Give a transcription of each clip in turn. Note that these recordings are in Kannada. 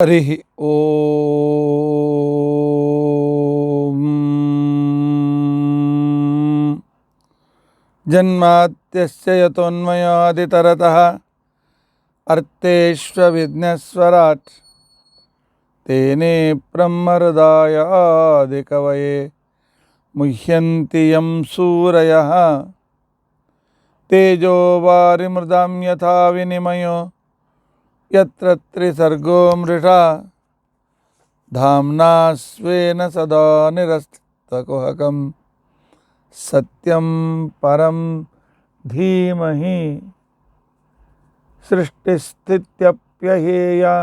हरि ओम। जन्माद्यस्य यतोन्मयादितरतः अर्थेष्वभिघ्नस्वराट् तेने ब्रह्महृदायादिकवये मुह्यन्ति यं सूरयः तेजो वारिमृदां यथा विनिमयो यत्र त्रिसर्गो मृषा धाम्ना स्वेन सदा निरस्तकुहकं सत्यं परं धीमहि सृष्टिस्थित्यप्यहेया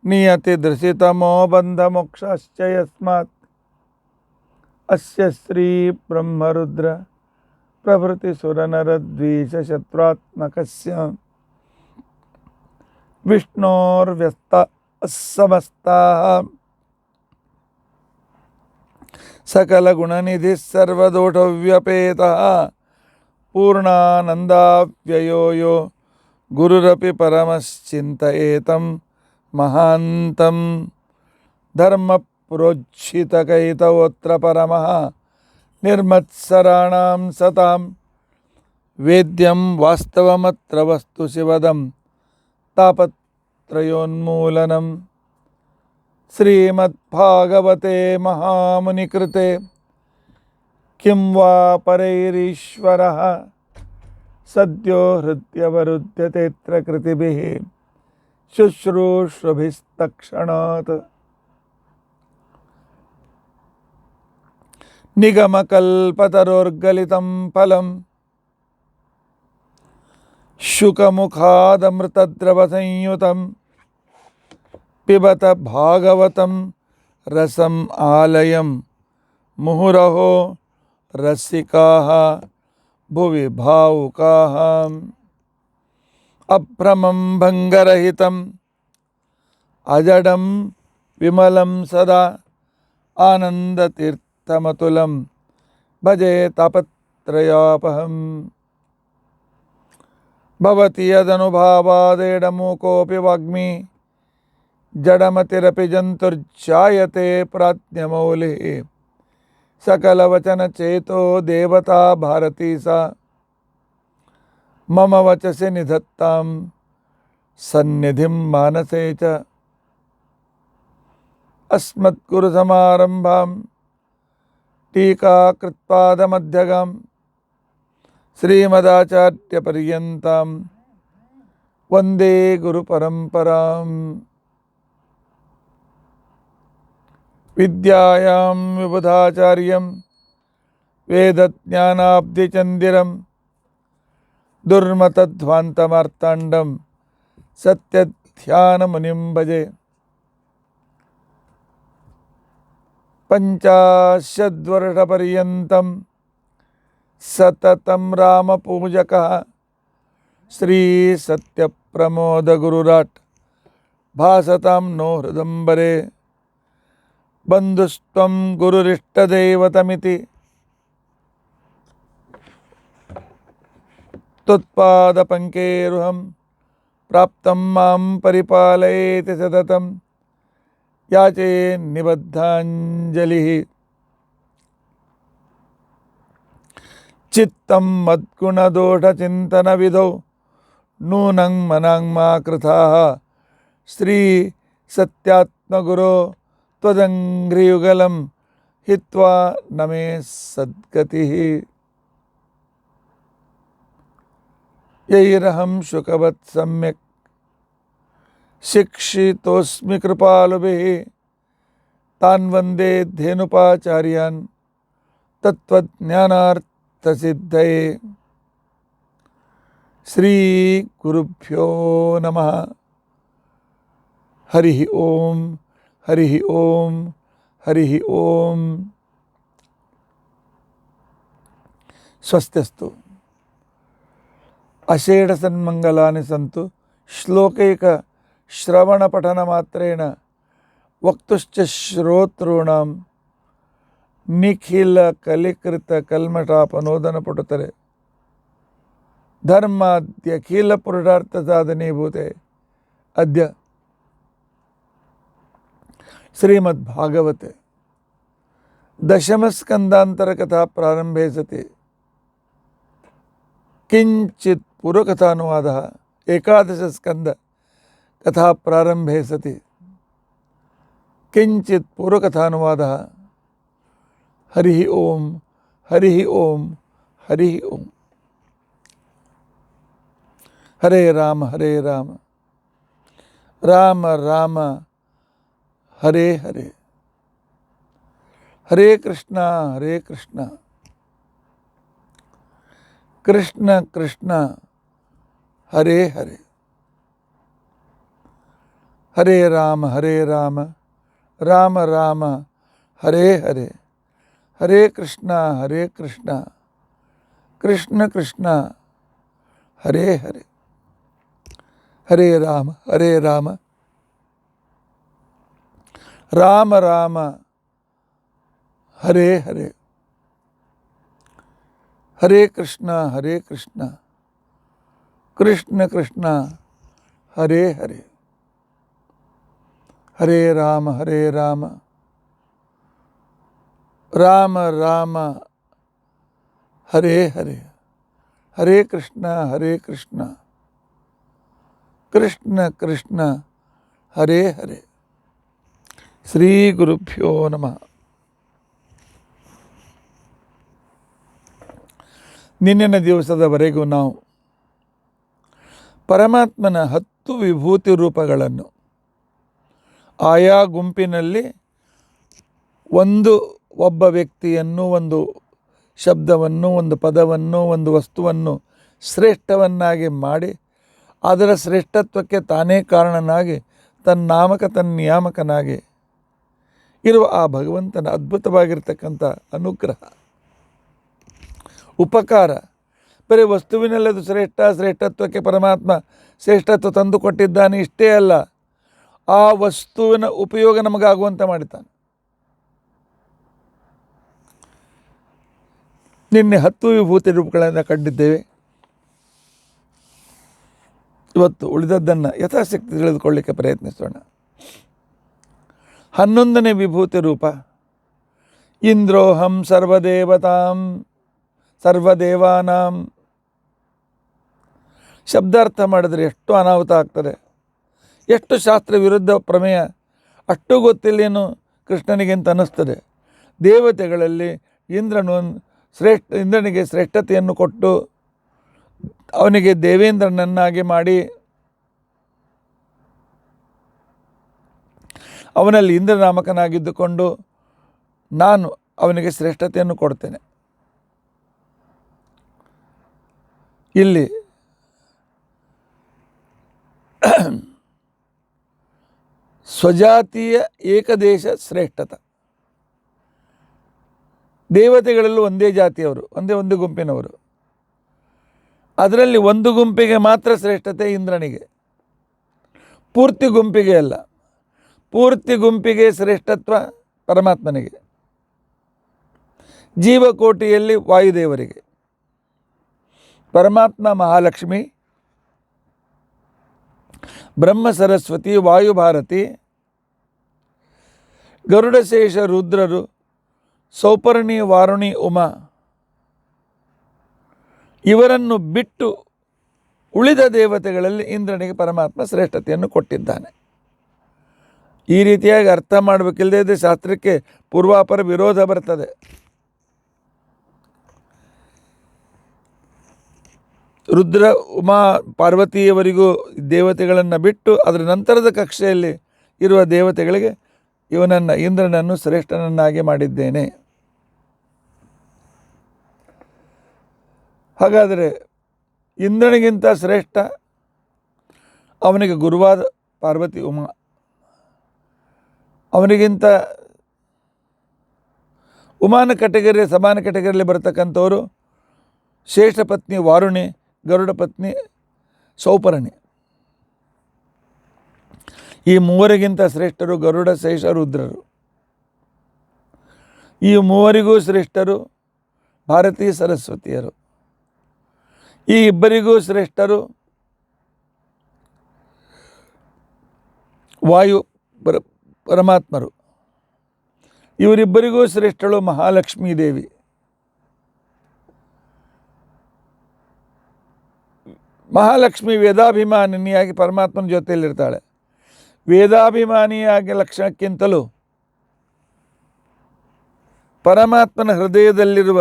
नियतिदृशितमो बन्धमोक्षाश्च यस्मात् अस्य श्री ब्रह्मरुद्र प्रभृतिसुरनरद्वीषशत्रुत्मकस्य विष्णोर्व्यस्ताः समस्ताः सकलगुणनिधिः सर्वदोषव्यपेतः पूर्णानन्दाव्ययो यो गुरुरपि परमश्चिन्तयेतं महान्तं धर्मप्रोज्झितकैतवोऽत्र परमः निर्मत्सराणां सतां वेद्यं वास्तवमत्र वस्तु शिवदं तापत्रयोन्मूलनं श्रीमद्भागवते महामुनिकृते किं वा परैरीश्वरः सद्यो हृद्यवरुध्यतेऽत्र कृतिभिः शुश्रूषुभिस्तक्षणात् निगमकल्पतरोर्गलितं फलं शुकमुखादमृतद्रवसंयुतं पिबत भागवतं रसम् आलयं मुहुरहो रसिकाः भुवि भावुकाः। अभ्रमं भङ्गरहितं अजडं विमलं सदा आनन्दतीर्थमतुलं भजे तापत्रयापहम्। भवति यदनुभावादेडमूकोऽपि वाग्मी जडमतिरपि जन्तुर्जायते प्राज्ञमौलिः सकलवचनचेतो देवता भारती सा मम वचसि निधत्तां सन्निधिं मानसे च। अस्मद्गुरुसमारम्भां टीकाकृत्पादमध्यगां श्रीमदाचार्यपर्यन्तां वन्दे गुरुपरम्पराम्। विद्यायां विबुधाचार्यं वेदज्ञानाब्धिचन्दिरं दुर्मतध्वान्तमार्ताण्डं सत्यध्यानमुनिं भजे। पञ्चाशद्वर्षपर्यन्तं सततं रामपूजकः श्रीसत्यप्रमोदगुरुराट् भासतां नो हृदम्बरे। बन्धुस्त्वं गुरुरिष्टदैवतमिति त्वत्पादपङ्केरुहं प्राप्तं मां परिपालयेति सततं याचे निबद्धाञ्जलिः। चित्तं मद्गुणदोषचिन्तनविधौ नूनं मनाङ्मा कृताः श्रीसत्यात्मगुरो त्वदङ्घ्रियुगलं हित्वा न मे सद्गतिः। यैरहं शुकवत् सम्यक् शिक्षितोऽस्मि कृपालुभिः तान् वन्दे धेनुपाचार्यान् तत्त्वज्ञानार्थसिद्धये। श्रीगुरुभ्यो नमः। हरिः ओम हरिः ओम हरिः ओम। स्वस्त्यस्तु। अषेढ सन्मंगलानि सन्तु। श्लोकैक श्रवणपठनमात्रेण वक्तुश्च श्रोतॄणां निखिलकलिकृतकल्मषापनोदनपटुतले धर्माद्यखिलपुरुषार्थसाधनीभूते अद्य ಶ್ರೀಮದ್ಭಾಗವತೆ ದಶಮಸ್ಕಂದಾಂತರಕಥಾ ಪ್ರಾರಂಭೆ ಸತಿ ಕಿಂಚಿತ್ ಪೂರ್ವಕಥಾನುವಾದಃ ಏಕಾದಶಸ್ಕಂದ ಕಥಾ ಪ್ರಾರಂಭೆ ಸತಿ ಕಿಂಚಿತ್ ಪೂರ್ವಕಥಾನುವಾದಃ ಹರಿ ಓಂ ಹರಿ ಓಂ ಹರಿ ಓಂ. ಹರೇ ರಾಮ ರಾಮ ರಾಮ ಹರೇ ಹರೇ, ಹರೇ ಕೃಷ್ಣ ಕೃಷ್ಣ ಕೃಷ್ಣ ಹರೇ ಹರೇ, ಹರೇ ರಾಮ ರಾಮ ರಾಮ ಹರೇ ಹರೇ, ಹರೇ ಕೃಷ್ಣ ಕೃಷ್ಣ ಕೃಷ್ಣ ಹರೇ ಹರೇ, ಹರೇ ರಾಮ ರಾಮ ರಾಮ ಹರೇ ಹರೇ, ಹರೇ ಕೃಷ್ಣ ಕೃಷ್ಣ ಕೃಷ್ಣ ಹರೇ ಹರೇ, ಹರೇ ರಾಮ ರಾಮ ರಾಮ ಹರೇ ಹರೇ, ಹರೇ ಕೃಷ್ಣ ಕೃಷ್ಣ ಕೃಷ್ಣ ಹರೇ ಹರೇ. ಶ್ರೀ ಗುರುಭ್ಯೋ ನಮಃ. ನಿನ್ನಿನ ದಿವಸದವರೆಗೂ ನಾವು ಪರಮಾತ್ಮನ 10 ವಿಭೂತಿ ರೂಪಗಳನ್ನು ಆಯಾ ಗುಂಪಿನಲ್ಲಿ ಒಬ್ಬ ವ್ಯಕ್ತಿಯನ್ನು, ಒಂದು ಶಬ್ದವನ್ನು, ಒಂದು ಪದವನ್ನು, ಒಂದು ವಸ್ತುವನ್ನು ಶ್ರೇಷ್ಠವನ್ನಾಗಿ ಮಾಡಿ ಅದರ ಶ್ರೇಷ್ಠತ್ವಕ್ಕೆ ತಾನೇ ಕಾರಣನಾಗಿ ತನ್ನಾಮಕ ತನ್ನಿಯಾಮಕನಾಗಿ ಇರುವ ಆ ಭಗವಂತನ ಅದ್ಭುತವಾಗಿರ್ತಕ್ಕಂಥ ಅನುಗ್ರಹ, ಉಪಕಾರ. ಬರೀ ವಸ್ತುವಿನಲ್ಲದು ಶ್ರೇಷ್ಠತ್ವಕ್ಕೆ ಪರಮಾತ್ಮ ಶ್ರೇಷ್ಠತ್ವ ತಂದು ಕೊಟ್ಟಿದ್ದಾನೆ, ಇಷ್ಟೇ ಅಲ್ಲ, ಆ ವಸ್ತುವಿನ ಉಪಯೋಗ ನಮಗಾಗುವಂತೆ ಮಾಡಿದ್ದಾನೆ. ನಿನ್ನೆ 10 ವಿಭೂತಿ ರೂಪಗಳನ್ನು ಕಂಡಿದ್ದೇವೆ. ಇವತ್ತು ಉಳಿದದ್ದನ್ನು ಯಥಾಶಕ್ತಿ ತಿಳಿದುಕೊಳ್ಳಿಕ್ಕೆ ಪ್ರಯತ್ನಿಸೋಣ. 11ನೇ ವಿಭೂತಿ ರೂಪ ಇಂದ್ರೋಹಂ ಸರ್ವದೇವಾನಾಂ. ಶಬ್ದಾರ್ಥ ಮಾಡಿದರೆ ಎಷ್ಟು ಅನಾಹುತ ಆಗ್ತದೆ, ಎಷ್ಟು ಶಾಸ್ತ್ರ ವಿರುದ್ಧ ಪ್ರಮೇಯ, ಅಷ್ಟು ಗೊತ್ತಿಲ್ಲೇನು ಕೃಷ್ಣನಿಗೆಂತ ಅನ್ನಿಸ್ತದೆ. ದೇವತೆಗಳಲ್ಲಿ ಇಂದ್ರನಿಗೆ ಶ್ರೇಷ್ಠತೆಯನ್ನು ಕೊಟ್ಟು ಅವನಿಗೆ ದೇವೇಂದ್ರನನ್ನಾಗಿ ಮಾಡಿ ಅವನಲ್ಲಿ ಇಂದ್ರನಾಮಕನಾಗಿದ್ದುಕೊಂಡು ನಾನು ಅವನಿಗೆ ಶ್ರೇಷ್ಠತೆಯನ್ನು ಕೊಡ್ತೇನೆ. ಇಲ್ಲಿ ಸ್ವಜಾತೀಯ ಏಕದೇಶ ಶ್ರೇಷ್ಠತೆ. ದೇವತೆಗಳಲ್ಲೂ ಒಂದೇ ಜಾತಿಯವರು, ಒಂದು ಗುಂಪಿನವರು. ಅದರಲ್ಲಿ ಒಂದು ಗುಂಪಿಗೆ ಮಾತ್ರ ಶ್ರೇಷ್ಠತೆ ಇಂದ್ರನಿಗೆ, ಪೂರ್ತಿ ಗುಂಪಿಗೆ ಅಲ್ಲ. ಪೂರ್ತಿ ಗುಂಪಿಗೆ ಶ್ರೇಷ್ಠತ್ವ ಪರಮಾತ್ಮನಿಗೆ, ಜೀವಕೋಟಿಯಲ್ಲಿ ವಾಯುದೇವರಿಗೆ. ಪರಮಾತ್ಮ ಮಹಾಲಕ್ಷ್ಮಿ, ಬ್ರಹ್ಮ ಸರಸ್ವತಿ, ವಾಯುಭಾರತಿ, ಗರುಡಶೇಷ ರುದ್ರರು, ಸೌಪರ್ಣಿ ವಾರುಣಿ ಉಮಾ, ಇವರನ್ನು ಬಿಟ್ಟು ಉಳಿದ ದೇವತೆಗಳಲ್ಲಿ ಇಂದ್ರನಿಗೆ ಪರಮಾತ್ಮ ಶ್ರೇಷ್ಠತೆಯನ್ನು ಕೊಟ್ಟಿದ್ದಾನೆ. ಈ ರೀತಿಯಾಗಿ ಅರ್ಥ ಮಾಡಬೇಕಿಲ್ಲದೆ ಇದ್ದರೆ ಶಾಸ್ತ್ರಕ್ಕೆ ಪೂರ್ವಾಪರ ವಿರೋಧ ಬರ್ತದೆ. ರುದ್ರ ಉಮಾ ಪಾರ್ವತಿಯವರಿಗೂ ದೇವತೆಗಳನ್ನು ಬಿಟ್ಟು ಅದರ ನಂತರದ ಕಕ್ಷೆಯಲ್ಲಿ ಇರುವ ದೇವತೆಗಳಿಗೆ ಇಂದ್ರನನ್ನು ಶ್ರೇಷ್ಠನನ್ನಾಗಿ ಮಾಡಿದ್ದೇನೆ. ಹಾಗಾದರೆ ಇಂದ್ರನಿಗಿಂತ ಶ್ರೇಷ್ಠ ಅವನಿಗೆ ಗುರುವಾದ ಪಾರ್ವತಿ ಉಮಾ, ಅವನಿಗಿಂತ ಉಮಾನ ಕೆಟಗರಿ ಸಮಾನ ಕೆಟಗರಿಯಲ್ಲಿ ಬರತಕ್ಕಂಥವರು ಶೇಷ ಪತ್ನಿ ವಾರುಣಿ, ಗರುಡ ಪತ್ನಿ ಸೌಪರ್ಣಿ. ಈ ಮೂವರಿಗಿಂತ ಶ್ರೇಷ್ಠರು ಗರುಡ ಶೇಷ ರುದ್ರರು. ಈ ಮೂವರಿಗೂ ಶ್ರೇಷ್ಠರು ಭಾರತೀ ಸರಸ್ವತಿಯರು. ಈ ಇಬ್ಬರಿಗೂ ಶ್ರೇಷ್ಠರು ವಾಯು ಪರಮಾತ್ಮರು. ಇವರಿಬ್ಬರಿಗೂ ಶ್ರೇಷ್ಠಳು ಮಹಾಲಕ್ಷ್ಮೀ ದೇವಿ. ಮಹಾಲಕ್ಷ್ಮಿ ವೇದಾಭಿಮಾನಿನಿಯಾಗಿ ಪರಮಾತ್ಮನ ಜೊತೆಯಲ್ಲಿರ್ತಾಳೆ. ವೇದಾಭಿಮಾನಿಯಾಗಿ ಲಕ್ಷಣಕ್ಕಿಂತಲೂ ಪರಮಾತ್ಮನ ಹೃದಯದಲ್ಲಿರುವ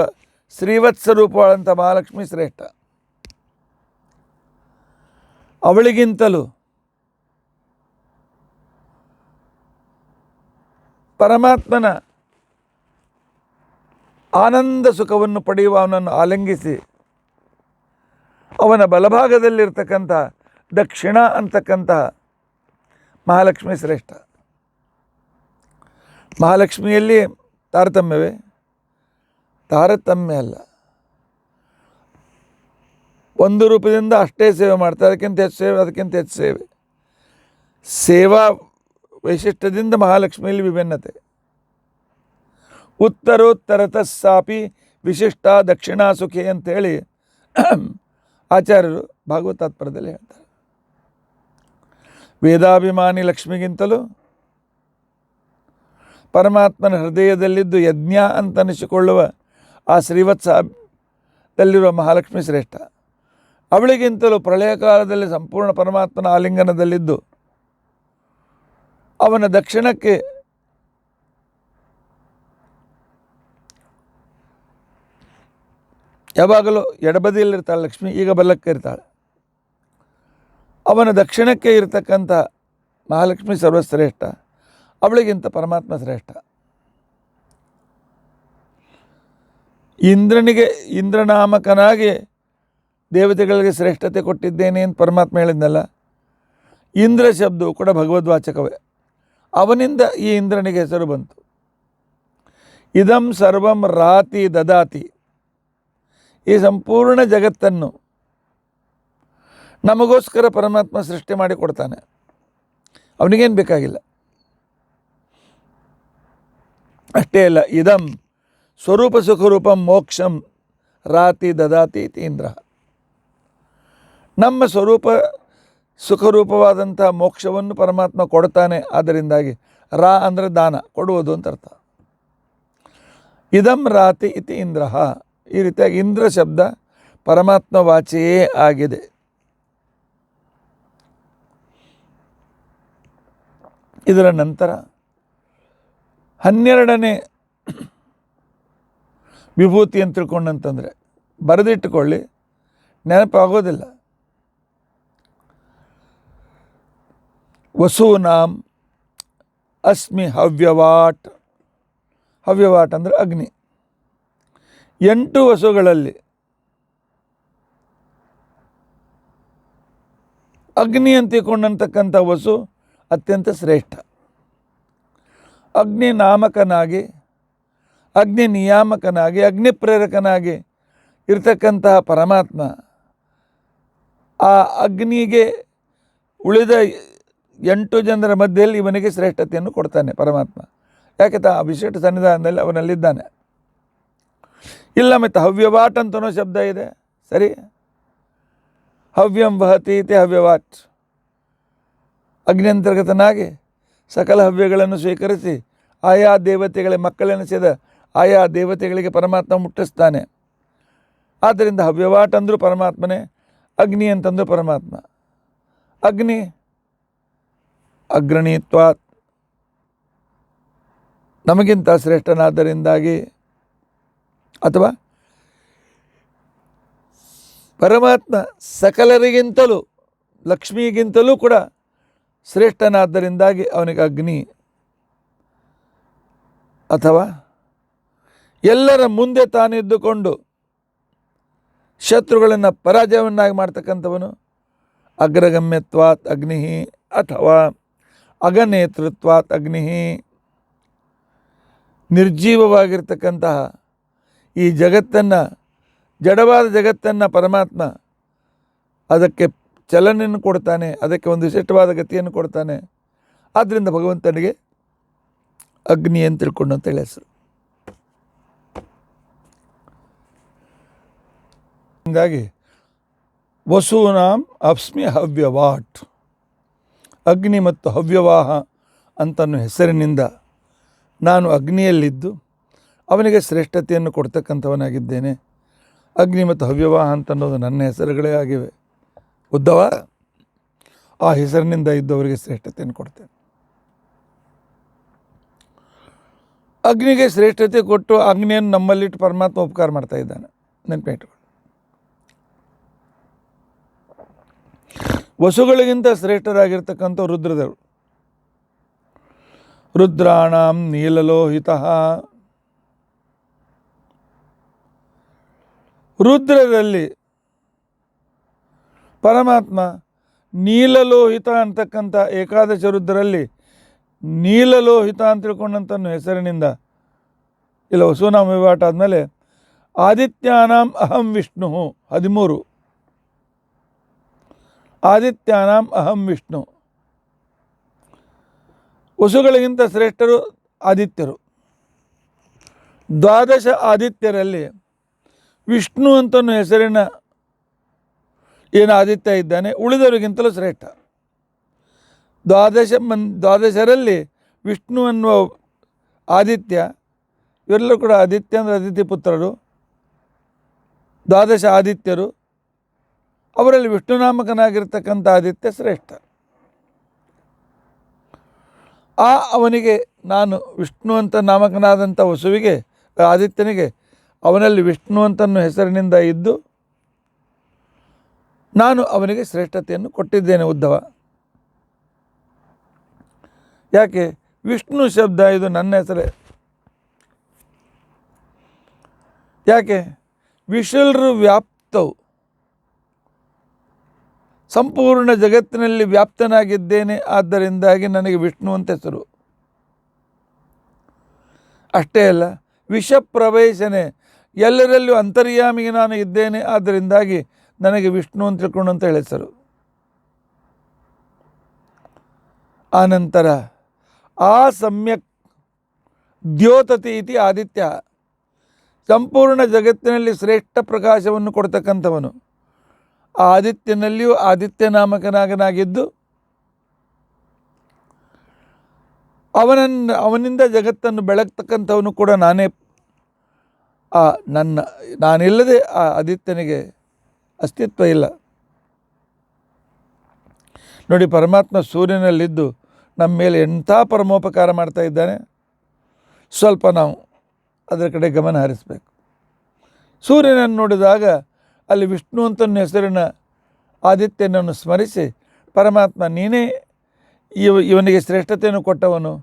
ಶ್ರೀವತ್ಸರೂಪವಾದಂಥ ಮಹಾಲಕ್ಷ್ಮಿ ಶ್ರೇಷ್ಠ. ಅವಳಿಗಿಂತಲೂ ಪರಮಾತ್ಮನ ಆನಂದ ಸುಖವನ್ನು ಪಡೆಯುವ ಅವನನ್ನು ಆಲಿಂಗಿಸಿ ಅವನ ಬಲಭಾಗದಲ್ಲಿರ್ತಕ್ಕಂಥ ದಕ್ಷಿಣ ಅಂತಕ್ಕಂತಹ ಮಹಾಲಕ್ಷ್ಮಿ ಶ್ರೇಷ್ಠ. ಮಹಾಲಕ್ಷ್ಮಿಯಲ್ಲಿ ತಾರತಮ್ಯವೇ? ತಾರತಮ್ಯ ಅಲ್ಲ. ಒಂದು ರೂಪದಿಂದ ಅಷ್ಟೇ ಸೇವೆ ಮಾಡ್ತಾರೆ, ಅದಕ್ಕಿಂತ ಹೆಚ್ಚು ಸೇವೆ, ಅದಕ್ಕಿಂತ ಹೆಚ್ಚು ಸೇವೆ. ಸೇವಾ ವೈಶಿಷ್ಟ್ಯದಿಂದ ಮಹಾಲಕ್ಷ್ಮಿಯಲ್ಲಿ ವಿಭಿನ್ನತೆ. ಉತ್ತರೋತ್ತರತಸ್ಸಾಪಿ ವಿಶಿಷ್ಟ ದಕ್ಷಿಣಾ ಸುಖಿ ಅಂಥೇಳಿ ಆಚಾರ್ಯರು ಭಾಗವತ ತಾತ್ಪರ್ಯದಲ್ಲಿ ಹೇಳ್ತಾರೆ. ವೇದಾಭಿಮಾನಿ ಲಕ್ಷ್ಮಿಗಿಂತಲೂ ಪರಮಾತ್ಮನ ಹೃದಯದಲ್ಲಿದ್ದು ಯಜ್ಞ ಅಂತನಿಸಿಕೊಳ್ಳುವ ಆ ಶ್ರೀವತ್ಸದಲ್ಲಿರುವ ಮಹಾಲಕ್ಷ್ಮಿ ಶ್ರೇಷ್ಠ. ಅವಳಿಗಿಂತಲೂ ಪ್ರಳಯ ಕಾಲದಲ್ಲಿ ಸಂಪೂರ್ಣ ಪರಮಾತ್ಮನ ಆಲಿಂಗನದಲ್ಲಿದ್ದು ಅವನ ದಕ್ಷಿಣಕ್ಕೆ ಯಾವಾಗಲೂ ಎಡಬದಿಯಲ್ಲಿರ್ತಾಳೆ ಲಕ್ಷ್ಮಿ, ಈಗ ಬಲಕ್ಕೆ ಇರ್ತಾಳೆ. ಅವನ ದಕ್ಷಿಣಕ್ಕೆ ಇರತಕ್ಕಂಥ ಮಹಾಲಕ್ಷ್ಮಿ ಸರ್ವಶ್ರೇಷ್ಠ, ಅವಳಿಗಿಂತ ಪರಮಾತ್ಮ ಶ್ರೇಷ್ಠ. ಇಂದ್ರನಿಗೆ ಇಂದ್ರನಾಮಕನಾಗಿ ದೇವತೆಗಳಿಗೆ ಶ್ರೇಷ್ಠತೆ ಕೊಟ್ಟಿದ್ದೇನೆ ಅಂತ ಪರಮಾತ್ಮ ಹೇಳಿದ್ನಲ್ಲ. ಇಂದ್ರ ಶಬ್ದವು ಕೂಡ ಭಗವದ್ವಾಚಕವೇ. ಅವನಿಂದ ಈ ಇಂದ್ರನಿಗೆ ಹೆಸರು ಬಂತು. ಇದಂ ಸರ್ವಂ ರಾತಿ ದದಾತಿ, ಈ ಸಂಪೂರ್ಣ ಜಗತ್ತನ್ನು ನಮಗೋಸ್ಕರ ಪರಮಾತ್ಮ ಸೃಷ್ಟಿ ಮಾಡಿ ಕೊಡ್ತಾನೆ. ಅವನಿಗೇನು ಬೇಕಾಗಿಲ್ಲ. ಅಷ್ಟೇ ಅಲ್ಲ, ಇದಂ ಸ್ವರೂಪ ಸುಖರೂಪಂ ಮೋಕ್ಷಂ ರಾತಿ ದದಾತಿ ಇತಿ ಇಂದ್ರ. ನಮ್ಮ ಸ್ವರೂಪ ಸುಖರೂಪವಾದಂಥ ಮೋಕ್ಷವನ್ನು ಪರಮಾತ್ಮ ಕೊಡ್ತಾನೆ. ಆದ್ದರಿಂದಾಗಿ ರಾ ಅಂದರೆ ದಾನ, ಕೊಡುವುದು ಅಂತ ಅರ್ಥ. ಇದಂ ರಾತಿ ಇತಿ ಇಂದ್ರ. ಈ ರೀತಿಯಾಗಿ ಇಂದ್ರ ಶಬ್ದ ಪರಮಾತ್ಮ ವಾಚಿಯೇ ಆಗಿದೆ. ಇದರ ನಂತರ 12ನೇ ವಿಭೂತಿ ಅಂತ ತಿಳ್ಕೊಂಡಂತಂದರೆ ಬರೆದಿಟ್ಟುಕೊಳ್ಳಿ, ನೆನಪಾಗೋದಿಲ್ಲ. ವಸೂನಾಂ ಅಸ್ಮಿ ಹವ್ಯವಾಟ್. ಹವ್ಯವಾಟ್ ಅಂದರೆ ಅಗ್ನಿ. 8 ವಸುಗಳಲ್ಲಿ ಅಗ್ನಿ ಅಂತಿಕೊಂಡಂತಕ್ಕಂಥ ವಸು ಅತ್ಯಂತ ಶ್ರೇಷ್ಠ. ಅಗ್ನಿ ನಾಮಕನಾಗಿ, ಅಗ್ನಿ ನಿಯಾಮಕನಾಗಿ, ಅಗ್ನಿ ಪ್ರೇರಕನಾಗಿ ಇರ್ತಕ್ಕಂತಹ ಪರಮಾತ್ಮ ಆ ಅಗ್ನಿಗೆ ಉಳಿದ 8 ಜನರ ಮಧ್ಯೆಯಲ್ಲಿ ಇವನಿಗೆ ಶ್ರೇಷ್ಠತೆಯನ್ನು ಕೊಡ್ತಾನೆ ಪರಮಾತ್ಮ. ಯಾಕೆ? ಆ ವಿಶಿಷ್ಟ ಸನ್ನಿಧಾನದಲ್ಲಿ ಅವನಲ್ಲಿದ್ದಾನೆ. ಇಲ್ಲ, ಮತ್ತು ಹವ್ಯವಾಟ್ ಅಂತನೋ ಶಬ್ದ ಇದೆ. ಸರಿ, ಹವ್ಯಂ ವಹತಿ ಇತಿ ಹವ್ಯವಾಟ್. ಅಗ್ನಿಯಂತರ್ಗತನಾಗಿ ಸಕಲ ಹವ್ಯಗಳನ್ನು ಸ್ವೀಕರಿಸಿ ಆಯಾ ದೇವತೆಗಳ ಮಕ್ಕಳೆನಿಸಿದ ಆಯಾ ದೇವತೆಗಳಿಗೆ ಪರಮಾತ್ಮ ಮುಟ್ಟಿಸ್ತಾನೆ. ಆದ್ದರಿಂದ ಹವ್ಯವಾಟ್ ಅಂದರೂ ಪರಮಾತ್ಮನೇ, ಅಗ್ನಿ ಅಂತಂದರೂ ಪರಮಾತ್ಮ. ಅಗ್ನಿ ಅಗ್ರಣೀತ್ವಾತ್, ನಮಗಿಂತ ಶ್ರೇಷ್ಠನಾದ್ದರಿಂದಾಗಿ, ಅಥವಾ ಪರಮಾತ್ಮ ಸಕಲರಿಗಿಂತಲೂ ಲಕ್ಷ್ಮಿಗಿಂತಲೂ ಕೂಡ ಶ್ರೇಷ್ಠನಾದ್ದರಿಂದಾಗಿ ಅವನಿಗೆ ಅಗ್ನಿ, ಅಥವಾ ಎಲ್ಲರ ಮುಂದೆ ತಾನಿದ್ದುಕೊಂಡು ಶತ್ರುಗಳನ್ನು ಪರಾಜಯವನ್ನಾಗಿ ಮಾಡ್ತಕ್ಕಂಥವನು ಅಗ್ರಗಮ್ಯತ್ವಾತ್ ಅಗ್ನಿ, ಅಥವಾ ಅಗನೇತೃತ್ವಾತ್ ಅಗ್ನಿ. ನಿರ್ಜೀವವಾಗಿರ್ತಕ್ಕಂತಹ ಈ ಜಗತ್ತನ್ನು, ಜಡವಾದ ಜಗತ್ತನ್ನು ಪರಮಾತ್ಮ ಅದಕ್ಕೆ ಚಲನೆಯನ್ನು ಕೊಡ್ತಾನೆ, ಅದಕ್ಕೆ ಒಂದು ವಿಶಿಷ್ಟವಾದ ಗತಿಯನ್ನು ಕೊಡ್ತಾನೆ. ಆದ್ದರಿಂದ ಭಗವಂತನಿಗೆ ಅಗ್ನಿ ಅಂತ ತಿಳ್ಕೊಂಡು ಅಂತೇಳಿ ಹೆಸರು. ಹೀಗಾಗಿ ವಸೂನಾಂ ಅಸ್ಮಿ ಹವ್ಯವಾಟ್, ಅಗ್ನಿ ಮತ್ತು ಹವ್ಯವಾಹ ಅಂತನ್ನೋ ಹೆಸರಿನಿಂದ ನಾನು ಅಗ್ನಿಯಲ್ಲಿದ್ದು ಅವನಿಗೆ ಶ್ರೇಷ್ಠತೆಯನ್ನು ಕೊಡ್ತಕ್ಕಂಥವನಾಗಿದ್ದೇನೆ. ಅಗ್ನಿ ಮತ್ತು ಹವ್ಯವಾಹ ಅಂತನ್ನೋದು ನನ್ನ ಹೆಸರುಗಳೇ ಆಗಿವೆ. ಉದ್ಧವ, ಆ ಹೆಸರಿನಿಂದ ಇದ್ದವರಿಗೆ ಶ್ರೇಷ್ಠತೆಯನ್ನು ಕೊಡ್ತೇನೆ. ಅಗ್ನಿಗೆ ಶ್ರೇಷ್ಠತೆ ಕೊಟ್ಟು ಅಗ್ನಿಯನ್ನು ನಮ್ಮಲ್ಲಿಟ್ಟು ಪರಮಾತ್ಮ ಉಪಕಾರ ಮಾಡ್ತಾ ಇದ್ದಾನೆ. ನೆನಪಿಟ್ಟುಕೊಳ್ಳಿ. ವಸುಗಳಿಗಿಂತ ಶ್ರೇಷ್ಠರಾಗಿರ್ತಕ್ಕಂಥ ರುದ್ರದೇವರು. ರುದ್ರಾಣಾಂ ನೀಲಲೋಹಿತ. ರುದ್ರರಲ್ಲಿ ಪರಮಾತ್ಮ ನೀಲಲೋಹಿತ ಅಂತಕ್ಕಂಥ ಏಕಾದಶ ರುದ್ರಲ್ಲಿ ನೀಲಲೋಹಿತ ಅಂತ ತಿಳ್ಕೊಂಡಂಥ ಹೆಸರಿನಿಂದ ಇಲ್ಲ ವಸುನಾಮ ವಿವಾಟ ಆದಮೇಲೆ ಆದಿತ್ಯಾನಾಂ ಅಹಂ ವಿಷ್ಣು 13. ಆದಿತ್ಯಾನಾಂ ಅಹಂ ವಿಷ್ಣು. ವಸುಗಳಿಗಿಂತ ಶ್ರೇಷ್ಠರು ಆದಿತ್ಯರು. 12 ಆದಿತ್ಯರಲ್ಲಿ ವಿಷ್ಣು ಅಂತನೂ ಹೆಸರಿನ ಏನು ಆದಿತ್ಯ ಇದ್ದಾನೆ ಉಳಿದವರಿಗಿಂತಲೂ ಶ್ರೇಷ್ಠ. 12ರಲ್ಲಿ ವಿಷ್ಣು ಅನ್ನುವ ಆದಿತ್ಯ, ಇವರೆಲ್ಲರೂ ಕೂಡ ಆದಿತ್ಯ ಅಂದರೆ ಅದಿತಿ ಪುತ್ರರು. 12 ಆದಿತ್ಯರು, ಅವರಲ್ಲಿ ವಿಷ್ಣು ನಾಮಕನಾಗಿರ್ತಕ್ಕಂಥ ಆದಿತ್ಯ ಶ್ರೇಷ್ಠ. ಅವನಿಗೆ ನಾನು ವಿಷ್ಣು ಅಂತ ನಾಮಕನಾದಂಥ ವಸುವಿಗೆ ಆದಿತ್ಯನಿಗೆ ಅವನಲ್ಲಿ ವಿಷ್ಣು ಅಂತನ್ನೋ ಹೆಸರಿನಿಂದ ಇದ್ದು ನಾನು ಅವನಿಗೆ ಶ್ರೇಷ್ಠತೆಯನ್ನು ಕೊಟ್ಟಿದ್ದೇನೆ ಉದ್ಧವ. ಯಾಕೆ? ವಿಷ್ಣು ಶಬ್ದ ಇದು ನನ್ನ ಹೆಸರೇ. ಯಾಕೆ? ವಿಶುಲ್ರು ವ್ಯಾಪ್ತವು, ಸಂಪೂರ್ಣ ಜಗತ್ತಿನಲ್ಲಿ ವ್ಯಾಪ್ತನಾಗಿದ್ದೇನೆ, ಆದ್ದರಿಂದಾಗಿ ನನಗೆ ವಿಷ್ಣು ಅಂತ ಹೆಸರು. ಅಷ್ಟೇ ಅಲ್ಲ, ವಿಷಪ್ರವೇಶನೆ, ಎಲ್ಲರಲ್ಲೂ ಅಂತರ್ಯಾಮಿಗೆ ನಾನು ಇದ್ದೇನೆ, ಆದ್ದರಿಂದಾಗಿ ನನಗೆ ವಿಷ್ಣು ಅಂತ ತಿಳ್ಕೊಂಡು ಅಂತ ಹೆಸರು. ಆನಂತರ ಆ ಸಮ್ಯಕ್ ದ್ಯೋತತಿ ಇತಿ ಆದಿತ್ಯ, ಸಂಪೂರ್ಣ ಜಗತ್ತಿನಲ್ಲಿ ಶ್ರೇಷ್ಠ ಪ್ರಕಾಶವನ್ನು ಕೊಡ್ತಕ್ಕಂಥವನು. ಆ ಆದಿತ್ಯನಲ್ಲಿಯೂ ಆದಿತ್ಯ ನಾಮಕನಾಗಿದ್ದು ಅವನಿಂದ ಜಗತ್ತನ್ನು ಬೆಳಗ್ತಕ್ಕಂಥವನು ಕೂಡ ನಾನೇ. ನಾನಿಲ್ಲದೆ ಆ ಆದಿತ್ಯನಿಗೆ ಅಸ್ತಿತ್ವ ಇಲ್ಲ. ನೋಡಿ, ಪರಮಾತ್ಮ ಸೂರ್ಯನಲ್ಲಿದ್ದು ನಮ್ಮ ಮೇಲೆ ಎಂಥ ಪರಮೋಪಕಾರ ಮಾಡ್ತಾ ಇದ್ದಾನೆ. ಸ್ವಲ್ಪ ನಾವು ಅದರ ಕಡೆ ಗಮನ ಹರಿಸಬೇಕು. ಸೂರ್ಯನನ್ನು ನೋಡಿದಾಗ ಅಲ್ಲಿ ವಿಷ್ಣು ಅಂತ ಹೆಸರಿನ ಆದಿತ್ಯನನ್ನು ಸ್ಮರಿಸಿ ಪರಮಾತ್ಮ ನೀನೇ ಇವನಿಗೆ ಶ್ರೇಷ್ಠತೆಯನ್ನು ಕೊಟ್ಟವನು,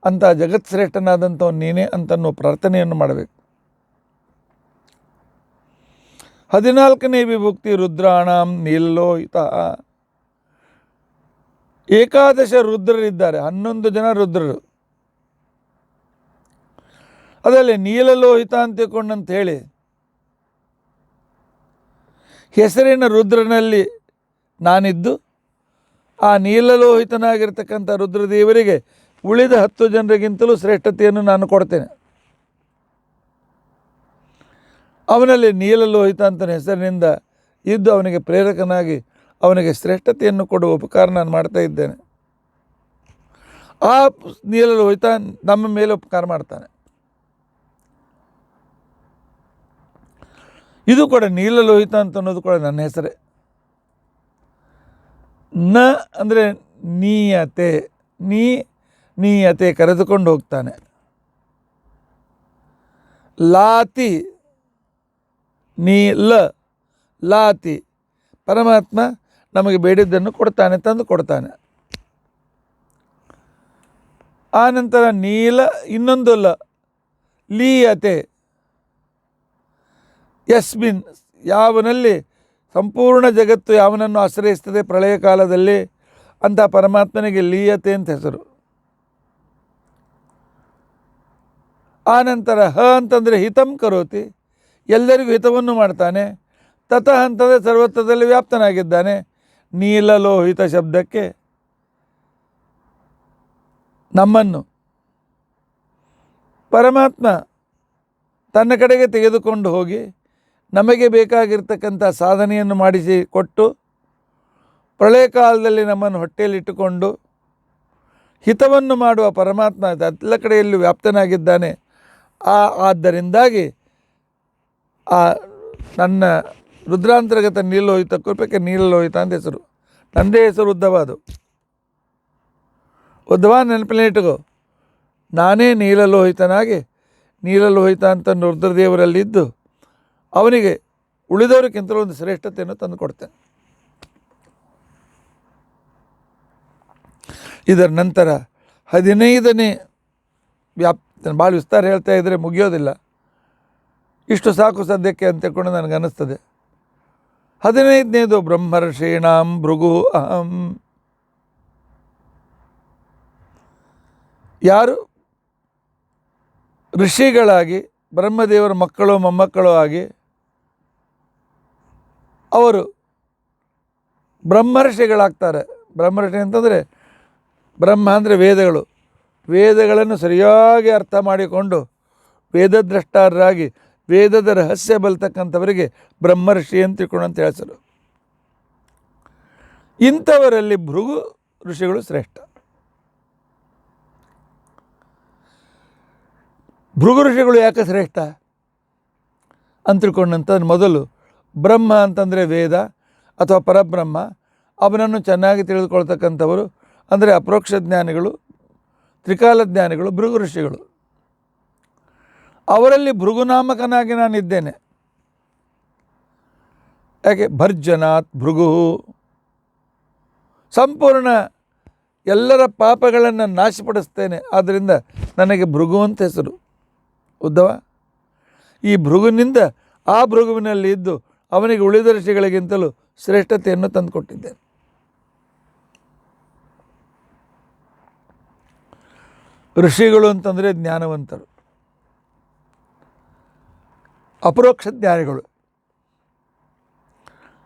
ಅಂತ ಜಗತ್ ಶ್ರೇಷ್ಠನಾದಂಥವನು ನೀನೇ ಅಂತನ್ನೋ ಪ್ರಾರ್ಥನೆಯನ್ನು ಮಾಡಬೇಕು. 14ನೇ ವಿಭಕ್ತಿ ರುದ್ರಾಣಾಂ ನೀಲಲೋಹಿತ. ಏಕಾದಶ ರುದ್ರರಿದ್ದಾರೆ, 11 ಜನ ರುದ್ರರು. ಅದರಲ್ಲಿ ನೀಲಲೋಹಿತ ಅಂತ ತಿಳ್ಕೊಂಡಂತ ಹೇಳಿ ಹೆಸರಿನ ರುದ್ರನಲ್ಲಿ ನಾನಿದ್ದು ಆ ನೀಲಲೋಹಿತನಾಗಿರ್ತಕ್ಕಂಥ ರುದ್ರದೇವರಿಗೆ ಉಳಿದ 10 ಜನರಿಗಿಂತಲೂ ಶ್ರೇಷ್ಠತೆಯನ್ನು ನಾನು ಕೊಡ್ತೇನೆ. ಅವನಲ್ಲಿ ನೀಲಲೋಹಿತ ಅಂತ ಹೆಸರಿನಿಂದ ಇದ್ದು ಅವನಿಗೆ ಪ್ರೇರಕನಾಗಿ ಅವನಿಗೆ ಶ್ರೇಷ್ಠತೆಯನ್ನು ಕೊಡುವ ಉಪಕಾರ ನಾನು ಮಾಡ್ತಾ ಇದ್ದೇನೆ. ಆ ನೀಲಲೋಹಿತ ನಮ್ಮ ಮೇಲೆ ಉಪಕಾರ ಮಾಡ್ತಾನೆ. ಇದು ಕೂಡ ನೀಲಲೋಹಿತ ಅಂತ ಅನ್ನೋದು ಕೂಡ ನನ್ನ ಹೆಸರೇ. ನ ಅಂದರೆ ನೀಯತೆ, ನೀಯತೆ ಕರೆದುಕೊಂಡು ಹೋಗ್ತಾನೆ. ಲಾತಿ, ಲಾತಿ, ಪರಮಾತ್ಮ ನಮಗೆ ಬೇಡಿದ್ದನ್ನು ಕೊಡ್ತಾನೆ, ತಂದು ಕೊಡ್ತಾನೆ. ಆನಂತರ ನೀಲ, ಇನ್ನೊಂದು ಲೀಯತೆ, ಯಸ್ಮಿನ್, ಯಾವನಲ್ಲಿ ಸಂಪೂರ್ಣ ಜಗತ್ತು ಯಾವನನ್ನು ಆಶ್ರಯಿಸ್ತದೆ ಪ್ರಳಯ ಕಾಲದಲ್ಲಿ ಅಂತ ಪರಮಾತ್ಮನಿಗೆ ಲೀಯತೆ ಅಂತ ಹೆಸರು. ಆನಂತರ ಅಂತಂದರೆ ಹಿತಂ ಕರೋತಿ, ಎಲ್ಲರಿಗೂ ಹಿತವನ್ನು ಮಾಡ್ತಾನೆ. ತತಃ ಅಂತಂದರೆ ಸರ್ವತ್ರದಲ್ಲಿ ವ್ಯಾಪ್ತನಾಗಿದ್ದಾನೆ. ನೀಲಲೋಹಿತ ಶಬ್ದಕ್ಕೆ ನಮ್ಮನ್ನು ಪರಮಾತ್ಮ ತನ್ನ ಕಡೆಗೆ ತೆಗೆದುಕೊಂಡು ಹೋಗಿ ನಮಗೆ ಬೇಕಾಗಿರ್ತಕ್ಕಂಥ ಸಾಧನೆಯನ್ನು ಮಾಡಿಸಿ ಕೊಟ್ಟು ಪ್ರಳಯ ಕಾಲದಲ್ಲಿ ನಮ್ಮನ್ನು ಹೊಟ್ಟೆಯಲ್ಲಿಟ್ಟುಕೊಂಡು ಹಿತವನ್ನು ಮಾಡುವ ಪರಮಾತ್ಮ ಎಲ್ಲ ಕಡೆಯಲ್ಲೂ ವ್ಯಾಪ್ತನಾಗಿದ್ದಾನೆ. ಆದ್ದರಿಂದಾಗಿ ಆ ನನ್ನ ರುದ್ರಾಂತರ್ಗತ ನೀಲಲೋಹಿತ ಕೃಪಕ್ಕೆ ನೀಲಲೋಹಿತ ಅಂತ ಹೆಸರು. ನನ್ನದೇ ಹೆಸರು ಉದ್ಧವ. ಅದು ಉದ್ಧವ ನೆನಪಿನ ಇಟ್ಟುಕೋ. ನಾನೇ ನೀಲಲೋಹಿತನಾಗಿ ನೀಲಲೋಹಿತ ಅಂತ ರುದ್ರದೇವರಲ್ಲಿದ್ದು ಅವನಿಗೆ ಉಳಿದವರಿಗಿಂತಲೂ ಒಂದು ಶ್ರೇಷ್ಠತೆಯನ್ನು ತಂದು ಕೊಡ್ತೇನೆ. ಇದರ ನಂತರ 15ನೇ ಭಾಳ ವಿಸ್ತಾರ ಹೇಳ್ತಾ ಇದ್ದರೆ ಮುಗಿಯೋದಿಲ್ಲ. ಇಷ್ಟು ಸಾಕು ಸದ್ಯಕ್ಕೆ ಅಂತ ತಿಳ್ಕೊಂಡು ನನಗನ್ನಿಸ್ತದೆ. 15ನೇದು ಬ್ರಹ್ಮರ್ಷೀಣಾಂ ಭೃಗು ಅಹಂ. ಯಾರು ಋಷಿಗಳಾಗಿ ಬ್ರಹ್ಮದೇವರ ಮಕ್ಕಳು ಮೊಮ್ಮಕ್ಕಳು ಆಗಿ ಅವರು ಬ್ರಹ್ಮರ್ಷಿಗಳಾಗ್ತಾರೆ. ಬ್ರಹ್ಮರ್ಷಿ ಅಂತಂದರೆ ಬ್ರಹ್ಮ ಅಂದರೆ ವೇದಗಳು. ವೇದಗಳನ್ನು ಸರಿಯಾಗಿ ಅರ್ಥ ಮಾಡಿಕೊಂಡು ವೇದದ್ರಷ್ಟಾರರಾಗಿ ವೇದದ ರಹಸ್ಯ ಬಲ್ತಕ್ಕಂಥವರಿಗೆ ಬ್ರಹ್ಮರ್ಷಿ ಅಂತ ತಿಳ್ಕೊಂಡು ಹೆಸರು. ಇಂಥವರಲ್ಲಿ ಭೃಗು ಋಷಿಗಳು ಶ್ರೇಷ್ಠ. ಭೃಗು ಋಷಿಗಳು ಯಾಕೆ ಶ್ರೇಷ್ಠ ಅಂತ ತಿಳ್ಕೊಂಡಂತಂದ್ರೆ, ಮೊದಲು ಬ್ರಹ್ಮ ಅಂತಂದರೆ ವೇದ ಅಥವಾ ಪರಬ್ರಹ್ಮ, ಅವನನ್ನು ಚೆನ್ನಾಗಿ ತಿಳಿದುಕೊಳ್ತಕ್ಕಂಥವರು ಅಂದರೆ ಅಪರೋಕ್ಷ ಜ್ಞಾನಿಗಳು, ತ್ರಿಕಾಲ ಜ್ಞಾನಿಗಳು ಭೃಗು ಋಷಿಗಳು. ಅವರಲ್ಲಿ ಭೃಗುನಾಮಕನಾಗಿ ನಾನಿದ್ದೇನೆ. ಯಾಕೆ? ಭರ್ಜನಾತ್ ಭೃಗು, ಸಂಪೂರ್ಣ ಎಲ್ಲರ ಪಾಪಗಳನ್ನು ನಾಶಪಡಿಸ್ತೇನೆ. ಆದ್ದರಿಂದ ನನಗೆ ಭೃಗು ಅಂತ ಹೆಸರು ಉದ್ಧವ. ಈ ಭೃಗುವಿನಿಂದ ಆ ಭೃಗುವಿನಲ್ಲಿ ಇದ್ದು ಅವನಿಗೆ ಉಳಿದ ಋಷಿಗಳಿಗಿಂತಲೂ ಶ್ರೇಷ್ಠತೆಯನ್ನು ತಂದುಕೊಟ್ಟಿದ್ದೇನೆ. ಋಷಿಗಳು ಅಂತಂದರೆ ಜ್ಞಾನವಂತರು, ಅಪರೋಕ್ಷ ಜ್ಞಾನಿಗಳು.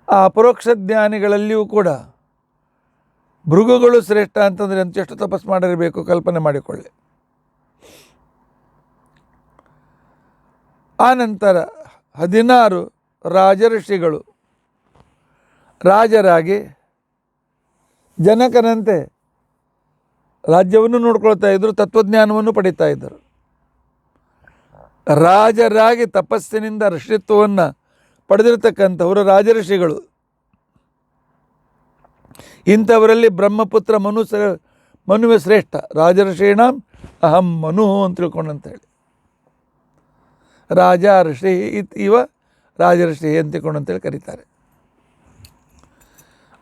ಆ ಅಪರೋಕ್ಷ ಜ್ಞಾನಿಗಳಲ್ಲಿಯೂ ಕೂಡ ಭೃಗುಗಳು ಶ್ರೇಷ್ಠ ಅಂತಂದರೆ ಎಂತೆಷ್ಟು ತಪಸ್ಸು ಮಾಡಿರಬೇಕು ಕಲ್ಪನೆ ಮಾಡಿಕೊಳ್ಳಿ. ಆನಂತರ 16 ರಾಜಋಷಿಗಳು ರಾಜರಾಗಿ ಜನಕನಂತೆ ರಾಜ್ಯವನ್ನು ನೋಡ್ಕೊಳ್ತಾ ಇದ್ದರು, ತತ್ವಜ್ಞಾನವನ್ನು ಪಡೀತಾ ಇದ್ದರು. ರಾಜರಾಗಿ ತಪಸ್ಸಿನಿಂದ ಋಷಿತ್ವವನ್ನು ಪಡೆದಿರತಕ್ಕಂಥವರು ರಾಜಋಷಿಗಳು. ಇಂಥವರಲ್ಲಿ ಬ್ರಹ್ಮಪುತ್ರ ಮನುವೆ ಶ್ರೇಷ್ಠ. ರಾಜಋಷೀಣಾಂ ಅಹಂ ಮನು ಅಂತ ತಿಳ್ಕೊಂಡಂತೇಳಿ ರಾಜ ಋಷಿ ಇವ ರಾಜಋಷಿ ಅಂತ ತಿಳ್ಕೊಂಡಂತೇಳಿ ಕರೀತಾರೆ.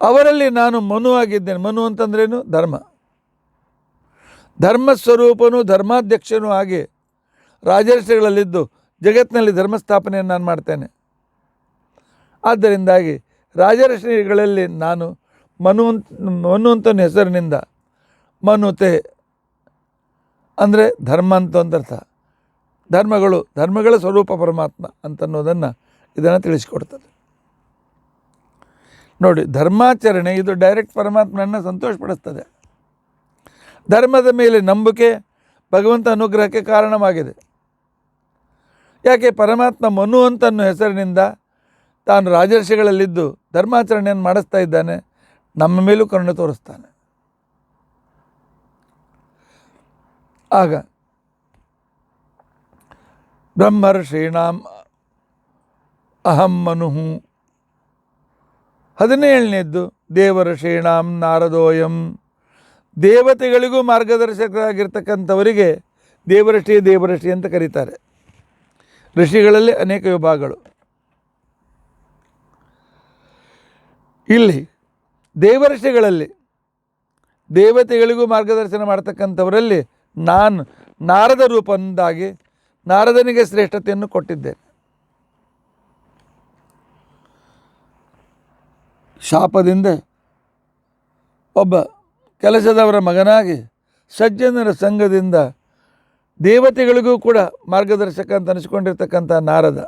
ಅವರಲ್ಲಿ ನಾನು ಮನು ಆಗಿದ್ದೇನೆ. ಮನು ಅಂತಂದ್ರೇನು? ಧರ್ಮ. ಧರ್ಮಸ್ವರೂಪನೂ ಧರ್ಮಾಧ್ಯಕ್ಷನೂ ಆಗಿ ರಾಜಋಷಿಗಳಲ್ಲಿದ್ದು ಜಗತ್ತಿನಲ್ಲಿ ಧರ್ಮಸ್ಥಾಪನೆಯನ್ನು ನಾನು ಮಾಡ್ತೇನೆ. ಆದ್ದರಿಂದಾಗಿ ರಾಜಋಷಿಗಳಲ್ಲಿ ನಾನು ಮನು ಅಂತ ಹೆಸರಿನಿಂದ ಮನುತೆ ಅಂದರೆ ಧರ್ಮ ಅಂತ ಒಂದರ್ಥ. ಧರ್ಮಗಳ ಸ್ವರೂಪ ಪರಮಾತ್ಮ ಅಂತನ್ನೋದನ್ನು ಇದನ್ನು ತಿಳಿಸಿಕೊಡ್ತದೆ. ನೋಡಿ, ಧರ್ಮಾಚರಣೆ ಇದು ಡೈರೆಕ್ಟ್ ಪರಮಾತ್ಮನನ್ನು ಸಂತೋಷಪಡಿಸ್ತದೆ. ಧರ್ಮದ ಮೇಲೆ ನಂಬಿಕೆ ಭಗವಂತ ಅನುಗ್ರಹಕ್ಕೆ ಕಾರಣವಾಗಿದೆ. ಯಾಕೆ? ಪರಮಾತ್ಮ ಮನು ಅಂತನ್ನೋ ಹೆಸರಿನಿಂದ ತಾನು ರಾಜರ್ಷಿಗಳಲ್ಲಿದ್ದು ಧರ್ಮಾಚರಣೆಯನ್ನು ಮಾಡಿಸ್ತಾ ಇದ್ದಾನೆ. ನಮ್ಮ ಮೇಲೂ ಕರುಣೆ ತೋರಿಸ್ತಾನೆ. ಆಗ ಬ್ರಹ್ಮರ್ಷೀಣಾಂ ಅಹಂ ಮನು. 17ನೇದ್ದು ದೇವರ್ಷೀಣಾಂ ನಾರದೋಯಂ. ದೇವತೆಗಳಿಗೂ ಮಾರ್ಗದರ್ಶಕರಾಗಿರ್ತಕ್ಕಂಥವರಿಗೆ ದೇವರ್ಷಿ ಅಂತ ಕರೀತಾರೆ. ಋಷಿಗಳಲ್ಲಿ ಅನೇಕ ವಿಭಾಗಗಳು. ಇಲ್ಲಿ ದೇವರ್ಷಿಗಳಲ್ಲಿ ದೇವತೆಗಳಿಗೂ ಮಾರ್ಗದರ್ಶನ ಮಾಡ್ತಕ್ಕಂಥವರಲ್ಲಿ ನಾನು ನಾರದ ರೂಪದಿಂದಾಗಿ ನಾರದನಿಗೆ ಶ್ರೇಷ್ಠತೆಯನ್ನು ಕೊಟ್ಟಿದ್ದೇನೆ. ಶಾಪದಿಂದ ಒಬ್ಬ ಕೆಲಸದವರ ಮಗನಾಗಿ ಸಜ್ಜನರ ಸಂಘದಿಂದ ದೇವತೆಗಳಿಗೂ ಕೂಡ ಮಾರ್ಗದರ್ಶಕ ಅಂತ ಅನಿಸ್ಕೊಂಡಿರ್ತಕ್ಕಂಥ ನಾರದ,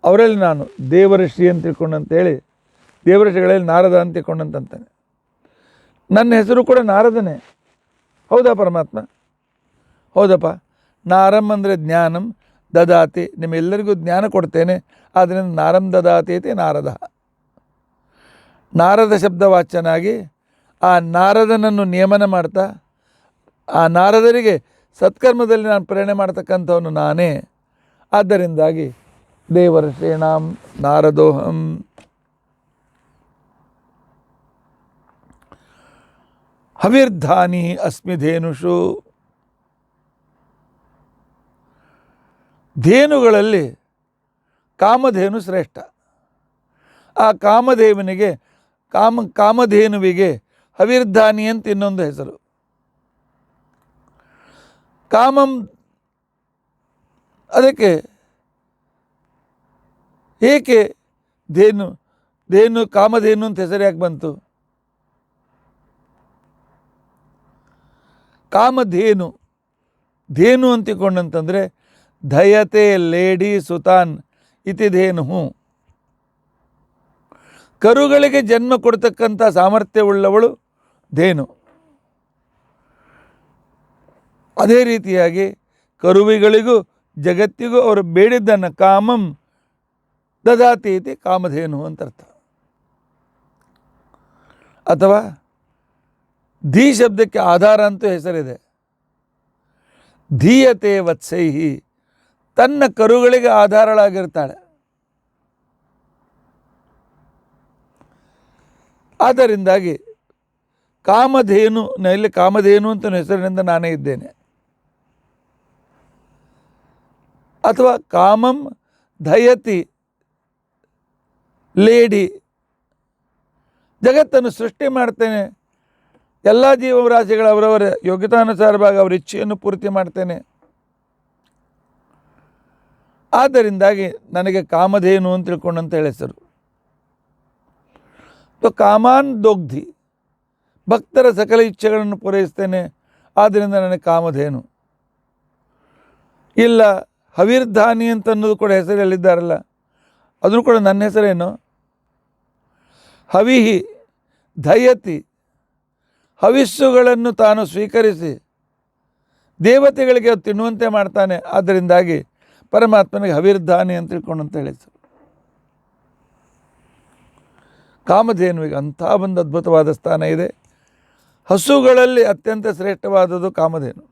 ಅವರಲ್ಲಿ ನಾನು ದೇವಋಷಿ ಅಂತ ತಿಳ್ಕೊಂಡಂತೇಳಿ ದೇವಋಷಿಗಳಲ್ಲಿ ನಾರದ ಅಂತ ತಿಳ್ಕೊಂಡಂತಾನೆ. ನನ್ನ ಹೆಸರು ಕೂಡ ನಾರದನೇ. ಹೌದಾ ಪರಮಾತ್ಮ? ಹೌದಪ್ಪ. ನಾರಂ ಅಂದರೆ ಜ್ಞಾನಂ ದದಾತಿ, ನಿಮ್ಮೆಲ್ಲರಿಗೂ ಜ್ಞಾನ ಕೊಡ್ತೇನೆ. ಆದ್ದರಿಂದ ನಾರಂ ದದಾತಿ ಐತಿ ನಾರದ. ನಾರದ ಶಬ್ದವಾಚ್ಯನಾಗಿ ಆ ನಾರದನನ್ನು ನಿಯಮನ ಮಾಡ್ತಾ ಆ ನಾರದರಿಗೆ ಸತ್ಕರ್ಮದಲ್ಲಿ ನಾನು ಪ್ರೇರಣೆ ಮಾಡ್ತಕ್ಕಂಥವನು ನಾನೇ. ಆದ್ದರಿಂದಾಗಿ ದೇವರ್ಷೇಣಾಂ ನಾರದೋಹಂ. ಹವಿರ್ಧಾನಿ ಅಸ್ಮಿ ಧೇನುಷು. ಧೇನುಗಳಲ್ಲಿ ಕಾಮಧೇನು ಶ್ರೇಷ್ಠ. ಆ ಕಾಮಧೇನುವಿಗೆ ಹವಿರ್ಧಾನಿ ಅಂತ ಇನ್ನೊಂದು ಹೆಸರು. ಕಾಮಂ ಅದಕ್ಕೆ ಏಕೆ ಕಾಮಧೇನು ಅಂತ ಹೆಸರು ಯಾಕೆ ಬಂತು? ಕಾಮಧೇನು ಧೇನು ಅಂತಿಕೊಂಡಂತಂದರೆ ಧಯತೆ ಲೇಡಿ ಸುತಾನ್ ಇತಿ ಧೇನು. ಕರುಗಳಿಗೆ ಜನ್ಮ ಕೊಡ್ತಕ್ಕಂಥ ಸಾಮರ್ಥ್ಯವುಳ್ಳವಳು ಧೇನು. ಅದೇ ರೀತಿಯಾಗಿ ಕರುವಿಗಳಿಗೂ ಜಗತ್ತಿಗೂ ಅವರು ಬೇಡಿದ್ದನ್ನು ಕಾಮಂ ದದಾತಿ ಇತಿ ಕಾಮಧೇನು ಅಂತ ಅರ್ಥ. ಅಥವಾ ಧೀ ಶಬ್ದಕ್ಕೆ ಆಧಾರ ಅಂತೂ ಹೆಸರಿದೆ. ಧೀಯತೆ ವತ್ಸೈಹಿ, ತನ್ನ ಕರುಗಳಿಗೆ ಆಧಾರಳಾಗಿರ್ತಾಳೆ. ಆದ್ದರಿಂದಾಗಿ ಇಲ್ಲಿ ಕಾಮಧೇನು ಅಂತ ಹೆಸರಿನಿಂದ ನಾನೇ ಇದ್ದೇನೆ. ಅಥವಾ ಕಾಮಂ ಧಯತಿ ಲೇಡಿ, ಜಗತ್ತನ್ನು ಸೃಷ್ಟಿ ಮಾಡ್ತೇನೆ. ಎಲ್ಲ ಜೀವರಾಶಿಗಳ ಅವರವರ ಯೋಗ್ಯತಾನುಸಾರವಾಗಿ ಅವರ ಇಚ್ಛೆಯನ್ನು ಪೂರ್ತಿ ಮಾಡ್ತೇನೆ. ಆದ್ದರಿಂದಾಗಿ ನನಗೆ ಕಾಮಧೇನು ಅಂತ ತಿಳ್ಕೊಂಡಂತ ಹೆಸರು. ಕಾಮಾನ್ ದೊಗ್ಧಿ, ಭಕ್ತರ ಸಕಲ ಇಚ್ಛೆಗಳನ್ನು ಪೂರೈಸ್ತೇನೆ. ಆದ್ದರಿಂದ ನನಗೆ ಕಾಮಧೇನು. ಇಲ್ಲ ಹವಿರ್ಧಾನಿ ಅಂತ ಅನ್ನೋದು ಕೂಡ ಹೆಸರಲ್ಲಿದ್ದಾರಲ್ಲ, ಅದನ್ನು ಕೂಡ ನನ್ನ ಹೆಸರೇನು? ಹವಿಹಿ ಧಯತಿ, ಹವಿಸ್ಸುಗಳನ್ನು ತಾನು ಸ್ವೀಕರಿಸಿ ದೇವತೆಗಳಿಗೆ ತಿನ್ನುವಂತೆ ಮಾಡ್ತಾನೆ. ಆದ್ದರಿಂದಾಗಿ ಪರಮಾತ್ಮನಿಗೆ ಹವಿರ್ಧಾನಿ ಅಂತ ತಿಳ್ಕೊಂಡಂತ ಹೇಳಿದ್ರು. ಕಾಮಧೇನುವಿಗೆ ಅಂಥ ಒಂದು ಅದ್ಭುತವಾದ ಸ್ಥಾನ ಇದೆ. ಹಸುಗಳಲ್ಲಿ ಅತ್ಯಂತ ಶ್ರೇಷ್ಠವಾದದ್ದು ಕಾಮಧೇನು.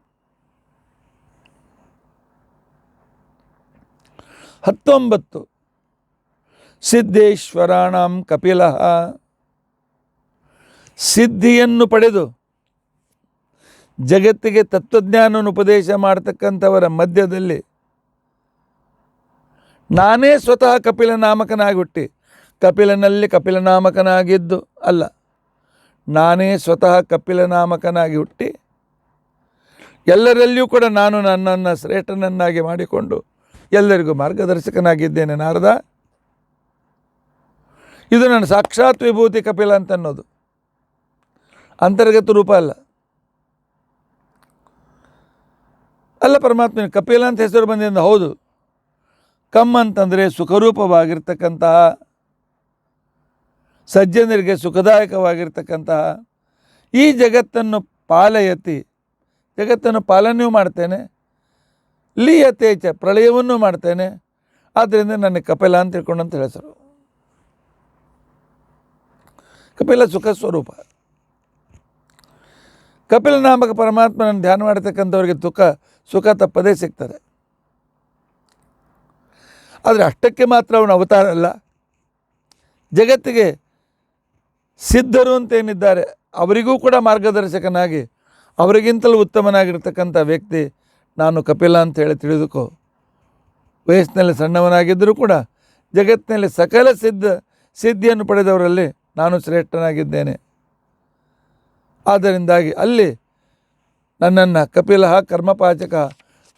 19 ಸಿದ್ಧೇಶ್ವರಾಣಂ ಕಪಿಲಃ, ಸಿದ್ಧಿಯನ್ನು ಪಡೆದು ಜಗತ್ತಿಗೆ ತತ್ವಜ್ಞಾನವನ್ನು ಉಪದೇಶ ಮಾಡತಕ್ಕಂಥವರ ಮಧ್ಯದಲ್ಲಿ ನಾನೇ ಸ್ವತಃ ಕಪಿಲ ನಾಮಕನಾಗಿ ಹುಟ್ಟಿ, ಕಪಿಲನಲ್ಲಿ ಕಪಿಲನಾಮಕನಾಗಿದ್ದು ಅಲ್ಲ, ನಾನೇ ಸ್ವತಃ ಕಪಿಲನಾಮಕನಾಗಿ ಹುಟ್ಟಿ ಎಲ್ಲರಲ್ಲಿಯೂ ಕೂಡ ನಾನು ನನ್ನನ್ನು ಶ್ರೇಷ್ಠನನ್ನಾಗಿ ಮಾಡಿಕೊಂಡು ಎಲ್ಲರಿಗೂ ಮಾರ್ಗದರ್ಶಕನಾಗಿದ್ದೇನೆ ನಾರದ. ಇದು ನನ್ನ ಸಾಕ್ಷಾತ್ ವಿಭೂತಿ ಕಪಿಲ ಅಂತ ಅನ್ನೋದು, ಅಂತರ್ಗತ ರೂಪ ಅಲ್ಲ. ಪರಮಾತ್ಮನ ಕಪಿಲ ಅಂತ ಹೆಸರು ಬಂದಿಂದ ಹೌದು. ಕಮ್ ಅಂತಂದರೆ ಸುಖರೂಪವಾಗಿರ್ತಕ್ಕಂತಹ, ಸಜ್ಜನರಿಗೆ ಸುಖದಾಯಕವಾಗಿರ್ತಕ್ಕಂತಹ ಈ ಜಗತ್ತನ್ನು ಪಾಲಯತಿ, ಜಗತ್ತನ್ನು ಪಾಲನೆಯೂ ಮಾಡ್ತೇನೆ. ಲೀಯತೆ ಚ, ಪ್ರಳಯವನ್ನೂ ಮಾಡ್ತೇನೆ. ಆದ್ದರಿಂದ ನನಗೆ ಕಪಿಲ ಅಂತ ತಿಳ್ಕೊಂಡಂತ ಹೆಸರು. ಕಪಿಲ ಸುಖ ಸ್ವರೂಪ. ಕಪಿಲ ನಾಮಕ ಪರಮಾತ್ಮನನ್ನು ಧ್ಯಾನ ಮಾಡತಕ್ಕಂಥವ್ರಿಗೆ ಸುಖ ತಪ್ಪದೇ ಸಿಗ್ತದೆ. ಆದರೆ ಅಷ್ಟಕ್ಕೆ ಮಾತ್ರ ಅವನು ಅವತಾರ ಅಲ್ಲ, ಜಗತ್ತಿಗೆ ಸಿದ್ಧರು ಅಂತೇನಿದ್ದಾರೆ ಅವರಿಗೂ ಕೂಡ ಮಾರ್ಗದರ್ಶಕನಾಗಿ ಅವರಿಗಿಂತಲೂ ಉತ್ತಮನಾಗಿರ್ತಕ್ಕಂಥ ವ್ಯಕ್ತಿ ನಾನು ಕಪಿಲ ಅಂತ ಹೇಳಿ ತಿಳಿದುಕೋ. ವಯಸ್ಸಿನಲ್ಲಿ ಸಣ್ಣವನಾಗಿದ್ದರೂ ಕೂಡ ಜಗತ್ತಿನಲ್ಲಿ ಸಕಲ ಸಿದ್ಧಿಯನ್ನು ಪಡೆದವರಲ್ಲಿ ನಾನು ಶ್ರೇಷ್ಠನಾಗಿದ್ದೇನೆ. ಆದ್ದರಿಂದಾಗಿ ಅಲ್ಲಿ ನನ್ನನ್ನು ಕಪಿಲ ಕರ್ಮಪಾಚಕ,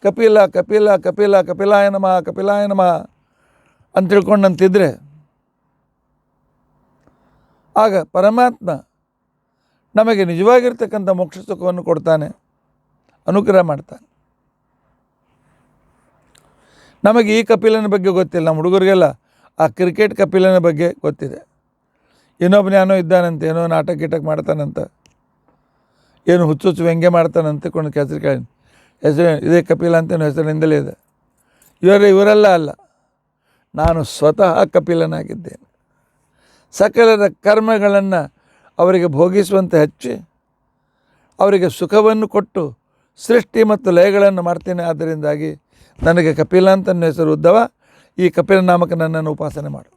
ಕಪಿಲ ಕಪಿಲ ಕಪಿಲ ಕಪಿಲಾಯ ನಮಃ ಅಂತ ತಿಳ್ಕೊಂಡಂತಿದ್ರೆ ಆಗ ಪರಮಾತ್ಮ ನಮಗೆ ನಿಜವಾಗಿರ್ತಕ್ಕಂಥ ಮೋಕ್ಷ ಸುಖವನ್ನು ಕೊಡ್ತಾನೆ, ಅನುಗ್ರಹ ಮಾಡ್ತಾನೆ. ನಮಗೆ ಈ ಕಪಿಲನ ಬಗ್ಗೆ ಗೊತ್ತಿಲ್ಲ. ನಮ್ಮ ಹುಡುಗರಿಗೆಲ್ಲ ಆ ಕ್ರಿಕೆಟ್ ಕಪಿಲನ ಬಗ್ಗೆ ಗೊತ್ತಿದೆ. ಇನ್ನೊಬ್ಬನ ಏನೋ ಇದ್ದಾನಂತೆ, ಏನೋ ನಾಟಕ ಗೀಟಕ್ ಮಾಡ್ತಾನಂತ, ಏನು ಹುಚ್ಚು ವ್ಯಂಗ್ಯ ಮಾಡ್ತಾನಂತೆ ಕೊಂಡು ಹೆಸರು ಇದೇ ಕಪಿಲ ಅಂತೇನೋ ಹೆಸರಿನಿಂದಲೇ ಇದೆ. ಇವರೆಲ್ಲ ಅಲ್ಲ, ನಾನು ಸ್ವತಃ ಕಪಿಲನಾಗಿದ್ದೇನೆ. ಸಕಲರ ಕರ್ಮಗಳನ್ನು ಅವರಿಗೆ ಭೋಗಿಸುವಂತೆ ಹಚ್ಚಿ ಅವರಿಗೆ ಸುಖವನ್ನು ಕೊಟ್ಟು ಸೃಷ್ಟಿ ಮತ್ತು ಲಯಗಳನ್ನು ಮಾಡ್ತೇನೆ. ಆದ್ದರಿಂದಾಗಿ ನನಗೆ ಕಪಿಲ ಅಂತ ನನ್ನ ಹೆಸರು ಉದ್ದವ. ಈ ಕಪಿಲ ನಾಮಕ ನನ್ನನ್ನು ಉಪಾಸನೆ ಮಾಡು.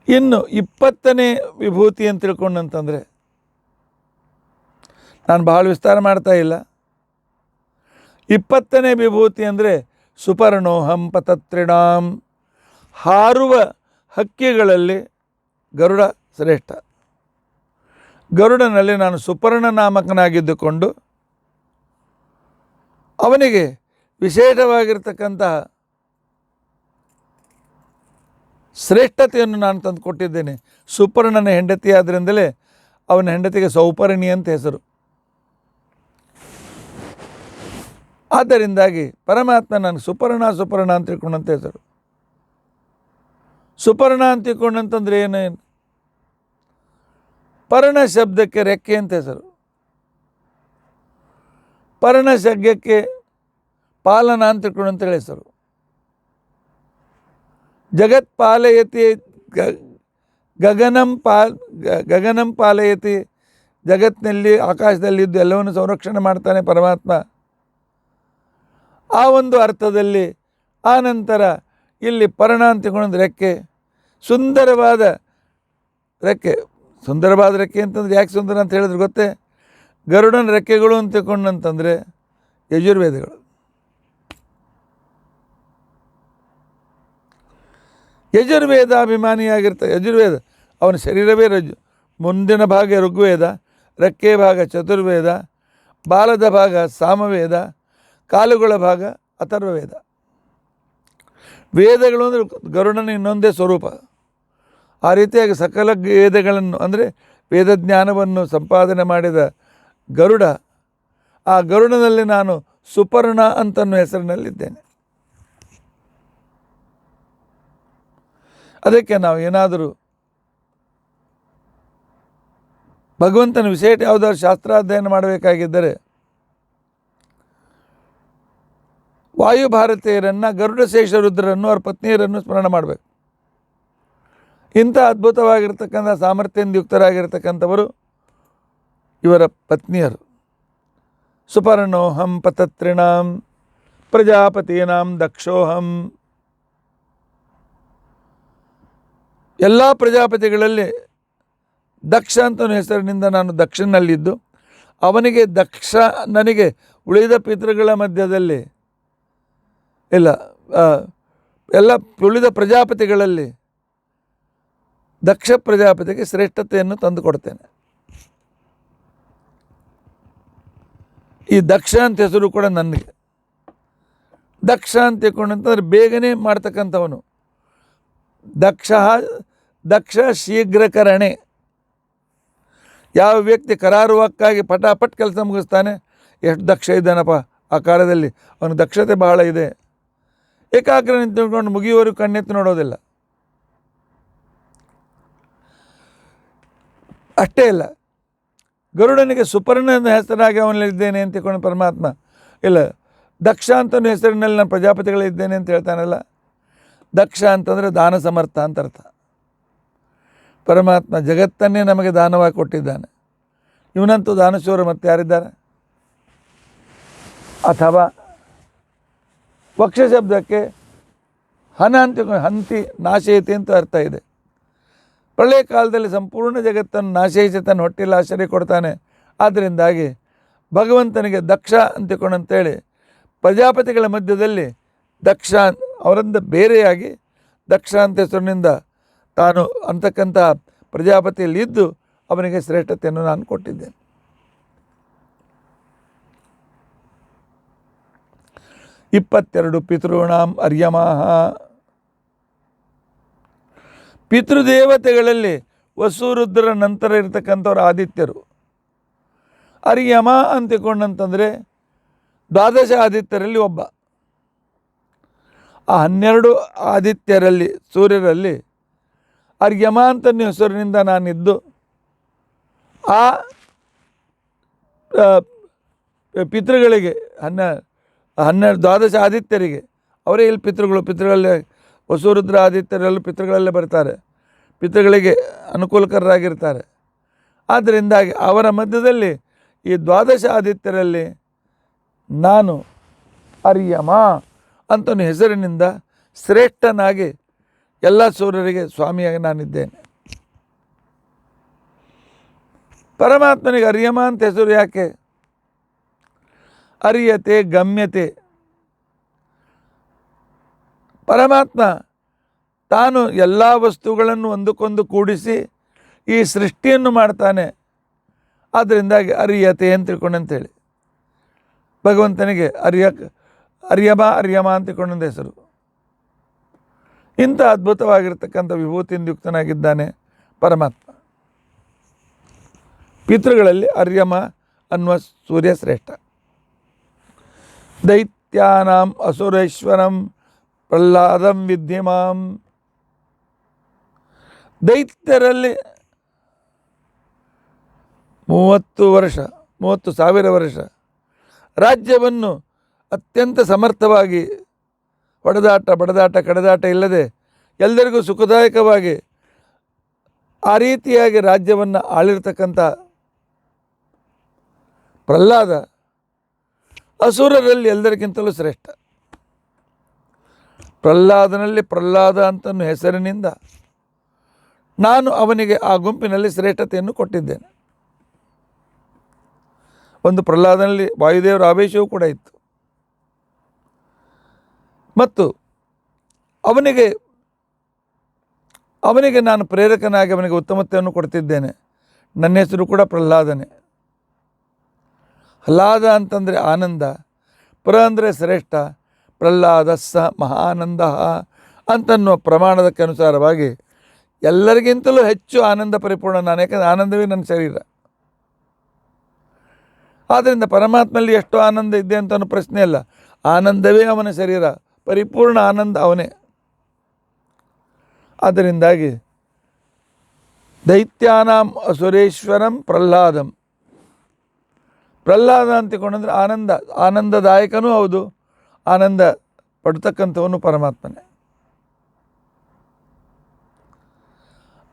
ಇನ್ನು 20ನೇ ವಿಭೂತಿ ಅಂತ ತಿಳ್ಕೊಂಡಂತಂದರೆ, ನಾನು ಭಾಳ ವಿಸ್ತಾರ ಮಾಡ್ತಾ ಇಲ್ಲ. 20ನೇ ವಿಭೂತಿ ಅಂದರೆ ಸುಪರ್ಣೋಹಂ ಪತತ್ರಿಣಾಂ, ಹಾರುವ ಹಕ್ಕಿಗಳಲ್ಲಿ ಗರುಡ ಶ್ರೇಷ್ಠ. ಗರುಡನಲ್ಲಿ ನಾನು ಸುಪರ್ಣ ನಾಮಕನಾಗಿದ್ದುಕೊಂಡು ಅವನಿಗೆ ವಿಶೇಷವಾಗಿರ್ತಕ್ಕಂತಹ ಶ್ರೇಷ್ಠತೆಯನ್ನು ನಾನು ತಂದು ಕೊಟ್ಟಿದ್ದೇನೆ. ಸುಪರ್ಣನ ಹೆಂಡತಿ ಆದ್ದರಿಂದಲೇ ಅವನ ಹೆಂಡತಿಗೆ ಸೌಪರ್ಣಿ ಅಂತ ಹೆಸರು. ಆದ್ದರಿಂದಾಗಿ ಪರಮಾತ್ಮ ನಾನು ಸುಪರ್ಣ ಅಂತ ತಿಳ್ಕೊಂಡಂತ ಹೆಸರು. ಸುಪರ್ಣ ಅಂತ ತಿಳ್ಕೊಂಡಂತಂದ್ರೆ ಏನೇನು? ಪರ್ಣ ಶಬ್ದಕ್ಕೆ ರೆಕ್ಕೆ ಅಂತ ಹೆಸರು. ಪರ್ಣ ಶಬ್ದಕ್ಕೆ ಪಾಲನ ಅಂತ ತಿಳ್ಕೊಂಡಂತೇಳಿ ಹೆಸರು. ಜಗತ್ ಪಾಲಯತಿ ಗಗನಂ ಪಾಲಯತಿ, ಜಗತ್ತಿನಲ್ಲಿ ಆಕಾಶದಲ್ಲಿದ್ದು ಎಲ್ಲವನ್ನು ಸಂರಕ್ಷಣೆ ಮಾಡ್ತಾನೆ ಪರಮಾತ್ಮ. ಆ ಒಂದು ಅರ್ಥದಲ್ಲಿ ಆ ನಂತರ ಇಲ್ಲಿ ಪರ್ಣ ಅಂತ ತಿಳ್ಕೊಂಡ ರೆಕ್ಕೆ, ಸುಂದರವಾದ ರೆಕ್ಕೆ. ಸುಂದರವಾದ ರೆಕ್ಕೆ ಅಂತಂದ್ರೆ ಯಾಕೆ ಸುಂದರ ಅಂತ ಹೇಳಿದ್ರೆ ಗೊತ್ತೇ? ಗರುಡನ ರೆಕ್ಕೆಗಳು ಅಂತ ತಿಳ್ಕೊಂಡಂತಂದರೆ ಯಜುರ್ವೇದಗಳು. ಯಜುರ್ವೇದ ಅವನ ಶರೀರವೇ ಮುಂದಿನ ಭಾಗ ಋಗ್ವೇದ, ರೆಕ್ಕೆ ಭಾಗ ಚತುರ್ವೇದ, ಬಾಲದ ಭಾಗ ಸಾಮವೇದ, ಕಾಲುಗಳ ಭಾಗ ಅಥರ್ವವೇದ. ವೇದಗಳು ಅಂದರೆ ಗರುಡನ ಇನ್ನೊಂದೇ ಸ್ವರೂಪ. ಆ ರೀತಿಯಾಗಿ ಸಕಲ ವೇದಗಳನ್ನು ಅಂದರೆ ವೇದಜ್ಞಾನವನ್ನು ಸಂಪಾದನೆ ಮಾಡಿದ ಗರುಡ, ಆ ಗರುಡನಲ್ಲಿ ನಾನು ಸುಪರ್ಣ ಅಂತನ್ನೋ ಹೆಸರಿನಲ್ಲಿದ್ದೇನೆ. ಅದಕ್ಕೆ ನಾವು ಏನಾದರೂ ಭಗವಂತನ ವಿಶೇಷ ಯಾವುದಾದ್ರು ಶಾಸ್ತ್ರಾಧ್ಯಯನ ಮಾಡಬೇಕಾಗಿದ್ದರೆ ವಾಯುಭಾರತೀಯರನ್ನು, ಗರುಡಶೇಷ ರುದ್ರರನ್ನು, ಅವ್ರ ಪತ್ನಿಯರನ್ನು ಸ್ಮರಣ ಮಾಡಬೇಕು. ಇಂಥ ಅದ್ಭುತವಾಗಿರ್ತಕ್ಕಂಥ ಸಾಮರ್ಥ್ಯದಿಂದ ಯುಕ್ತರಾಗಿರ್ತಕ್ಕಂಥವರು ಇವರ ಪತ್ನಿಯರು. ಸುಪರ್ಣೋಹಂ ಪತತ್ರಿಣಾಂ ಪ್ರಜಾಪತೀನಾಂ ದಕ್ಷೋಹಂ. ಎಲ್ಲ ಪ್ರಜಾಪತಿಗಳಲ್ಲಿ ದಕ್ಷ ಅಂತ ಹೆಸರಿನಿಂದ ನಾನು ದಕ್ಷನಲ್ಲಿದ್ದು, ಅವನಿಗೆ ದಕ್ಷ, ನನಗೆ ಉಳಿದ ಪಿತೃಗಳ ಮಧ್ಯದಲ್ಲಿ ಎಲ್ಲ ಉಳಿದ ಪ್ರಜಾಪತಿಗಳಲ್ಲಿ ದಕ್ಷ ಪ್ರಜಾಪತಿಗೆ ಶ್ರೇಷ್ಠತೆಯನ್ನು ತಂದುಕೊಡ್ತೇನೆ. ಈ ದಕ್ಷ ಅಂತ ಹೆಸರು ಕೂಡ ನನಗೆ. ದಕ್ಷ ಅಂತ ತಿಳ್ಕೊಂಡಂತಂದ್ರೆ ಬೇಗನೆ ಮಾಡ್ತಕ್ಕಂಥವನು. ದಕ್ಷ ಶೀಘ್ರಕರಣೆ. ಯಾವ ವ್ಯಕ್ತಿ ಕರಾರುವಕ್ಕಾಗಿ ಪಟಾಪಟ್ ಕೆಲಸ ಮುಗಿಸ್ತಾನೆ, ಎಷ್ಟು ದಕ್ಷ ಇದ್ದಾನಪ್ಪ ಆ ಕಾರ್ಯದಲ್ಲಿ, ಅವನ ದಕ್ಷತೆ ಬಹಳ ಇದೆ. ಏಕಾಗ್ರ ನಿಂತ್ಕೊಂಡು ಮುಗಿಯುವವರೆಗೂ ಕಣ್ಣೆತ್ತು ನೋಡೋದಿಲ್ಲ. ಅಷ್ಟೇ ಇಲ್ಲ, ಗರುಡನಿಗೆ ಸುಪರ್ಣ ಹೆಸರಾಗಿ ಅವನಲ್ಲಿದ್ದೇನೆ ಅಂತ ತಿಳ್ಕೊಂಡು ಪರಮಾತ್ಮ ಇಲ್ಲ, ದಕ್ಷ ಅಂತ ಹೆಸರಿನಲ್ಲಿ ನಾನು ಪ್ರಜಾಪತಿಗಳಿದ್ದೇನೆ ಅಂತ ಹೇಳ್ತಾನಲ್ಲ. ದಕ್ಷ ಅಂತಂದರೆ ದಾನ ಸಮರ್ಥ ಅಂತ ಅರ್ಥ. ಪರಮಾತ್ಮ ಜಗತ್ತನ್ನೇ ನಮಗೆ ದಾನವಾಗಿ ಕೊಟ್ಟಿದ್ದಾನೆ. ಇವನಂತೂ ದಾನಶೂರ ಮತ್ತೆ ಯಾರಿದ್ದಾರೆ? ಅಥವಾ ವಕ್ಷ ಶಬ್ದಕ್ಕೆ ಹನ ಅಂತ ಹಂತಿ ನಾಶಯತಿ ಅಂತ ಅರ್ಥ ಇದೆ. ಪ್ರಳಯ ಕಾಲದಲ್ಲಿ ಸಂಪೂರ್ಣ ಜಗತ್ತನ್ನು ನಾಶಯಿಸಿ ತನ್ನ ಹೊಟ್ಟೆಯಲ್ಲಿ ಆಶ್ಚರ್ಯ ಕೊಡ್ತಾನೆ. ಆದ್ದರಿಂದಾಗಿ ಭಗವಂತನಿಗೆ ದಕ್ಷ ಅಂತಿಕೊಂಡಂತೇಳಿ ಪ್ರಜಾಪತಿಗಳ ಮಧ್ಯದಲ್ಲಿ ದಕ್ಷ ಅವರಿಂದ ಬೇರೆಯಾಗಿ ದಕ್ಷ ಅಂತ ಹೆಸರಿನಿಂದ ತಾನು ಅಂತಕ್ಕಂಥ ಪ್ರಜಾಪತಿಯಲ್ಲಿ ಇದ್ದು ಅವನಿಗೆ ಶ್ರೇಷ್ಠತೆಯನ್ನು ನಾನು ಕೊಟ್ಟಿದ್ದೇನೆ. ಇಪ್ಪತ್ತೆರಡು ಪಿತೃಣಾಂ ಅರ್ಯಮಾಹ. ಪಿತೃದೇವತೆಗಳಲ್ಲಿ ವಸುರುದ್ರರ ನಂತರ ಇರತಕ್ಕಂಥವ್ರು ಆದಿತ್ಯರು. ಅರ್ಯಮ ಅಂತಿಕೊಂಡಂತಂದರೆ ದ್ವಾದಶ ಆದಿತ್ಯರಲ್ಲಿ ಒಬ್ಬ. ಆ 12 ಆದಿತ್ಯರಲ್ಲಿ, ಸೂರ್ಯರಲ್ಲಿ ಅರ್ಯಮ ಅಂತ ಹೆಸರಿನಿಂದ ನಾನಿದ್ದು ಆ ಪಿತೃಗಳಿಗೆ 12 ದ್ವಾದಶ ಆದಿತ್ಯರಿಗೆ ಅವರೇ ಇಲ್ಲಿ ಪಿತೃಗಳಲ್ಲಿ ವಸುರುದ್ರಾದಿತ್ಯರೆಲ್ಲೂ ಪಿತೃಗಳಲ್ಲೇ ಬರ್ತಾರೆ, ಪಿತೃಗಳಿಗೆ ಅನುಕೂಲಕರರಾಗಿರ್ತಾರೆ. ಆದ್ದರಿಂದಾಗಿ ಅವರ ಮಧ್ಯದಲ್ಲಿ ಈ ದ್ವಾದಶ ಆದಿತ್ಯರಲ್ಲಿ ನಾನು ಅರ್ಯಮ ಅಂತ ಹೆಸರಿನಿಂದ ಶ್ರೇಷ್ಠನಾಗಿ ಎಲ್ಲ ಸೂರ್ಯರಿಗೆ ಸ್ವಾಮಿಯಾಗಿ ನಾನಿದ್ದೇನೆ. ಪರಮಾತ್ಮನಿಗೆ ಅರ್ಯಮ ಅಂತ ಹೆಸರು ಯಾಕೆ? ಅರಿಯತೆ, ಗಮ್ಯತೆ. ಪರಮಾತ್ಮ ತಾನು ಎಲ್ಲ ವಸ್ತುಗಳನ್ನು ಒಂದಕ್ಕೊಂದು ಕೂಡಿಸಿ ಈ ಸೃಷ್ಟಿಯನ್ನು ಮಾಡ್ತಾನೆ. ಆದ್ದರಿಂದಾಗಿ ಅರಿಯತೆ ಅಂತ ತಿಳ್ಕೊಂಡಂತೇಳಿ ಭಗವಂತನಿಗೆ ಅರ್ಯಮ ಅಂತ ತಿಳ್ಕೊಂಡ ಹೆಸರು. ಇಂಥ ಅದ್ಭುತವಾಗಿರ್ತಕ್ಕಂಥ ವಿಭೂತಿಯಿಂದ ಯುಕ್ತನಾಗಿದ್ದಾನೆ ಪರಮಾತ್ಮ. ಪಿತೃಗಳಲ್ಲಿ ಅರ್ಯಮ ಅನ್ನುವ ಸೂರ್ಯ ಶ್ರೇಷ್ಠ. ದೈತ್ಯಾನಾಂ ಅಸುರೇಶ್ವರಂ ಪ್ರಹ್ಲಾದಂ ವಿದ್ಯಮಾಂ. ದೈತ್ಯರಲ್ಲಿ 30,000 ವರ್ಷ ರಾಜ್ಯವನ್ನು ಅತ್ಯಂತ ಸಮರ್ಥವಾಗಿ ಬಡದಾಟ ಕಡದಾಟ ಇಲ್ಲದೆ ಎಲ್ಲರಿಗೂ ಸುಖದಾಯಕವಾಗಿ ಆ ರೀತಿಯಾಗಿ ರಾಜ್ಯವನ್ನು ಆಳಿರ್ತಕ್ಕಂಥ ಪ್ರಹ್ಲಾದ ಅಸುರರಲ್ಲಿ ಎಲ್ಲರಿಗಿಂತಲೂ ಶ್ರೇಷ್ಠ. ಪ್ರಹ್ಲಾದನಲ್ಲಿ ಪ್ರಹ್ಲಾದ ಅಂತನೂ ಹೆಸರಿನಿಂದ ನಾನು ಅವನಿಗೆ ಆ ಗುಂಪಿನಲ್ಲಿ ಶ್ರೇಷ್ಠತೆಯನ್ನು ಕೊಟ್ಟಿದ್ದೇನೆ. ಒಂದು ಪ್ರಹ್ಲಾದನಲ್ಲಿ ವಾಯುದೇವರ ಆವೇಶವೂ ಕೂಡ ಇತ್ತು. ಮತ್ತು ಅವನಿಗೆ ನಾನು ಪ್ರೇರಕನಾಗಿ ಅವನಿಗೆ ಉತ್ತಮತೆಯನ್ನು ಕೊಡ್ತಿದ್ದೇನೆ. ನನ್ನ ಹೆಸರು ಕೂಡ ಪ್ರಹ್ಲಾದನೇ. ಹ್ಲಾದ ಅಂತಂದರೆ ಆನಂದ, ಪ್ರ ಅಂದರೆ ಶ್ರೇಷ್ಠ, ಪ್ರಹ್ಲಾದ ಸ ಮಹಾನಂದ ಅಂತನ್ನುವ ಪ್ರಮಾಣದಕ್ಕೆ ಅನುಸಾರವಾಗಿ ಎಲ್ಲರಿಗಿಂತಲೂ ಹೆಚ್ಚು ಆನಂದ ಪರಿಪೂರ್ಣ ನಾನು. ಯಾಕಂದರೆ ಆನಂದವೇ ನನ್ನ ಶರೀರ. ಆದ್ದರಿಂದ ಪರಮಾತ್ಮನಲ್ಲಿ ಎಷ್ಟು ಆನಂದ ಇದೆ ಅಂತ ಅನ್ನೋ ಪ್ರಶ್ನೆ ಅಲ್ಲ, ಆನಂದವೇ ಅವನ ಶರೀರ, ಪರಿಪೂರ್ಣ ಆನಂದ ಅವನೇ. ಆದ್ದರಿಂದಾಗಿ ದೈತ್ಯಾನಾಂ ಅಸುರೇಶ್ವರಂ ಪ್ರಹ್ಲಾದಂ. ಪ್ರಹ್ಲಾದ ಅಂತಿಕೊಂಡಂದರೆ ಆನಂದದಾಯಕನೂ ಹೌದು, ಆನಂದ ಪಡ್ತಕ್ಕಂಥವನು ಪರಮಾತ್ಮನೇ.